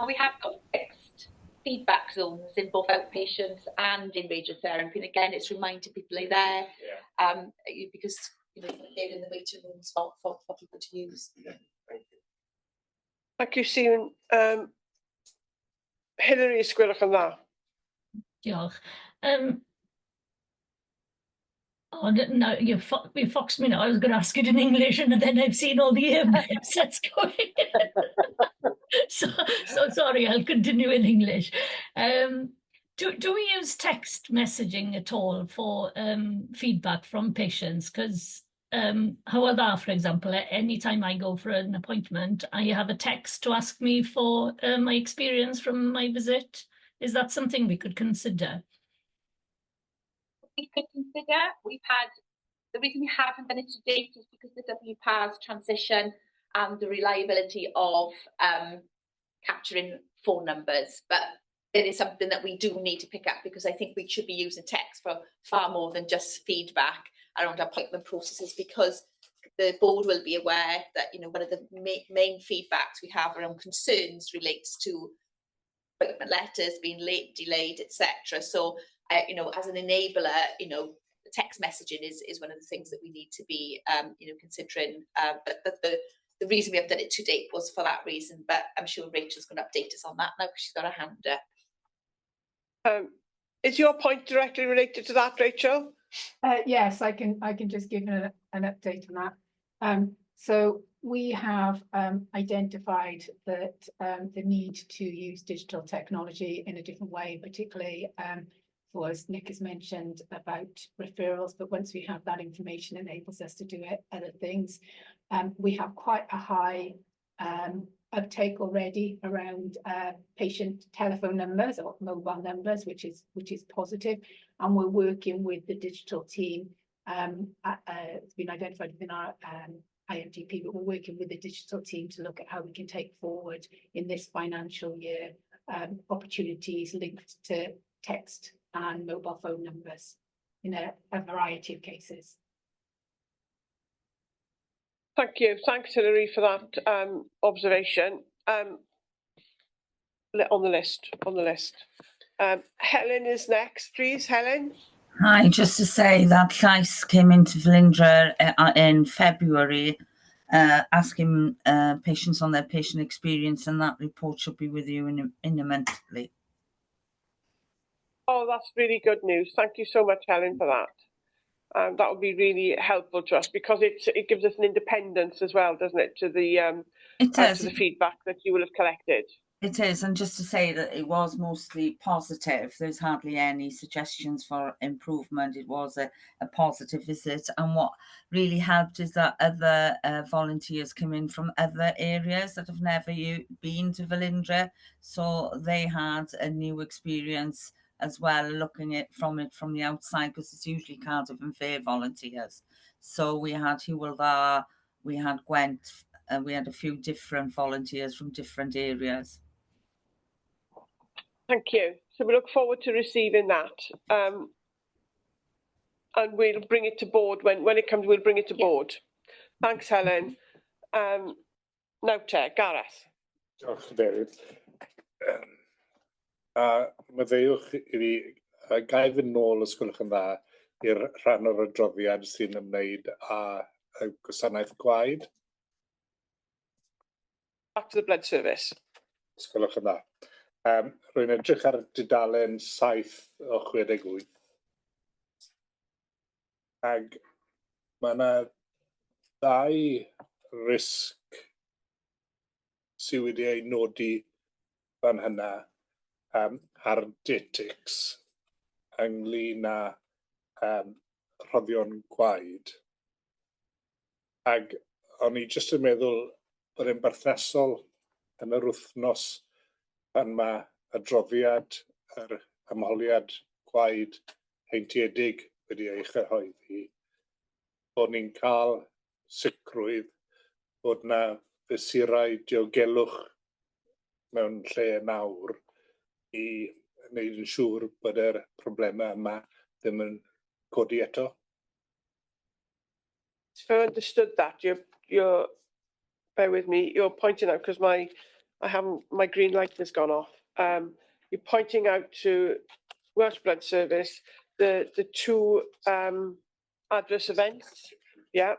And we have got fixed feedback zones in both outpatients and in radiotherapy. And again, it's reminding people they're there, because they're in the waiting rooms for people to use. Yeah, thank you, Stephen. Hilary, sgwylwch yn dda. Diolch. Oh, no, you foxed me now. I was going to ask it in English, and then I've seen all the sets going. so sorry, I'll continue in English. Do we use text messaging at all for feedback from patients? Because however, for example, anytime I go for an appointment, I have a text to ask me for my experience from my visit. Is that something we could consider? We could consider. We've had, the reason we haven't done it to date is because the WPA's transition and the reliability of capturing phone numbers, but it is something that we do need to pick up, because I think we should be using text for far more than just feedback around appointment processes, because the board will be aware that, you know, one of the main feedbacks we have around concerns relates to appointment letters being late, delayed, etc. So you know, as an enabler, you know, text messaging is one of the things that we need to be, you know, considering. But the reason we have done it to date was for that reason. But I'm sure Rachel's going to update us on that now, because she's got her hand up. Is your point directly related to that, Rachel? Yes, I can just give an update on that. So we have identified that the need to use digital technology in a different way, particularly as Nick has mentioned about referrals, but once we have that information, it enables us to do other things. We have quite a high uptake already around patient telephone numbers or mobile numbers, which is positive, and we're working with the digital team. It's been identified within our IMDP, but we're working with the digital team to look at how we can take forward in this financial year opportunities linked to text and mobile phone numbers in a variety of cases. Thank you. Thanks, Hilary, for that observation. On the list. Helen is next, please. Helen. Hi, just to say that Llais came into Velindre in February asking patients on their patient experience, and that report should be with you imminently. Oh, that's really good news. Thank you so much, Helen, for that. That would be really helpful to us, because it gives us an independence as well, doesn't it, to the to the feedback that you will have collected. It is, and just to say that it was mostly positive. There's hardly any suggestions for improvement. It was a positive visit, and what really helped is that other volunteers came in from other areas that have never been to Velindre, so they had a new experience as well, looking at from the outside, because it's usually Cardiff and Fair volunteers. So we had Hywel, we had Gwent, we had a few different volunteers from different areas. Thank you. So we look forward to receiving that, and we'll bring it to board when it comes. We'll bring it to board. Thanks, Helen. Now, Gareth. Diolch, David. Maddeuwch i fi gai fy nôl, os gwelwch yn dda, i'r rhan o'r adroddiad sy'n ymwneud â gwasanaeth gwaed. Back to the blood service. Os gwelwch yn dda. Rwy'n edrych ar dudalen 7 o 68. Ag mae yna 2 risg sydd wedi ei nodi fan hynna ar detics ynglyn â rhoddion gwaed. Ag o'n i jyst yn meddwl bod e'n berthnasol yn yr wythnos pan mae adroddiad yr ymholiad gwaed heintiedig wedi ei chyhoeddi, bod ni'n cael sicrwydd bod na fesurau diogelwch mewn lle nawr i wneud yn siŵr bod yr problemau yma ddim yn codi eto. If I understood that, you're bear with me, you're pointing out, because my green light has gone off. You're pointing out to Welsh Blood Service the two adverse events, yeah,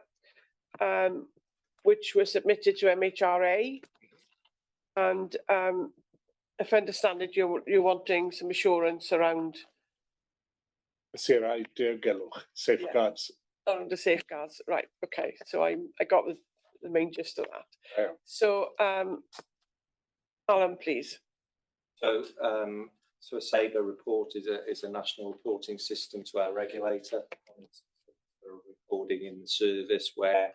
which were submitted to MHRA, and if I understand it, you're wanting some assurance around Fesurau diogelwch, safeguards. around the safeguards, right? Okay, so I got the main gist of that. Yeah. So, Alan, please. So, so a SABRE report is a national reporting system to our regulator for reporting in the service where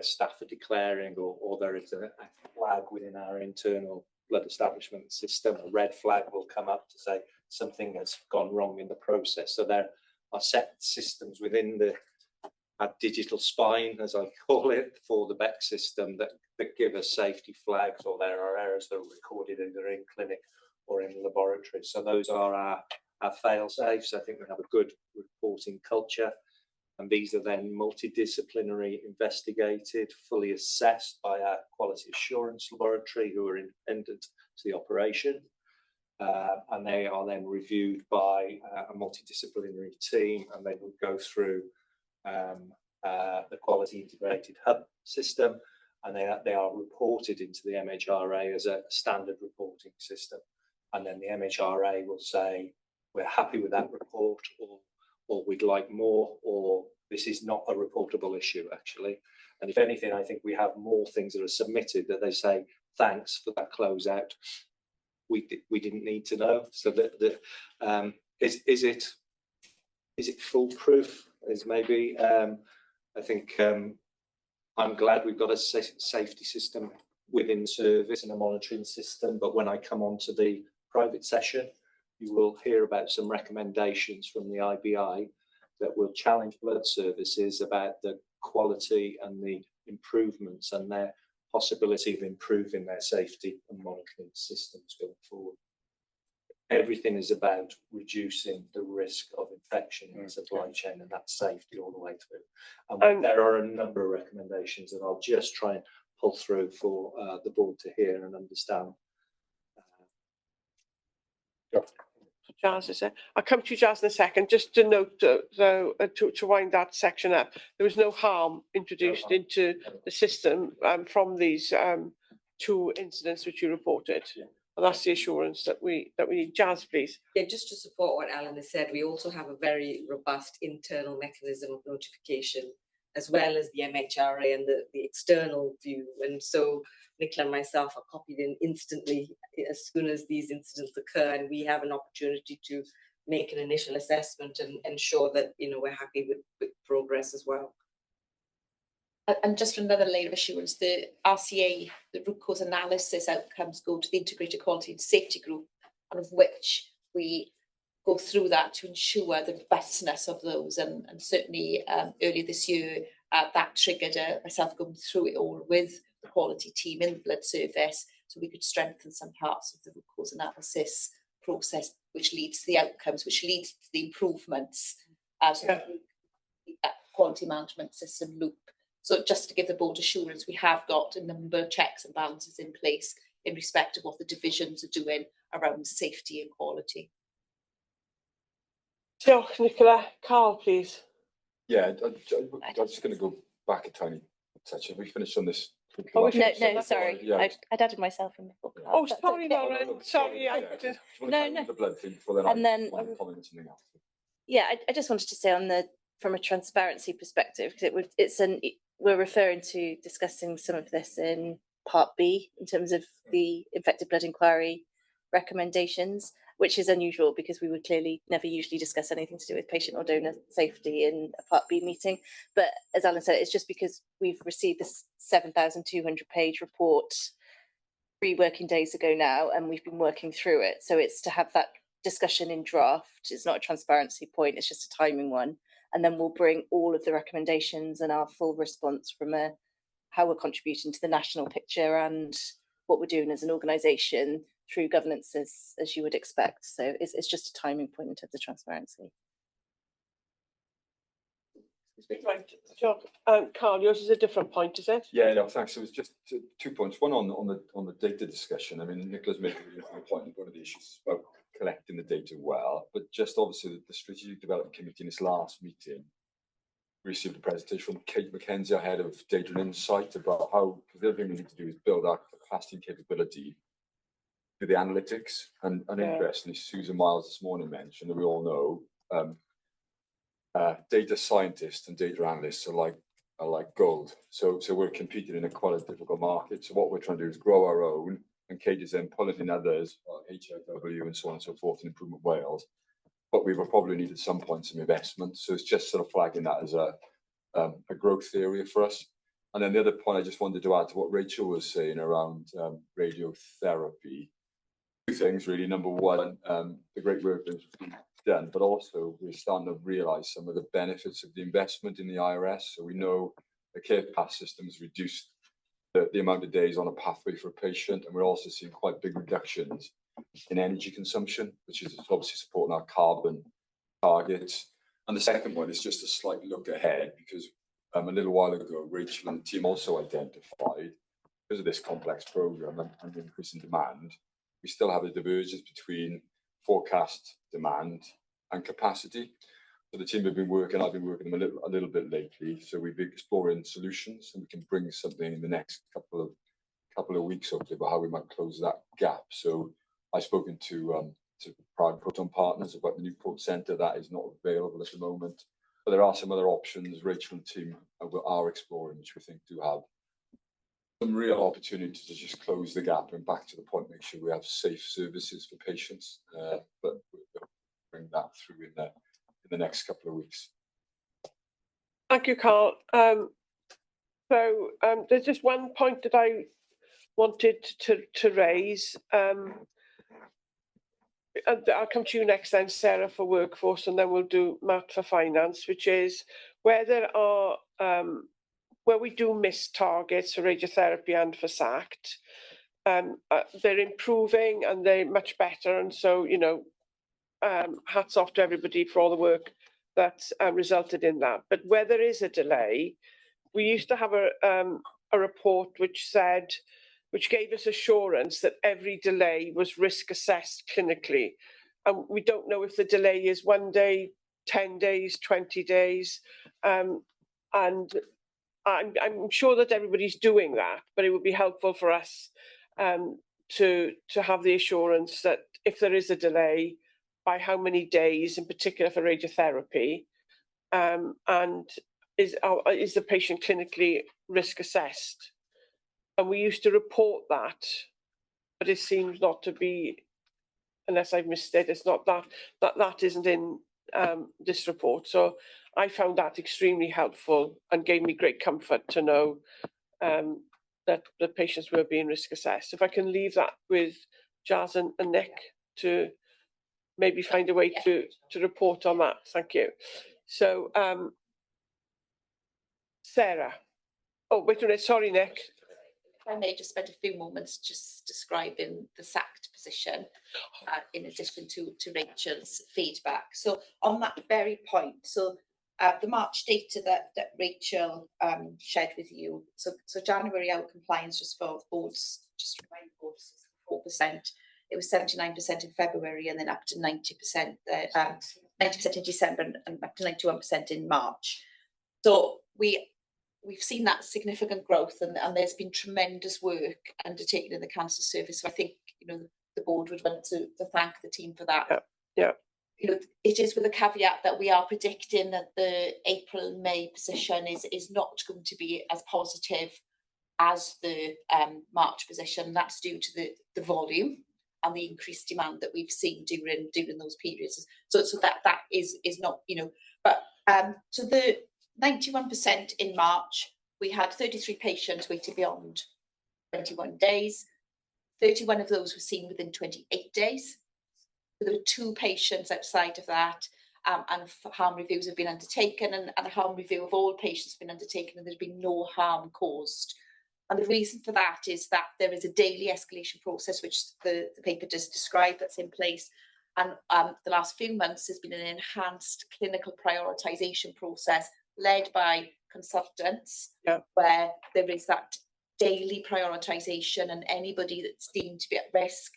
staff are declaring or there is a flag within our internal blood establishment system. A red flag will come up to say something has gone wrong in the process. So there are set systems within our digital spine, as I call it, for the BEC system that give us safety flags, or there are errors that are recorded either in clinic or in laboratory. So those are our fail safes. I think we have a good reporting culture, and these are then multidisciplinary, investigated, fully assessed by our quality assurance laboratory, who are independent to the operation, and they are then reviewed by a multidisciplinary team, and they will go through the quality integrated hub system, and they are reported into the MHRA as a standard reporting system. And then the MHRA will say, we're happy with that report, or we'd like more, or this is not a reportable issue, actually. And if anything, I think we have more things that are submitted that they say, thanks for that closeout. We didn't need to know. So is it foolproof? Is maybe I think I'm glad we've got a safety system within service and a monitoring system. But when I come on to the private session, you will hear about some recommendations from the IBI that will challenge blood services about the quality and the improvements and their possibility of improving their safety and monitoring systems going forward. Everything is about reducing the risk of infection in the supply chain, and that's safety all the way through. And there are a number of recommendations that I'll just try and pull through for the board to hear and understand. Jazz, is it? I'll come to you, Jazz, in a second. Just to note, to wind that section up, there was no harm introduced into the system from these two incidents which you reported. And that's the assurance that we need. Jazz, please. Yeah, just to support what Alan has said, we also have a very robust internal mechanism of notification, as well as the MHRA and the external view. And so Nicola and myself are copied in instantly as soon as these incidents occur, and we have an opportunity to make an initial assessment and ensure that we're happy with progress as well. And just for another layer of assurance, the RCA, the root cause analysis outcomes, go to the Integrated Quality and Safety Group, and of which we go through that to ensure the robustness of those. And certainly earlier this year, that triggered myself going through it all with the quality team in the blood service, so we could strengthen some parts of the root cause analysis process, which leads to the outcomes, which leads to the improvements. So that quality management system loop. So just to give the board assurance, we have got a number of checks and balances in place in respect of what the divisions are doing around safety and quality. Diolch, Nicola. Carl, please. Yeah, I'm just going to go back a tiny touch. Have we finished on this? No, sorry. Yeah. I'd added myself in before. Oh, sorry, Lauren. Sorry. No. The blood thing before then. And then comment on something else. Yeah, I just wanted to say from a transparency perspective, because we're referring to discussing some of this in Part B in terms of the infected blood inquiry recommendations, which is unusual because we would clearly never usually discuss anything to do with patient or donor safety in a Part B meeting. But as Alan said, it's just because we've received this 7,200 page report 3 working days ago now, and we've been working through it. So it's to have that discussion in draft. It's not a transparency point, it's just a timing one. and then we'll bring all of the recommendations and our full response from how we're contributing to the national picture and what we're doing as an organisation through governance as you would expect. So it's just a timing point in terms of transparency. Right, John, Carl, yours is a different point, is it? Yeah, no, thanks. It was just 2 points. One on the data discussion. I mean, Nicola's made a really important point. One of the issues about collecting the data well, but just obviously the Strategic Development Committee in its last meeting received a presentation from Kate McKenzie, our head of data and insight, about how, because the other thing we need to do is build our capacity and capability for the analytics. And interestingly, Susan Miles this morning mentioned that we all know data scientists and data analysts are like gold. So we're competing in quite a difficult market. So what we're trying to do is grow our own, and Kate is then pulling in others, HIW and so on and so forth, in Improvement Wales. But we will probably need at some point some investment. So it's just sort of flagging that as a growth area for us. And then the other point I just wanted to add to what Rachel was saying around radiotherapy. Two things really. Number one, the great work that's been done, but also we're starting to realise some of the benefits of the investment in the IRS. So we know the care path system has reduced the amount of days on a pathway for a patient, and we're also seeing quite big reductions in energy consumption, which is obviously supporting our carbon targets. And the second one is just a slight look ahead, because a little while ago, Rachel and the team also identified, because of this complex programme and the increase in demand, we still have a divergence between forecast demand and capacity. So the team have been working, I've been working them a little bit lately. So we've been exploring solutions, and we can bring something in the next couple of weeks, hopefully, about how we might close that gap. So I've spoken to Pride Proton Partners about the Newport Centre. That is not available at the moment, but there are some other options Rachel and the team are exploring, which we think do have some real opportunity to just close the gap and, back to the point, make sure we have safe services for patients. But we'll bring that through in the next couple of weeks. Thank you, Carl. So there's just one point that I wanted to raise. And I'll come to you next then, Sarah, for workforce, and then we'll do Matt for finance, which is where there are where we do miss targets for radiotherapy and for SACT. They're improving and they're much better, and so hats off to everybody for all the work that's resulted in that. But where there is a delay, we used to have a report which gave us assurance that every delay was risk assessed clinically. And we don't know if the delay is 1 day, 10 days, 20 days. And I'm sure that everybody's doing that, but it would be helpful for us to have the assurance that if there is a delay, by how many days, in particular for radiotherapy, and is the patient clinically risk assessed? And we used to report that, but it seems not to be, unless I've missed it, it's not that isn't in this report. So I found that extremely helpful and gave me great comfort to know that the patients were being risk assessed. If I can leave that with Jazz and Nick to maybe find a way to report on that. Thank you. So Sarah. Oh, wait a minute, sorry, Nick. If I may just spend a few moments just describing the SACT position in addition to Rachel's feedback. So on that very point, so the March data that Rachel shared with you, so January our compliance was for boards, just to remind boards, 4%. It was 79% in February, and then up to 90%, 90% in December, and up to 91% in March. So we've seen that significant growth, and there's been tremendous work undertaken in the cancer service. So I think the board would want to thank the team for that. Yeah. It is with a caveat that we are predicting that the April-May position is not going to be as positive as the March position. That's due to the volume and the increased demand that we've seen during those periods. So that is not, but so the 91% in March, we had 33 patients waiting beyond 21 days. 31 of those were seen within 28 days. So there were 2 patients outside of that, and harm reviews have been undertaken, and a harm review of all patients has been undertaken, and there's been no harm caused. And the reason for that is that there is a daily escalation process, which the paper does describe, that's in place. And the last few months has been an enhanced clinical prioritisation process led by consultants, where there is that daily prioritisation, and anybody that's deemed to be at risk,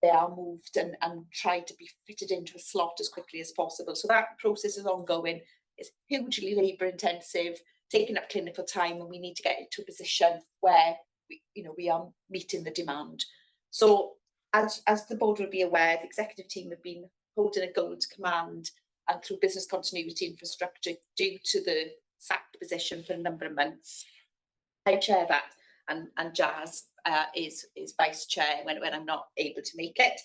they are moved and tried to be fitted into a slot as quickly as possible. So that process is ongoing. It's hugely labour intensive, taking up clinical time, and we need to get into a position where we are meeting the demand. So as the board will be aware, the executive team have been holding a gold command and through business continuity infrastructure due to the sacked position for a number of months. I chair that, and Jazz is vice chair when I'm not able to make it.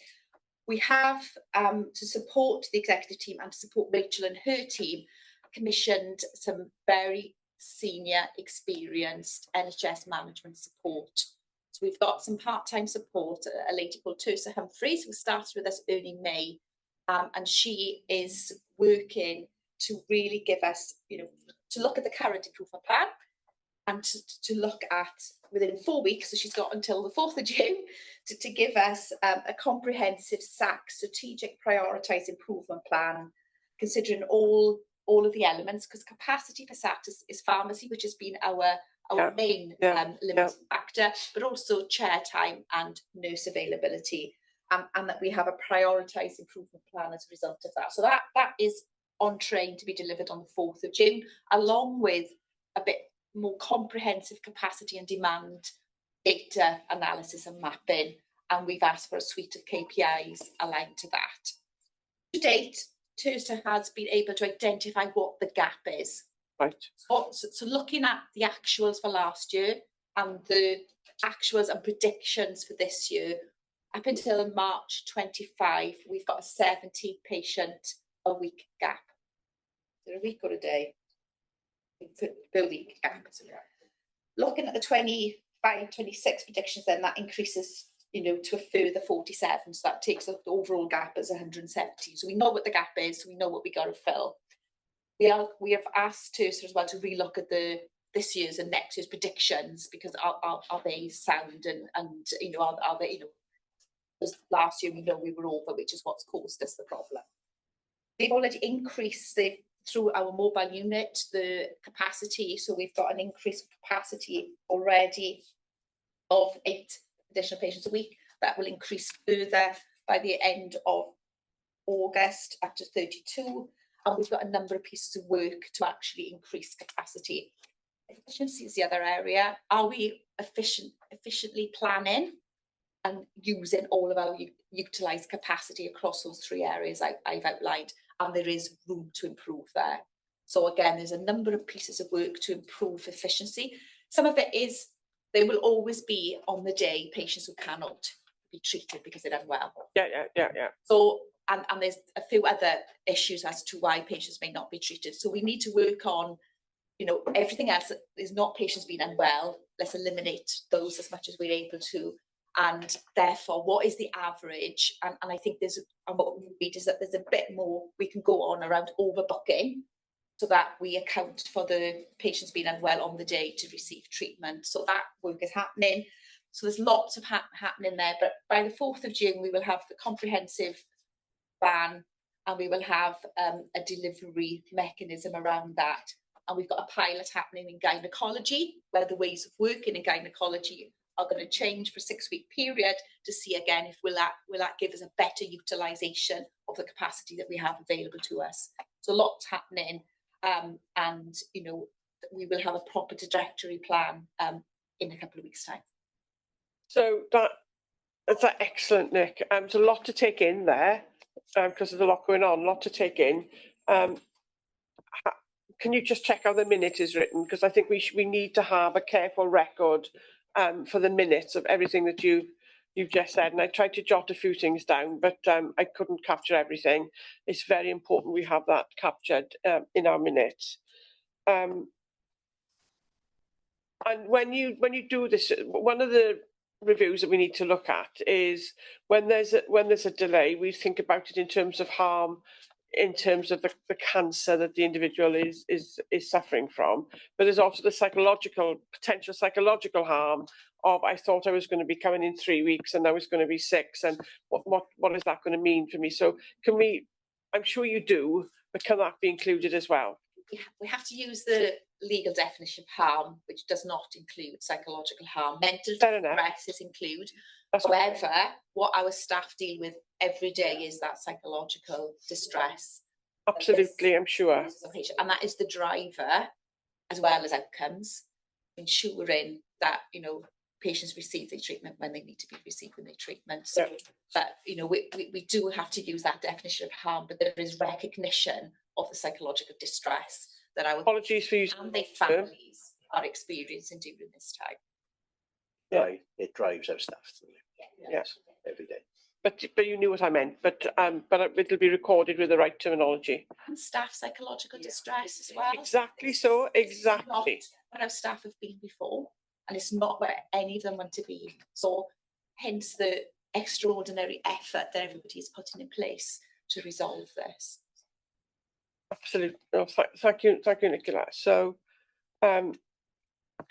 We have, to support the executive team and to support Rachel and her team, commissioned some very senior, experienced NHS management support. So we've got some part-time support, a lady called Tersa Humphreys, who started with us early May, and she is working to really give us, to look at the current improvement plan, and to look at within 4 weeks, so she's got until the 4th of June, to give us a comprehensive SAC, strategic prioritised improvement plan, considering all of the elements, because capacity for SAC is pharmacy, which has been our main limiting factor, but also chair time and nurse availability, and that we have a prioritised improvement plan as a result of that. So that is on train to be delivered on the 4th of June, along with a bit more comprehensive capacity and demand data analysis and mapping, and we've asked for a suite of KPIs aligned to that. To date, Tersa has been able to identify what the gap is. Right. So looking at the actuals for last year and the actuals and predictions for this year, up until March 25, we've got a 70 patient a week gap. Is it a week or a day? Per week gap. Looking at the 25-26 predictions, then that increases, to a further 47. So that takes the overall gap as 170. So we know what the gap is. So we know what we got to fill. We have asked Tersa as well to relook at this year's and next year's predictions, because are they sound and are they, because last year we know we were over, which is what's caused us the problem. They've already increased through our mobile unit the capacity, so we've got an increase of capacity already of 8 additional patients a week. That will increase further by the end of August up to 32, and we've got a number of pieces of work to actually increase capacity. Efficiency is the other area. Are we efficiently planning and using all of our utilised capacity across those 3 areas I've outlined? And there is room to improve there. So again, there's a number of pieces of work to improve efficiency. Some of it is, there will always be on the day patients who cannot be treated because they're unwell. Yeah. So, and there's a few other issues as to why patients may not be treated. So we need to work on, everything else that is not patients being unwell. Let's eliminate those as much as we're able to. And therefore, what is the average? And I think what we read is that there's a bit more we can go on around overbooking, so that we account for the patients being unwell on the day to receive treatment. So that work is happening. So there's lots of happening there. But by the 4th of June, we will have the comprehensive plan, and we will have a delivery mechanism around that. And we've got a pilot happening in gynecology, where the ways of working in gynecology are going to change for a 6-week period to see again if will that give us a better utilisation of the capacity that we have available to us. So lots happening, and we will have a proper trajectory plan in a couple of weeks' time. So that's excellent, Nick. There's a lot to take in there, because there's a lot going on, a lot to take in. Can you just check how the minute is written? Because I think we need to have a careful record for the minutes of everything that you've just said. And I tried to jot a few things down, but I couldn't capture everything. It's very important we have that captured in our minutes. And when you do this, one of the reviews that we need to look at is when there's a delay, we think about it in terms of harm in terms of the cancer that the individual is suffering from, but there's also the potential psychological harm of, I thought I was going to be coming in 3 weeks and now it's going to be 6, and what is that going to mean for me? So can we, I'm sure you do, but can that be included as well? We have to use the legal definition of harm, which does not include psychological harm. Mental distress is included. However, what our staff deal with every day is that psychological distress. Absolutely, I'm sure. And that is the driver, as well as outcomes, ensuring that, you know, patients receive their treatment when they need to be receiving their treatment. So, but, you know, we do have to use that definition of harm, but there is recognition of the psychological distress that our apologies for you and their families are experiencing during this time. Yeah, it drives our staff through. Yes, every day. But you knew what I meant. But it'll be recorded with the right terminology. And staff psychological distress as well. Exactly so. Exactly. Not where our staff have been before, and it's not where any of them want to be. So, hence the extraordinary effort that everybody is putting in place to resolve this. Absolutely. No, thank you, Nicola. So, can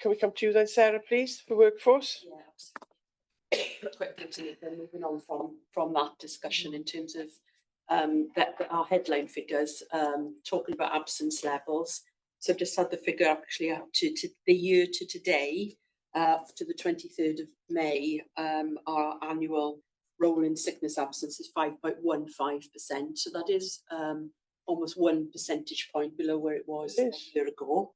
we come to you then, Sarah, please, for workforce? Yeah, quickly, moving on from that discussion in terms of our headline figures, talking about absence levels. So I've just had the figure actually up to the year to today, to the 23rd of May. Our annual rolling sickness absence is 5.15%. So that is almost 1 percentage point below where it was a year ago.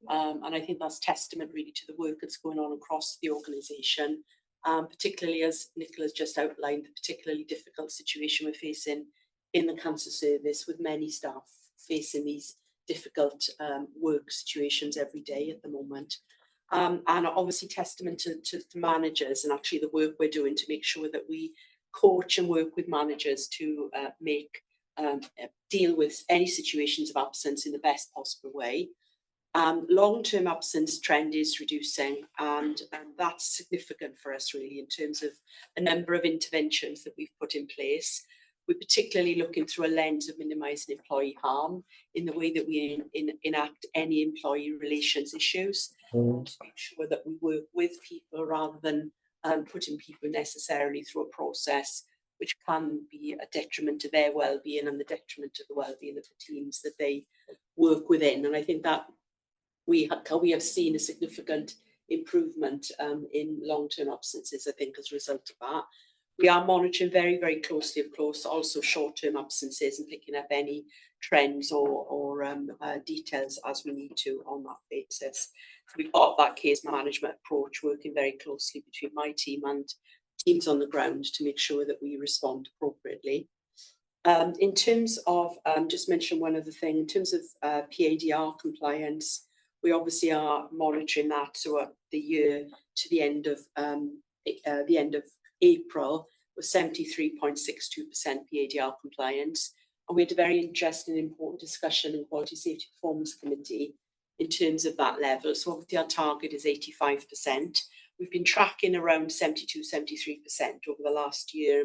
And I think that's testament really to the work that's going on across the organisation, particularly as Nicola's just outlined, the particularly difficult situation we're facing in the cancer service, with many staff facing these difficult work situations every day at the moment. And obviously testament to the managers and actually the work we're doing to make sure that we coach and work with managers to deal with any situations of absence in the best possible way. Long-term absence trend is reducing, and that's significant for us really in terms of a number of interventions that we've put in place. We're particularly looking through a lens of minimising employee harm in the way that we enact any employee relations issues, to make sure that we work with people rather than putting people necessarily through a process which can be a detriment to their well-being and the detriment to the well-being of the teams that they work within. And I think that we have seen a significant improvement in long-term absences, I think, as a result of that. We are monitoring very, very closely, of course, also short-term absences and picking up any trends or details as we need to on that basis. So we've got that case management approach, working very closely between my team and teams on the ground to make sure that we respond appropriately. In terms of, just mention one other thing, in terms of PADR compliance, we obviously are monitoring that throughout the year to the end of April, with 73.62% PADR compliance. And we had a very interesting and important discussion in Quality Safety Performance Committee in terms of that level. So obviously our target is 85%. We've been tracking around 72, 73% over the last year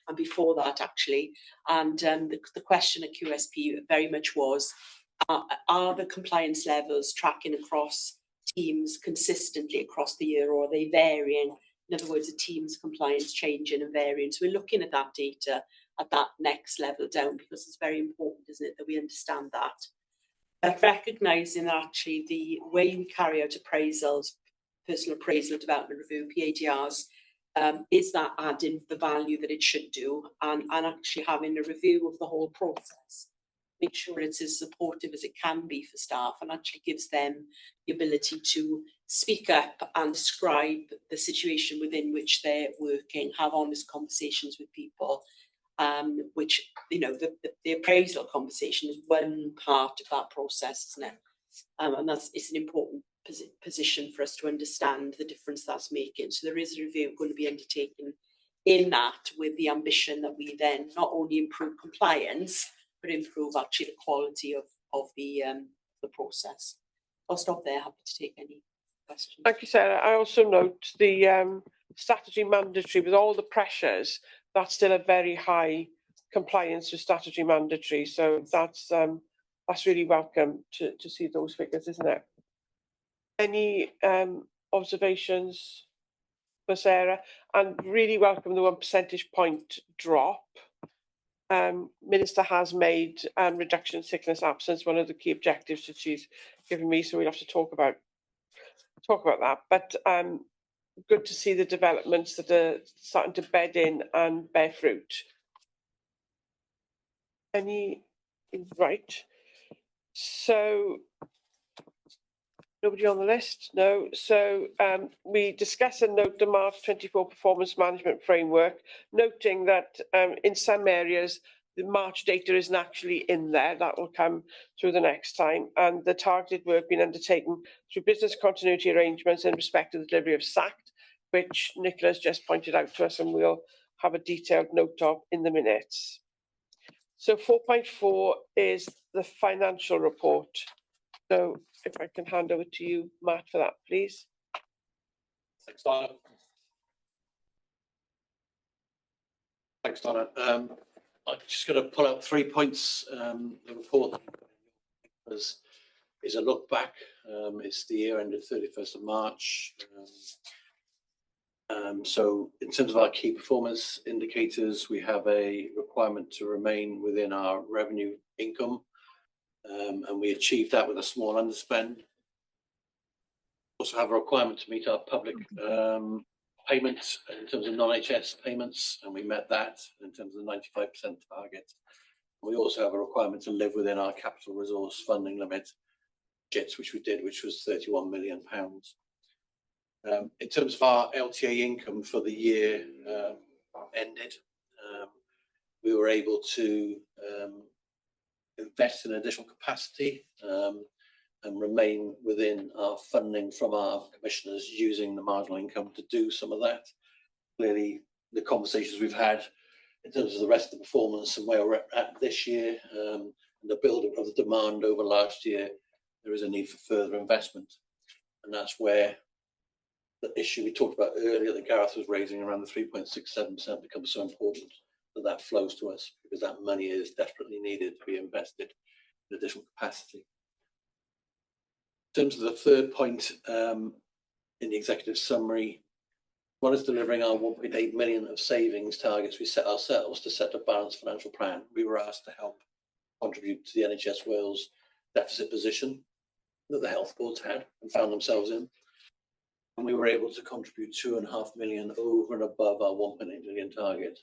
and before that actually. And the question at QSP very much was, are the compliance levels tracking across teams consistently across the year, or are they varying? In other words, the team's compliance changing and varying. So we're looking at that data at that next level down, because it's very important, isn't it, that we understand that. But recognising that actually the way we carry out appraisals, personal appraisal development review, PADRs, is that adding the value that it should do, and actually having a review of the whole process. Make sure it's as supportive as it can be for staff, and actually gives them the ability to speak up and describe the situation within which they're working, have honest conversations with people, which, you know, the appraisal conversation is one part of that process, isn't it? And it's an important position for us to understand the difference that's making. So there is a review going to be undertaken in that, with the ambition that we then not only improve compliance, but improve actually the quality of the process. I'll stop there. Happy to take any questions. Thank you, Sarah. I also note the statutory mandatory, with all the pressures, that's still a very high compliance with statutory mandatory. So that's really welcome to see those figures, isn't it? Any observations for Sarah? And really welcome the 1 percentage point drop. Minister has made reduction in sickness absence one of the key objectives that she's given me, so we'll have to talk about that. But good to see the developments that are starting to bed in and bear fruit. Right. So nobody on the list? No. So we discuss and note the March 24 performance management framework, noting that in some areas the March data isn't actually in there. That will come through the next time. And the targeted work being undertaken through business continuity arrangements in respect to the delivery of SACT, which Nicola's just pointed out to us, and we'll have a detailed note of in the minutes. So 4.4 is the financial report. So if I can hand over to you, Matt, for that, please. Thanks, Donna. I'm just going to pull out 3 points. The report is a look back. It's the year ended 31st of March. So in terms of our key performance indicators, we have a requirement to remain within our revenue income, and we achieved that with a small underspend. Also have a requirement to meet our public payments in terms of non-NHS payments, and we met that in terms of the 95% target. We also have a requirement to live within our capital resource funding limit, which we did, which was £31 million. In terms of our LTA income for the year ended, we were able to invest in additional capacity and remain within our funding from our commissioners using the marginal income to do some of that. Clearly, the conversations we've had in terms of the rest of the performance and where we're at this year and the building of the demand over last year, there is a need for further investment. And that's where the issue we talked about earlier that Gareth was raising around the 3.67% becomes so important that flows to us, because that money is desperately needed to be invested in additional capacity. In terms of the third point in the executive summary, one is delivering our 1.8 million of savings targets we set ourselves to set a balanced financial plan. We were asked to help contribute to the NHS Wales deficit position that the health boards had and found themselves in. And we were able to contribute 2.5 million over and above our 1.8 million target.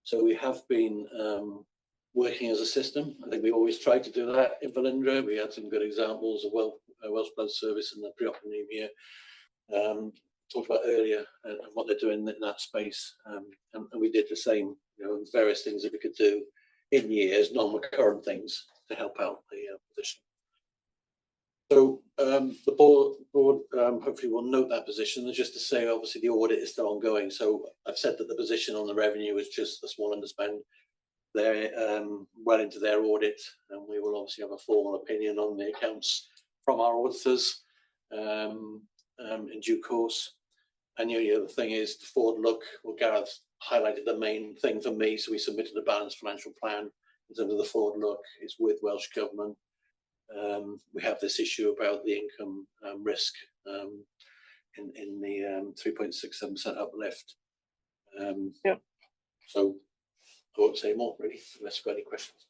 So we have been working as a system. I think we always tried to do that in Velindre. We had some good examples of Welsh Blood Service in the pre-operative year. Talked about earlier and what they're doing in that space. And we did the same, various things that we could do in years, non-recurrent things to help out the position. So the board hopefully will note that position. And just to say, obviously, the audit is still ongoing. So I've said that the position on the revenue is just a small underspend. They're well into their audit, and we will obviously have a formal opinion on the accounts from our auditors in due course. And the only other thing is the forward look. Well, Gareth highlighted the main thing for me. So we submitted a balanced financial plan in terms of the forward look. It's with Welsh Government. We have this issue about the income risk in the 3.67% uplift. Yeah. So I won't say more, really, unless you've got any questions.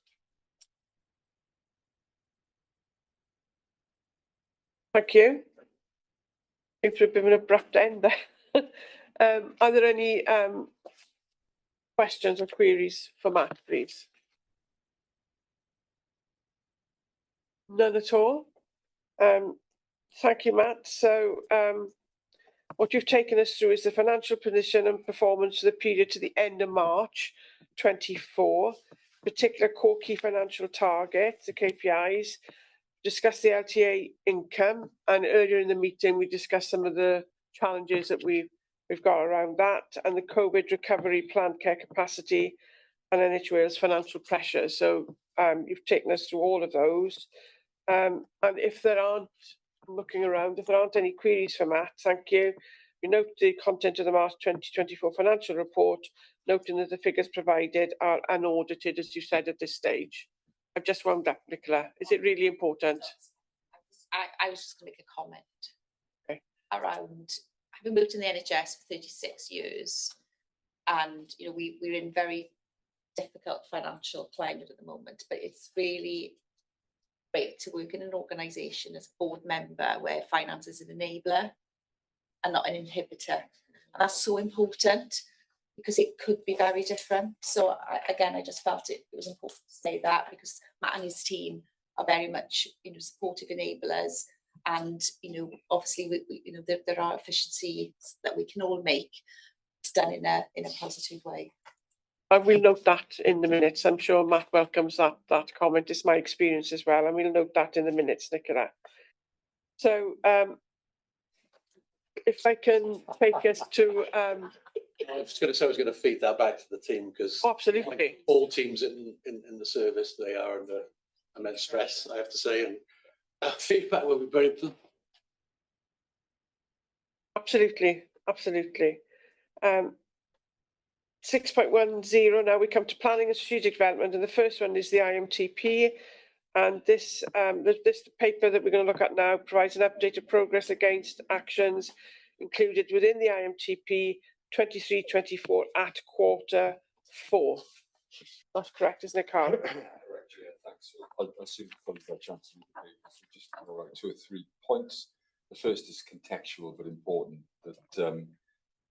Thank you. Seems to have been an abrupt end there. Are there any questions or queries for Matt, please? None at all. Thank you, Matt. So what you've taken us through is the financial position and performance for the period to the end of March 24, particular core key financial targets, the KPIs, discuss the LTA income, and earlier in the meeting we discussed some of the challenges that we've got around that, and the COVID recovery planned care capacity and NH Wales financial pressure. So you've taken us through all of those. And if there aren't, I'm looking around, if there aren't any queries for Matt, thank you. We note the content of the March 2024 financial report, noting that the figures provided are unaudited, as you said at this stage. I've just wound up, Nicola. Is it really important? I was just going to make a comment around having worked in the NHS for 36 years, and we're in very difficult financial climate at the moment, but it's really great to work in an organisation as a board member where finance is an enabler and not an inhibitor. And that's so important because it could be very different. So I just felt it was important to say that, because Matt and his team are very much supportive enablers, and obviously there are efficiencies that we can all make. It's done in a positive way. I will note that in the minutes. I'm sure Matt welcomes that comment. It's my experience as well, and we'll note that in the minutes, Nicola. So if I can take us to I was going to say I was going to feed that back to the team, because absolutely, like all teams in the service, they are under immense stress, I have to say, and feedback will be very important. Absolutely. 6.10, now we come to planning and strategic development, and the first one is the IMTP, and this this paper that we're going to look at now provides an update of progress against actions included within the IMTP 23-24 at Q4. That's correct, isn't it, Carl? Correct, yeah, thanks. I'll see if I've got a chance to just cover 2 or 3 points. The first is contextual but important, that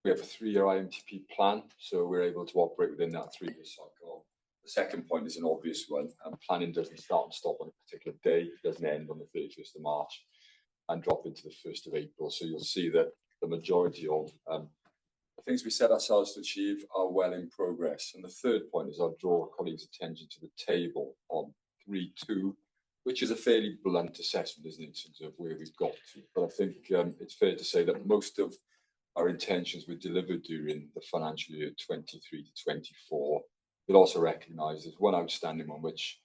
we have a 3-year IMTP plan, so we're able to operate within that 3-year cycle. The second point is an obvious one, and planning doesn't start and stop on a particular day. It doesn't end on the 31st of March and drop into the 1st of April. So you'll see that the majority of the things we set ourselves to achieve are well in progress. And the third point is I'll draw colleagues' attention to the table on 3.2, which is a fairly blunt assessment, isn't it, in terms of where we've got to. But I think it's fair to say that most of our intentions were delivered during the financial year 23 to 24. We'll also recognise there's one outstanding one, which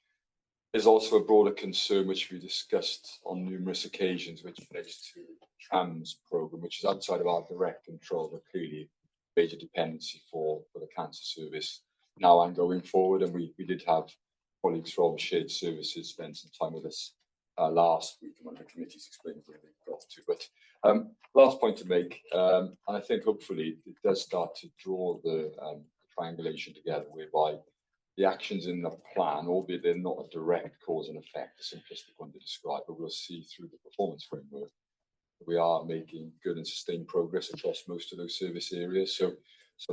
is also a broader concern, which we discussed on numerous occasions, which relates to the TRAMS programme, which is outside of our direct control, but clearly major dependency for the cancer service now and going forward. And we did have colleagues from shared services spend some time with us last week, and one of the committees explained where they've got to. But last point to make, and I think hopefully it does start to draw the triangulation together, whereby the actions in the plan, albeit they're not a direct cause and effect, a simplistic one to describe, but we'll see through the performance framework that we are making good and sustained progress across most of those service areas. So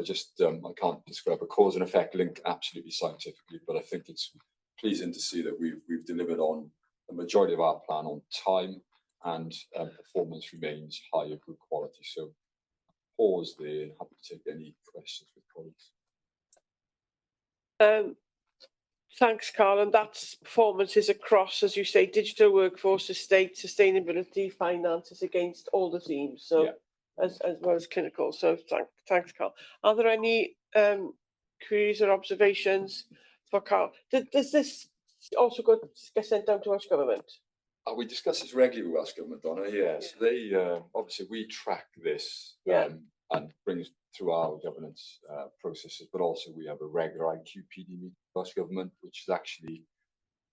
just I can't describe a cause and effect link absolutely scientifically, but I think it's pleasing to see that we've delivered on the majority of our plan on time, and performance remains high of good quality. So pause there, and happy to take any questions with colleagues. Thanks, Carl. And that's performances across, as you say, digital workforce, estate, sustainability, finances, against all the themes. So as well as clinical. So thanks, Carl. Are there any queries or observations for Carl? Does this also get sent down to Welsh Government? We discuss this regularly with Welsh Government, Donna. Yes, they obviously we track this and brings through our governance processes, but also we have a regular IQPD meeting with Welsh Government, which has actually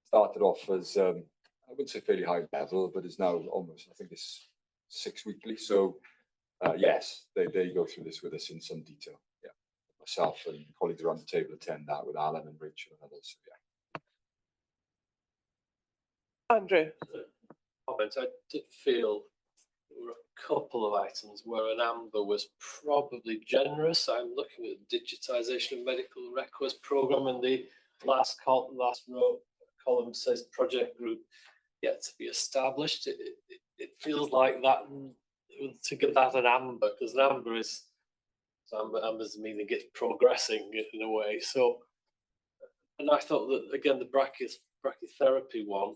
started off as I wouldn't say fairly high level, but is now almost, I think it's 6 weekly. So yes, they go through this with us in some detail. Yeah, myself and colleagues around the table attend that with Alan and Rachel and others. So, yeah. Andrew. Comment. I did feel there were a couple of items where an amber was probably generous. I'm looking at the digitisation of medical records programme, and the last row column says project group yet to be established. It feels like that to get that an amber, because an amber is amber's meaning it's progressing in a way. So, and I thought that again the brachytherapy one.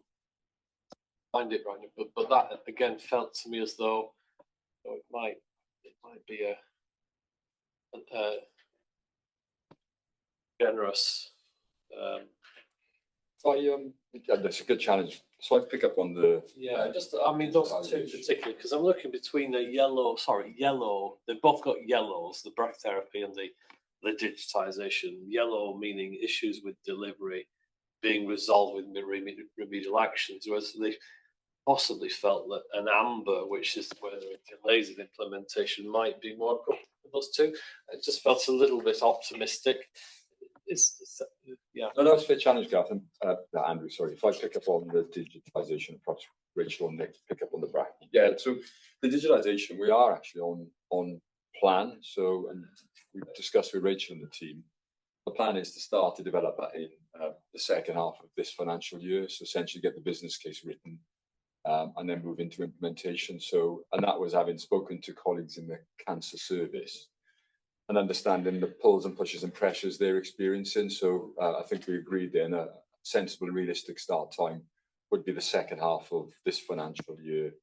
Find it right, but that again felt to me as though it might be a generous That's a good challenge. So I pick up on the. Yeah, I mean, those two particularly, because I'm looking between the yellow, they've both got yellows, the BRAC therapy and the digitisation. Yellow meaning issues with delivery being resolved with remedial actions, whereas they possibly felt that an amber, which is where there are delays in implementation, might be more appropriate for those two. It just felt a little bit optimistic. Yeah. No, that's a fair challenge, Gareth. Andrew, sorry. If I pick up on the digitisation approach, Rachel and Nick pick up on the BRAC. Yeah, so the digitisation, we are actually on plan. So, and we discussed with Rachel and the team, the plan is to start to develop that in the second half of this financial year. So essentially get the business case written and then move into implementation. So, and that was having spoken to colleagues in the cancer service and understanding the pulls and pushes and pressures they're experiencing. So I think we agreed then a sensible and realistic start time would be the second half of this financial year.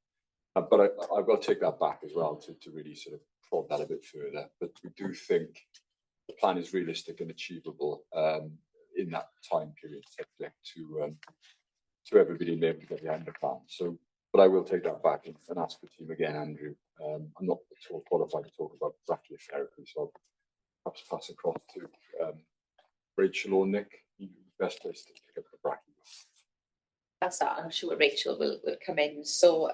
But I will take that back as well to really sort of prod that a bit further. But we do think the plan is realistic and achievable in that time period, subject to everybody being able to get behind the plan. So, but I will take that back and ask the team again, Andrew. I'm not at all qualified to talk about brachytherapy, so I'll perhaps pass across to Rachel or Nick. You're the best place to pick up the brachy. That's that. I'm sure Rachel will come in. So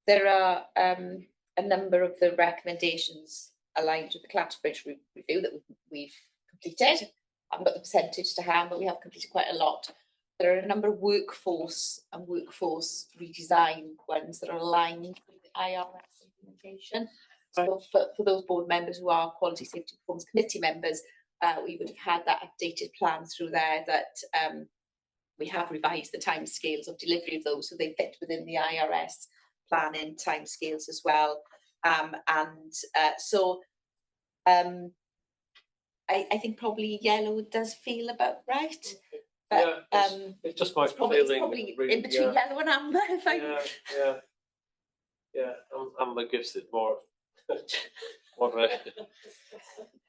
there are a number of the recommendations aligned with the Clatterbridge review that we've completed. I haven't got the percentage to hand, but we have completed quite a lot. There are a number of workforce redesign ones that are aligned with the IRS implementation. So for those board members who are Quality Safety Performance Committee members, we would have had that updated plan through there that we have revised the timescales of delivery of those so they fit within the IRS planning timescales as well. I think probably yellow does feel about right. But, it's just my feeling. It's probably really, in between yellow and amber. Amber gives it more of an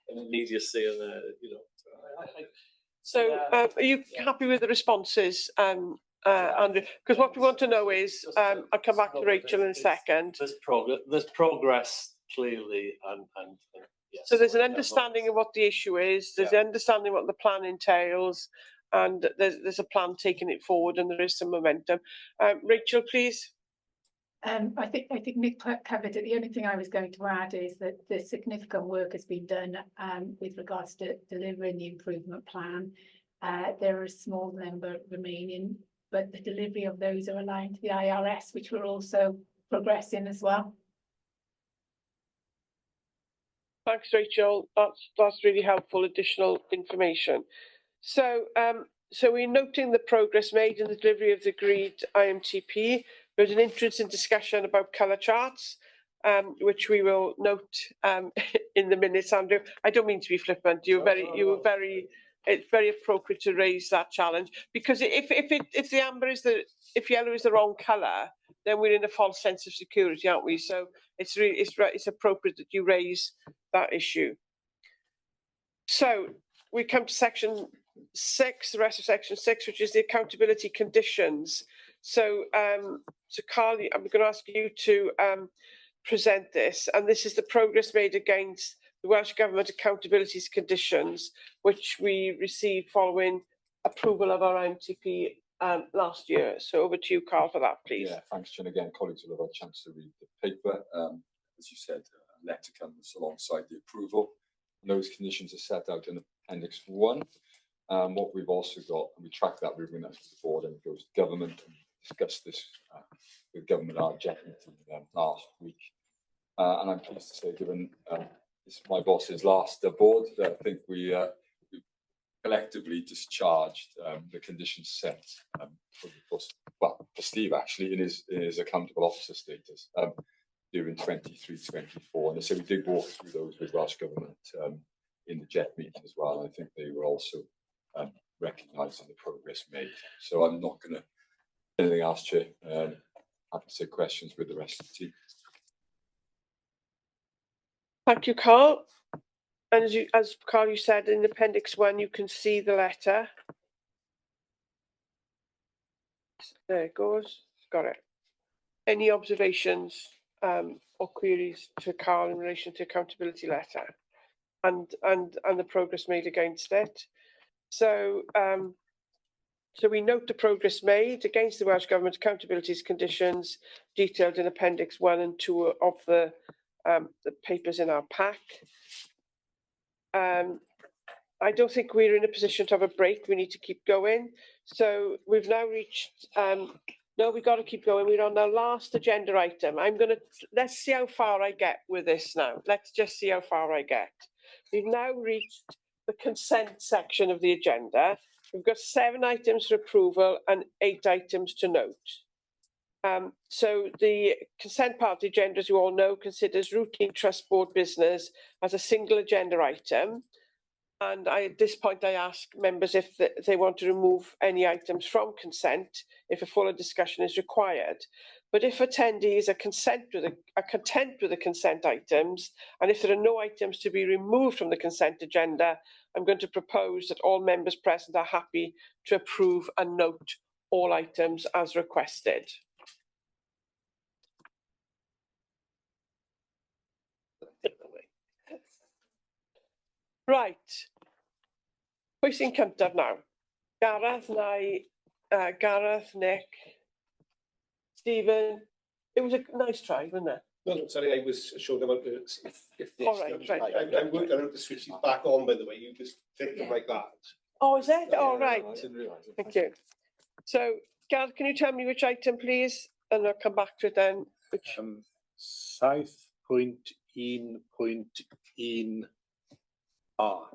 immediacy and So, are you happy with the responses, Andrew? Because what we want to know is, I'll come back to Rachel in a second. There's progress clearly, and yes. So there's an understanding of what the issue is. There's an understanding what the plan entails, and there's a plan taking it forward, and there is some momentum. Rachel, please. I think Nick covered it. The only thing I was going to add is that the significant work has been done with regards to delivering the improvement plan. There are a small number remaining, but the delivery of those are aligned to the IRS, which we're also progressing as well. Thanks, Rachel. That's really helpful additional information. So, so we're noting the progress made in the delivery of the agreed IMTP. There's an interesting discussion about colour charts, which we will note in the minutes, Andrew. I don't mean to be flippant. It's very appropriate to raise that challenge, because if yellow is the wrong colour, then we're in a false sense of security, aren't we? So it's appropriate that you raise that issue. So we come to section 6, the rest of section 6, which is the accountability conditions. So, so Carl, I'm going to ask you to present this, and this is the progress made against the Welsh Government accountability conditions, which we received following approval of our IMTP last year. So over to you, Carl, for that, please. Yeah, thanks, Jen. Again, colleagues will have a chance to read the paper. As you said, a letter comes alongside the approval. And those conditions are set out in Appendix 1. What we've also got, and we track that, we bring that to the board, and it goes to government, and discussed this with government at our JET meeting last week. And I'm pleased to say, given this is my boss's last board, that I think we collectively discharged the conditions set for Steve actually in his accountable officer status during 23-24. And so we did walk through those with Welsh Government in the JET meeting as well. And I think they were also recognising the progress made. So I'm not going to anything else, Chair. Happy to take questions with the rest of the team. Thank you, Carl. And as Carl, you said, in Appendix 1, you can see the letter. there it goes. Got it. Any observations or queries to Carl in relation to accountability letter and the progress made against it? So so we note the progress made against the Welsh Government accountability conditions detailed in Appendix 1 and 2 of the papers in our pack. I don't think we're in a position to have a break. We need to keep going. So we've now reached, no, we've got to keep going. We're on the last agenda item. Let's see how far I get with this now. Let's just see how far I get. We've now reached the consent section of the agenda. We've got 7 items for approval and 8 items to note. So the consent part of the agenda, as you all know, considers routine trust board business as a single agenda item. And at this point, I ask members if they want to remove any items from consent if a fuller discussion is required. But if attendees are content with the consent items, and if there are no items to be removed from the consent agenda, I'm going to propose that all members present are happy to approve and note all items as requested. Right. Pwy sy'n cyntaf nawr? Gareth, Gareth, Nick, Stephen. It was a nice try, wasn't it? No, sorry, I was showing about the All right, right. I'm working out the switches back on, by the way. You just click them like that. Oh, is it? All Yeah, right. I didn't realise it. Thank you. So, Gareth, can you tell me which item, please? And I'll come back to it then. Which... 7.1.1 A.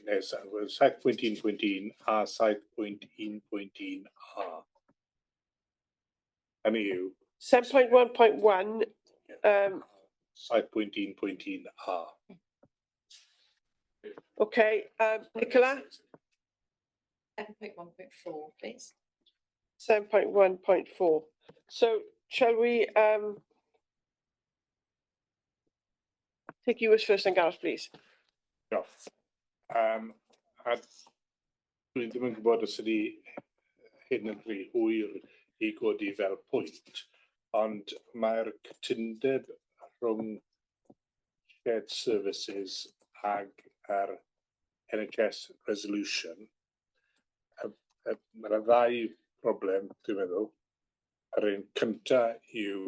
Yes, 7.1.1 a 7.1.1 A. Hynny yw 7.1.1 7.1.1 A. Okay, Nicola? 7.1.4, please. 7.1.4. So, shall we take you as first and Gareth, please? Diolch. A dwi ddim yn gwybod os ydy hyn yn rhy hwyr I godi fel pwynt, ond mae'r cytundeb rhwng shared services ag yr NHS resolution. Mae'r ddau broblem, dwi'n meddwl. Yr un cyntaf yw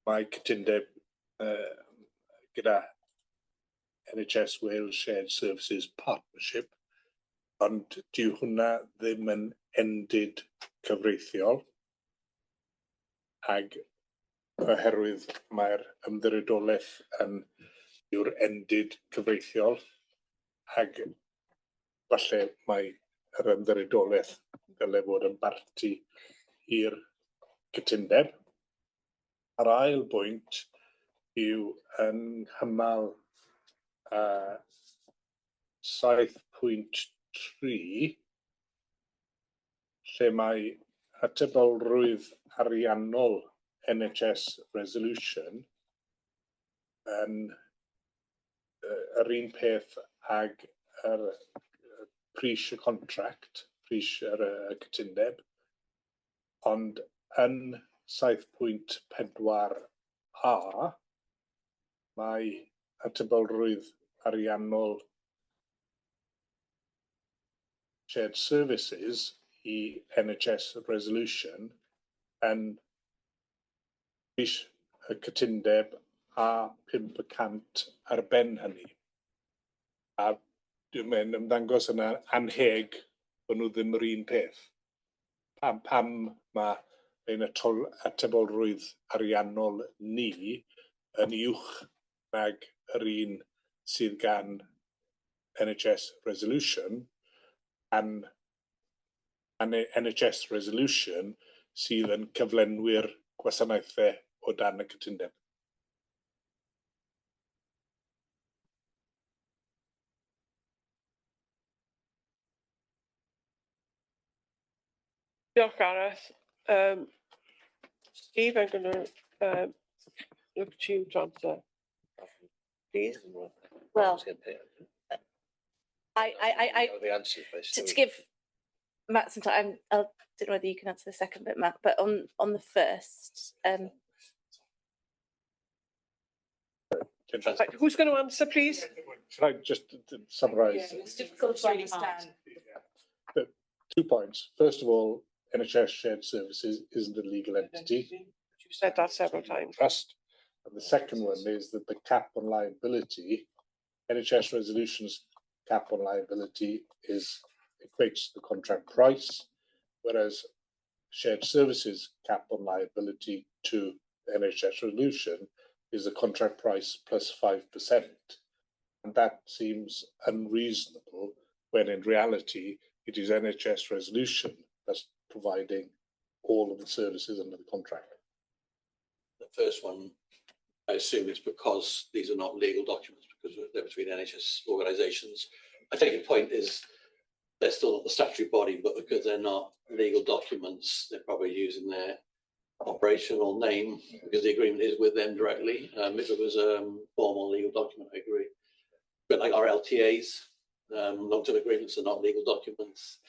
mae cytundeb gyda NHS Wales Shared Services Partnership, ond dyw hwnna ddim yn endid cyfreithiol, ag oherwydd mae'r ymddiriedolaeth yw'r endid cyfreithiol, ag falle mae yr ymddiriedolaeth dylai fod yn barti i'r cytundeb. A'r ail bwynt yw yn nghymal 7.3 lle mae atebolrwydd ariannol NHS resolution yn yr un peth ag yr pris y contract, pris yr cytundeb, ond yn 7.4 A mae atebolrwydd ariannol shared services I NHS resolution yn pris y cytundeb a 500 ar ben hynny. A dwi'n mynd ymddangos yna anheg bod nhw ddim yr un peth. Pam mae ein atebolrwydd ariannol ni yn uwch nag yr un sydd gan NHS resolution and NHS resolution sydd yn cyflenwi'r gwasanaethau o dan y cytundeb. Diolch, Gareth. Steve, I'm going to look to you to answer. Please. Well, The answer, to give Matt, sometimes I don't know whether you can answer the second bit, Matt, but on the first, Right, who's going to answer, please? Should I just summarise? It's difficult to understand. The 2 points. First of all, NHS Shared Services isn't a legal entity. You said that several times. Trust. And the second one is that the cap on liability, NHS Resolution's cap on liability equates to the contract price, whereas Shared Services cap on liability to NHS Resolution is the contract price plus 5%. And that seems unreasonable when in reality it is NHS Resolution that's providing all of the services under the contract. The first one, I assume it's because these are not legal documents because they're between NHS organisations. I take your point is they're still not the statutory body, but because they're not legal documents, they're probably using their operational name because the agreement is with them directly. If it was a formal legal document, I agree. But like our LTAs, long-term agreements are not legal documents.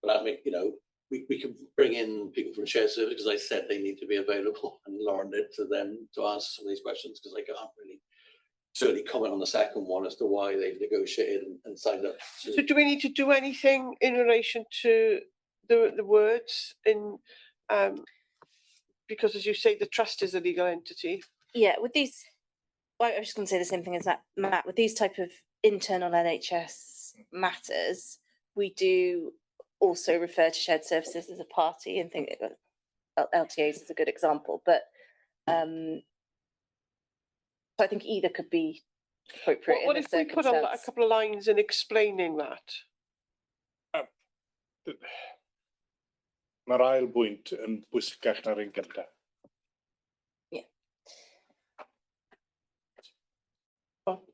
But I mean, you know, we can bring in people from shared service because I said they need to be available, and Lauren did to them to answer some of these questions because I can't really certainly comment on the second one as to why they've negotiated and signed up. So do we need to do anything in relation to the words in because as you say, the trust is a legal entity? yeah, with these, well, I was just going to say the same thing as that, Matt. With these type of internal NHS matters, we do also refer to shared services as a party and think LTAs is a good example. But so I think either could be appropriate. What if we put a couple of lines in explaining that? Mae'r ail bwynt yn bwysicach na'r un gyntaf.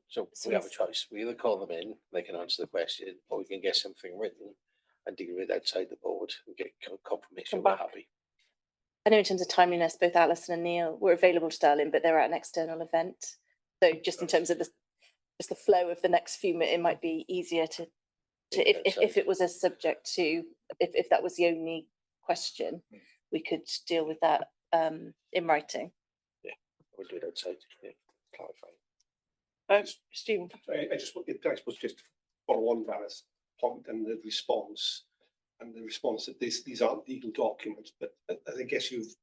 So we have a choice. We either call them in, they can answer the question, or we can get something written and deal with it outside the board and get confirmation we're happy. I know in terms of timeliness, both Alison and Neil were available to dial in, but they're at an external event. So just in terms of the flow of the next few minutes, it might be easier to if it was a subject to, if that was the only question, we could deal with that in writing. Yeah, we'll do it outside. Yeah, clarify. Stephen, I just suppose just follow on Vara's point and the response that these aren't legal documents, but I guess you've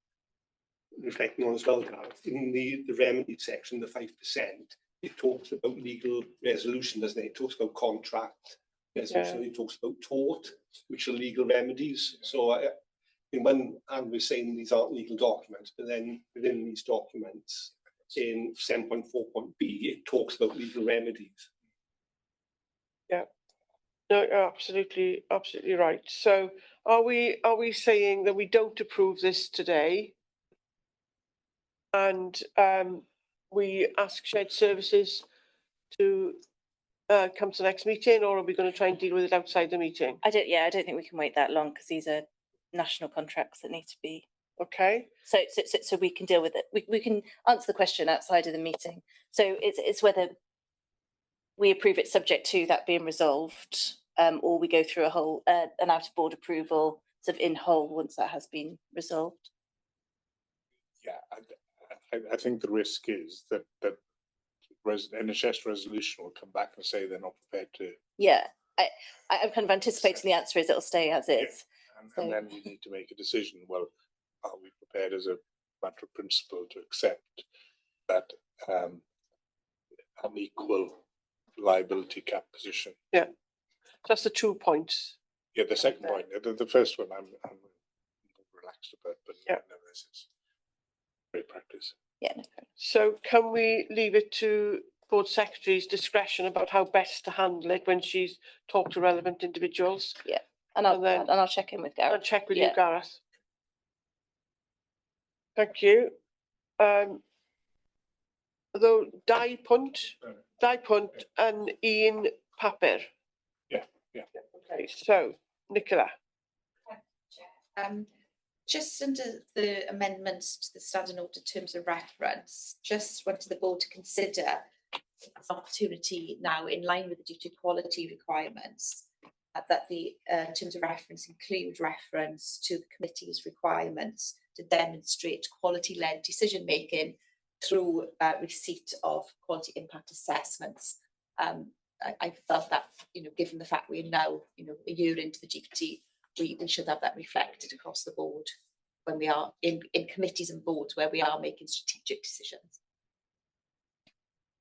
reflecting on as well, Gareth, in the remedy section, the 5%, it talks about legal resolution, doesn't it? It talks about contract resolution, it talks about tort, which are legal remedies. So in one hand we're saying these aren't legal documents, but then within these documents, in 7.4.b, it talks about legal remedies. Yeah, no, you're absolutely right. So are we saying that we don't approve this today, and we ask shared services to come to the next meeting, or are we going to try and deal with it outside the meeting? I don't think we can wait that long because these are national contracts that need to be. Okay. So we can deal with it. We can answer the question outside of the meeting. So it's whether we approve it subject to that being resolved, or we go through a whole an out of board approval sort of in whole once that has been resolved. Yeah, I think the risk is that NHS Resolution will come back and say they're not prepared to. Yeah, I'm kind of anticipating the answer is it'll stay as is. And then we need to make a decision. Well, are we prepared as a matter of principle to accept that unequal liability cap position? Yeah, that's the 2 points. Yeah, the second point, the first one I'm relaxed about, but this is great practice. Yeah. No. So can we leave it to board secretary's discretion about how best to handle it when she's talked to relevant individuals? Yeah, and I'll check in with Gareth. I'll check with you, Gareth. Thank you. Though dau pwynt and un papur. Yeah. Okay, so Nicola. Just under the amendments to the standing order terms of reference, just wanted the board to consider this opportunity now in line with the duty quality requirements that the terms of reference include reference to the committee's requirements to demonstrate quality-led decision-making through receipt of quality impact assessments. I felt that, given the fact we're now, a year into the GPT, we should have that reflected across the board when we are in committees and boards where we are making strategic decisions.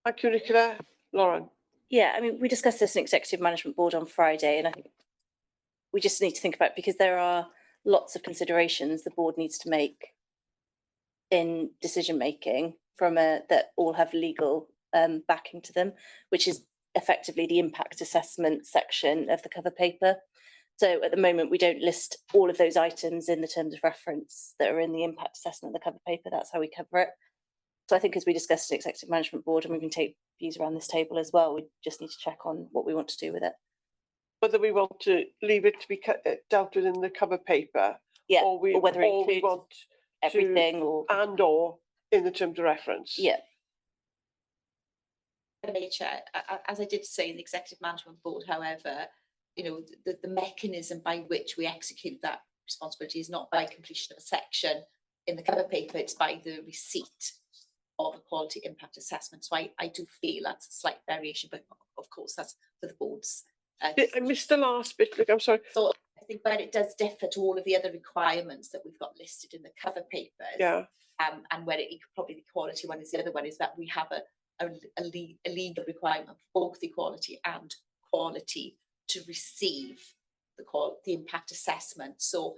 Thank you, Nicola. Lauren. Yeah, I mean, we discussed this in Executive Management Board on Friday, and I think we just need to think about it because there are lots of considerations the board needs to make in decision making that all have legal backing to them, which is effectively the impact assessment section of the cover paper. So at the moment, we don't list all of those items in the terms of reference that are in the impact assessment of the cover paper. That's how we cover it. So I think as we discussed in Executive Management Board, and we can take views around this table as well, we just need to check on what we want to do with it. Whether we want to leave it to be dealt with in the cover paper, yeah, or whether we want everything, or in the terms of reference. Yeah. Chair, as I did say in the Executive Management Board, however, the mechanism by which we execute that responsibility is not by completion of a section in the cover paper, it's by the receipt of a quality impact assessment. So I do feel that's a slight variation, but of course that's for the boards. I missed the last bit, look, I'm sorry. So I think where it does differ to all of the other requirements that we've got listed in the cover papers, yeah, and where probably the quality one is the other one, is that we have a legal requirement for both equality and quality to receive the impact assessment. So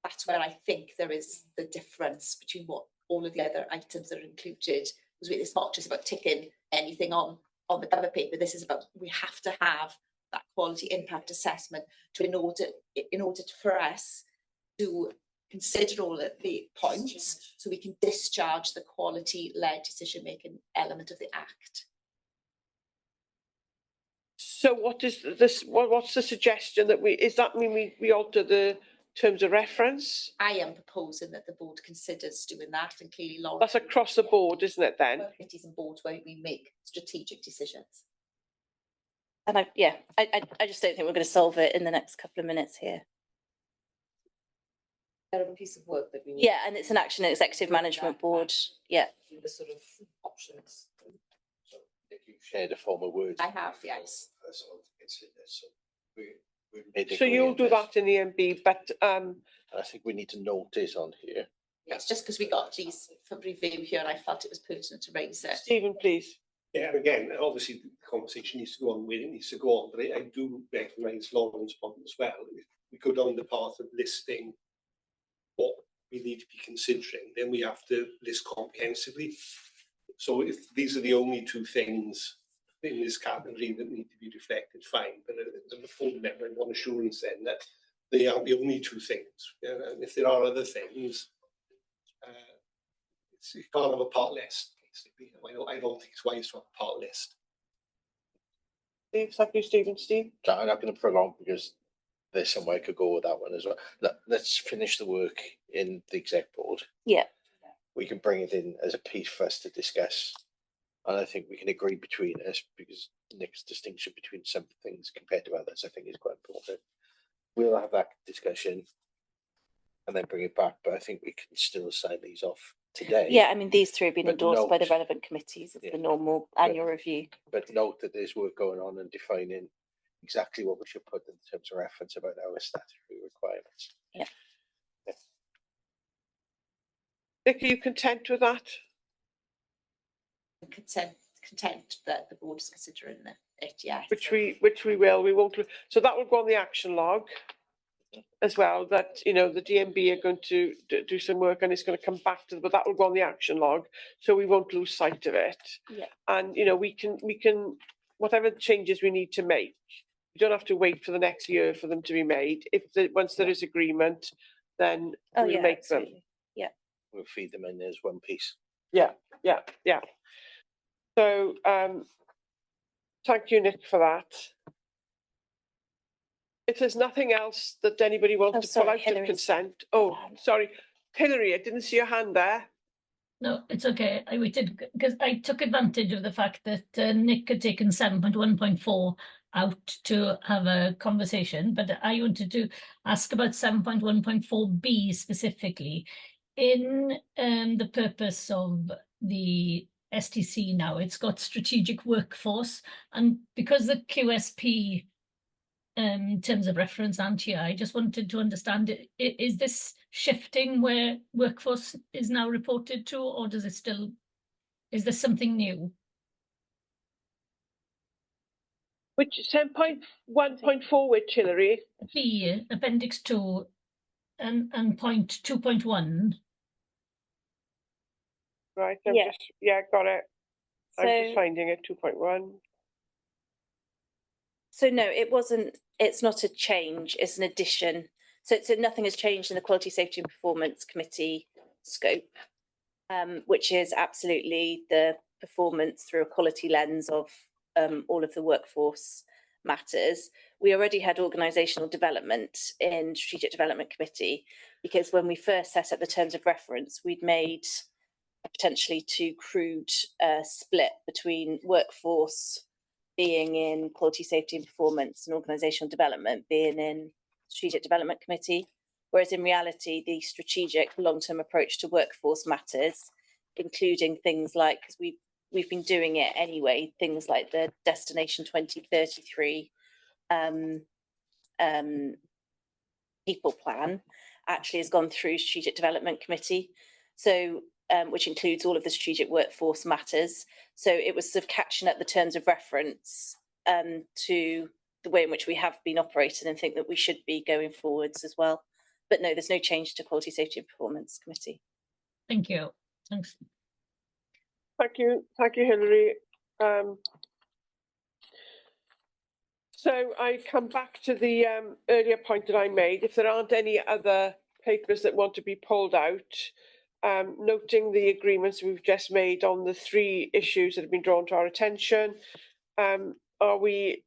that's where I think there is the difference between what all of the other items that are included. Because it's not just about ticking anything on the cover paper. This is about, we have to have that quality impact assessment in order for us to consider all of the points, so we can discharge the quality-led decision-making element of the Act. So what is this? What's the suggestion that does that mean we alter the terms of reference? I am proposing that the board considers doing that, and clearly Lauren. That's across the board, isn't it then? Committees and boards where we make strategic decisions. And I just don't think we're going to solve it in the next couple of minutes here. A piece of work that we need. Yeah, and it's an action in Executive Management Board. Yeah. The sort of options. So if you shared a former word. I have, yes. So you'll do that in the MB, but I think we need to note it on here. Yes, just because we got these for review here, and I felt it was pertinent to raise it. Stephen, please. Yeah, again, obviously the conversation needs to go on where it needs to go on, but I do recognise Lauren's point as well. If we go down the path of listing what we need to be considering, then we have to list comprehensively. So if these are the only two things in this category that need to be reflected, fine. But as a full member, I want assurance then that they aren't the only two things. And if there are other things, you can't have a part list. Basically, I don't think it's wise to have a part list. Steve, thank you, Stephen. Steve? I'm not going to prolong because there's somewhere I could go with that one as well. Let's finish the work in the exec board. Yeah. We can bring it in as a piece for us to discuss. And I think we can agree between us, because Nick's distinction between some things compared to others, I think, is quite important. We'll have that discussion and then bring it back. But I think we can still sign these off today. Yeah, I mean, these three have been endorsed by the relevant committees of the normal annual review. But note that there's work going on and defining exactly what we should put in terms of reference about our statutory requirements. Yeah. Nick, are you content with that? I'm content that the board is considering it, yes. Which we will. We won't. So that will go on the action log as well. That the DMB are going to do some work, and it's going to come back to them. But that will go on the action log, so we won't lose sight of it. Yeah. And we can whatever changes we need to make. We don't have to wait for the next year for them to be made. Once there is agreement, then we'll make absolutely. them. Yeah. We'll feed them in as one piece. Yeah. So thank you, Nick, for that. If there's nothing else that anybody wants to pull out of consent. Oh, sorry, Hilary, I didn't see your hand there. No, it's okay. I waited because I took advantage of the fact that Nick had taken 7.1.4 out to have a conversation, but I wanted to ask about 7.1.4b specifically. In the purpose of the STC now, it's got strategic workforce, and because the QSP terms of reference aren't here, I just wanted to understand, is this shifting where workforce is now reported to, or does it still, is there something new? Which 7.1.4, which, Hilary? B, Appendix 2 and point 2.1. Right, Yeah. got it. I'm just So, finding it, 2.1. so no, it wasn't, it's not a change, it's an addition. So nothing has changed in the Quality, Safety and Performance Committee scope, which is absolutely the performance through a quality lens of all of the workforce matters. We already had organisational development in Strategic Development Committee, because when we first set up the terms of reference, we'd made a potentially too crude split between workforce being in Quality, Safety and Performance and organisational development being in Strategic Development Committee. Whereas in reality, the strategic long-term approach to workforce matters, including things like, because we've been doing it anyway, things like the Destination 2033 people plan actually has gone through Strategic Development Committee, so which includes all of the strategic workforce matters. So it was sort of catching up the terms of reference to the way in which we have been operating, and think that we should be going forwards as well. But no, there's no change to Quality, Safety and Performance Committee. Thank you. Thanks. Thank you, Hilary. So I come back to the earlier point that I made. If there aren't any other papers that want to be pulled out, noting the agreements we've just made on the 3 issues that have been drawn to our attention, are we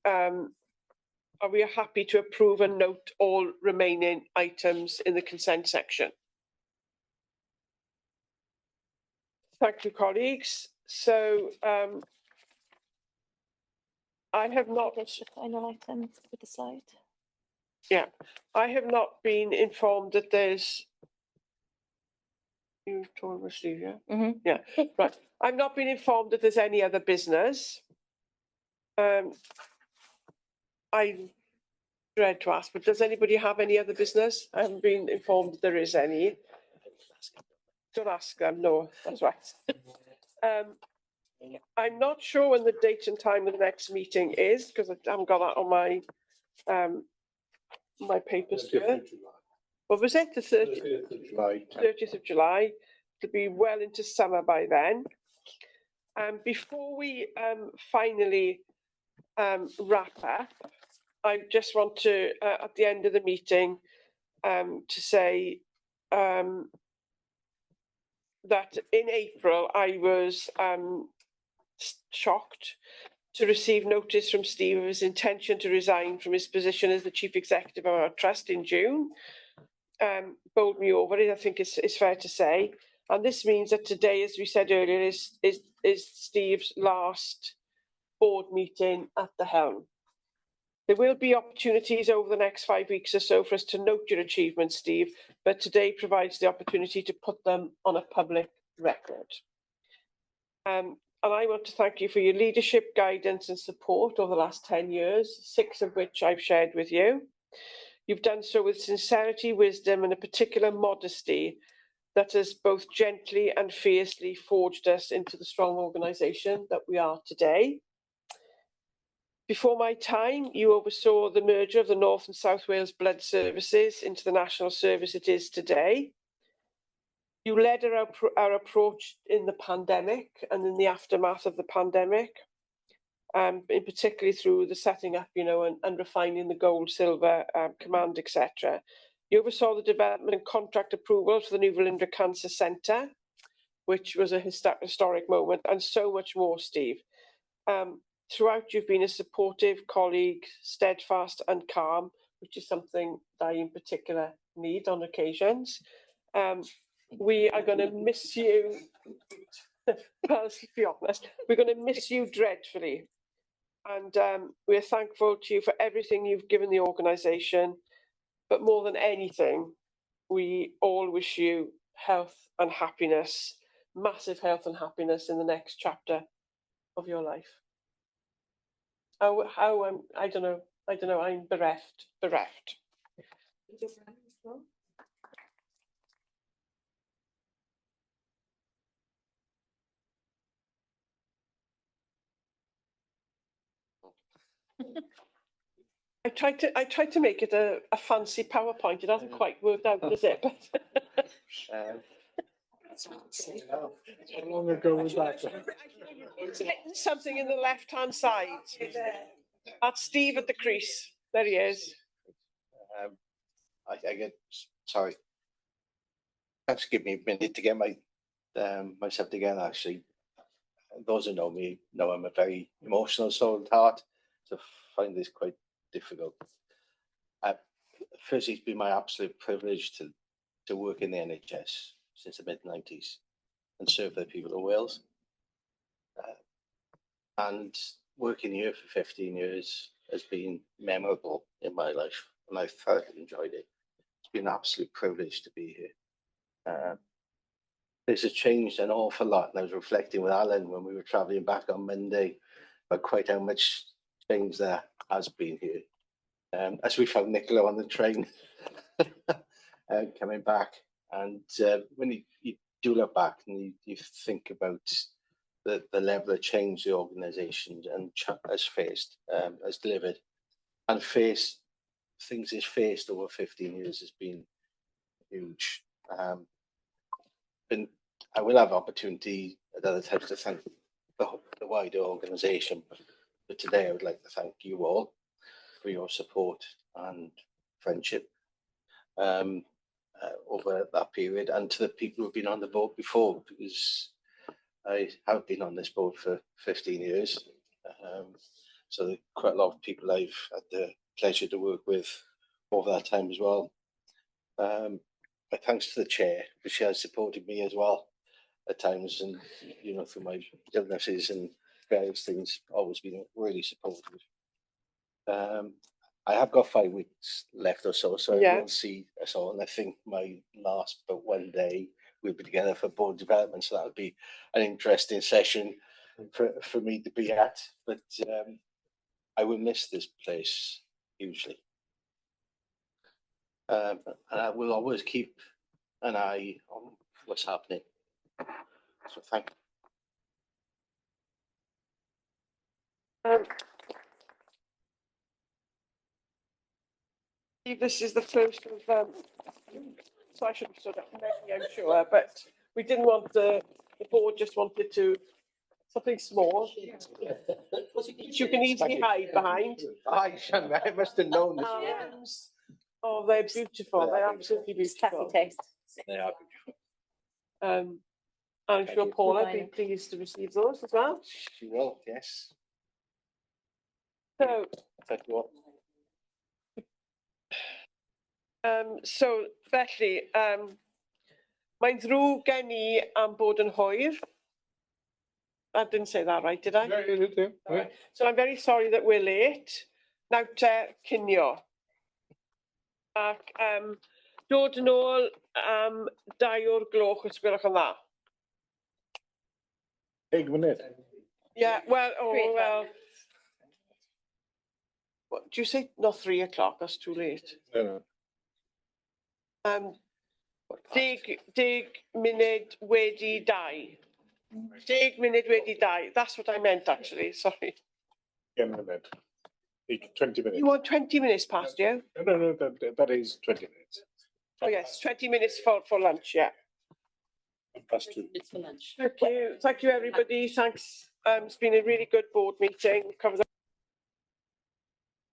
happy to approve and note all remaining items in the consent section? Thank you, colleagues. So I have not. The final item with the slide. Yeah, I have not been informed that there's. You told me, Steve, yeah? Mm-hmm. Yeah, right. I've not been informed that there's any other business. I dread to ask, but does anybody have any other business? I haven't been informed that there is any. Don't ask them, no, that's right. I'm not sure when the date and time of the next meeting is, because I haven't got that on my my papers here. What was it? The 30th of July. 30th of July. It'll be well into summer by then. Before we finally wrap up, I just want to, at the end of the meeting, to say that in April I was shocked to receive notice from Steve of his intention to resign from his position as the Chief Executive of our Trust in June. Bowled me over it, I think it's fair to say. And this means that today, as we said earlier, is Steve's last board meeting at the helm. There will be opportunities over the next 5 weeks or so for us to note your achievements, Steve, but today provides the opportunity to put them on a public record. And I want to thank you for your leadership, guidance and support over the last 10 years, 6 of which I've shared with you. You've done so with sincerity, wisdom and a particular modesty that has both gently and fiercely forged us into the strong organisation that we are today. Before my time, you oversaw the merger of the North and South Wales Blood Services into the national service it is today. You led our approach in the pandemic and in the aftermath of the pandemic, in particularly through the setting up, and refining the gold, silver command, etc. You oversaw the development and contract approval for the new Velindre Cancer Centre, which was a historic moment, and so much more, Steve. Throughout, you've been a supportive colleague, steadfast and calm, which is something that I in particular need on occasions. We are going to miss you. Well, let's be honest, we're going to miss you dreadfully. And we're thankful to you for everything you've given the organisation. But more than anything, we all wish you health and happiness, massive health and happiness in the next chapter of your life. I don't know, I'm bereft. I tried to make it a fancy PowerPoint. It hasn't quite worked out, has it? How long ago was that? Something in the left-hand side. That's Steve at the crease. There he is. I get sorry. Perhaps give me a minute to get my myself together. Actually, those who know me know I'm a very emotional soul at heart, so I find this quite difficult. Firstly, it's been my absolute privilege to work in the NHS since the mid-90s and serve the people of Wales. And working here for 15 years has been memorable in my life, and I've thoroughly enjoyed it. It's been an absolute privilege to be here. This has changed an awful lot, and I was reflecting with Alan when we were travelling back on Monday about quite how much change there has been here. As we found Nicola on the train coming back, and when you do look back and you think about the level of change the organisation has faced, has delivered, and faced things it's faced over 15 years has been huge. And I will have opportunity at other times to thank the wider organisation, but today I would like to thank you all for your support and friendship over that period, and to the people who've been on the board before, because I have been on this board for 15 years. So there are quite a lot of people I've had the pleasure to work with over that time as well. But thanks to the chair, because she has supported me as well at times, and through my illnesses and various things, always been really supportive. I have got 5 weeks left or so, so I will see us all, and I think my last but one day we'll be together for board development, so that would be an interesting session for me to be at. But I will miss this place hugely, and I will always keep an eye on what's happening. So thank you. This is the first of so I should have stood up maybe, I'm sure, but we didn't want the board just wanted to something small which you can easily hide behind. I must have known this. Oh, they're beautiful. They're absolutely beautiful. Taste. They are beautiful. I'm sure Paula would be pleased to receive those as well. She will, yes. So, thank you all. So felly, mae'n ddrwg gen I am bod yn hwyr. I didn't say that right, did I? Yeah, you did. Right. So I'm very sorry that we're late. Nawr te cinio. Ac dod yn ôl am 2 o'r gloch, os gwelwch yn dda. 10 munud. Yeah, well, what, do you say not 3 o'clock? That's too late. No. 10 munud wedi 2. 10 munud wedi 2. That's what I meant, actually. Sorry. 10 minutes. 20 minutes. You want 20 minutes past you? No, that is 20 minutes. Oh, yes, 20 minutes for lunch, yeah. Past 2. It's for lunch. Thank you. Thank you, everybody. Thanks. It's been a really good board meeting. Covers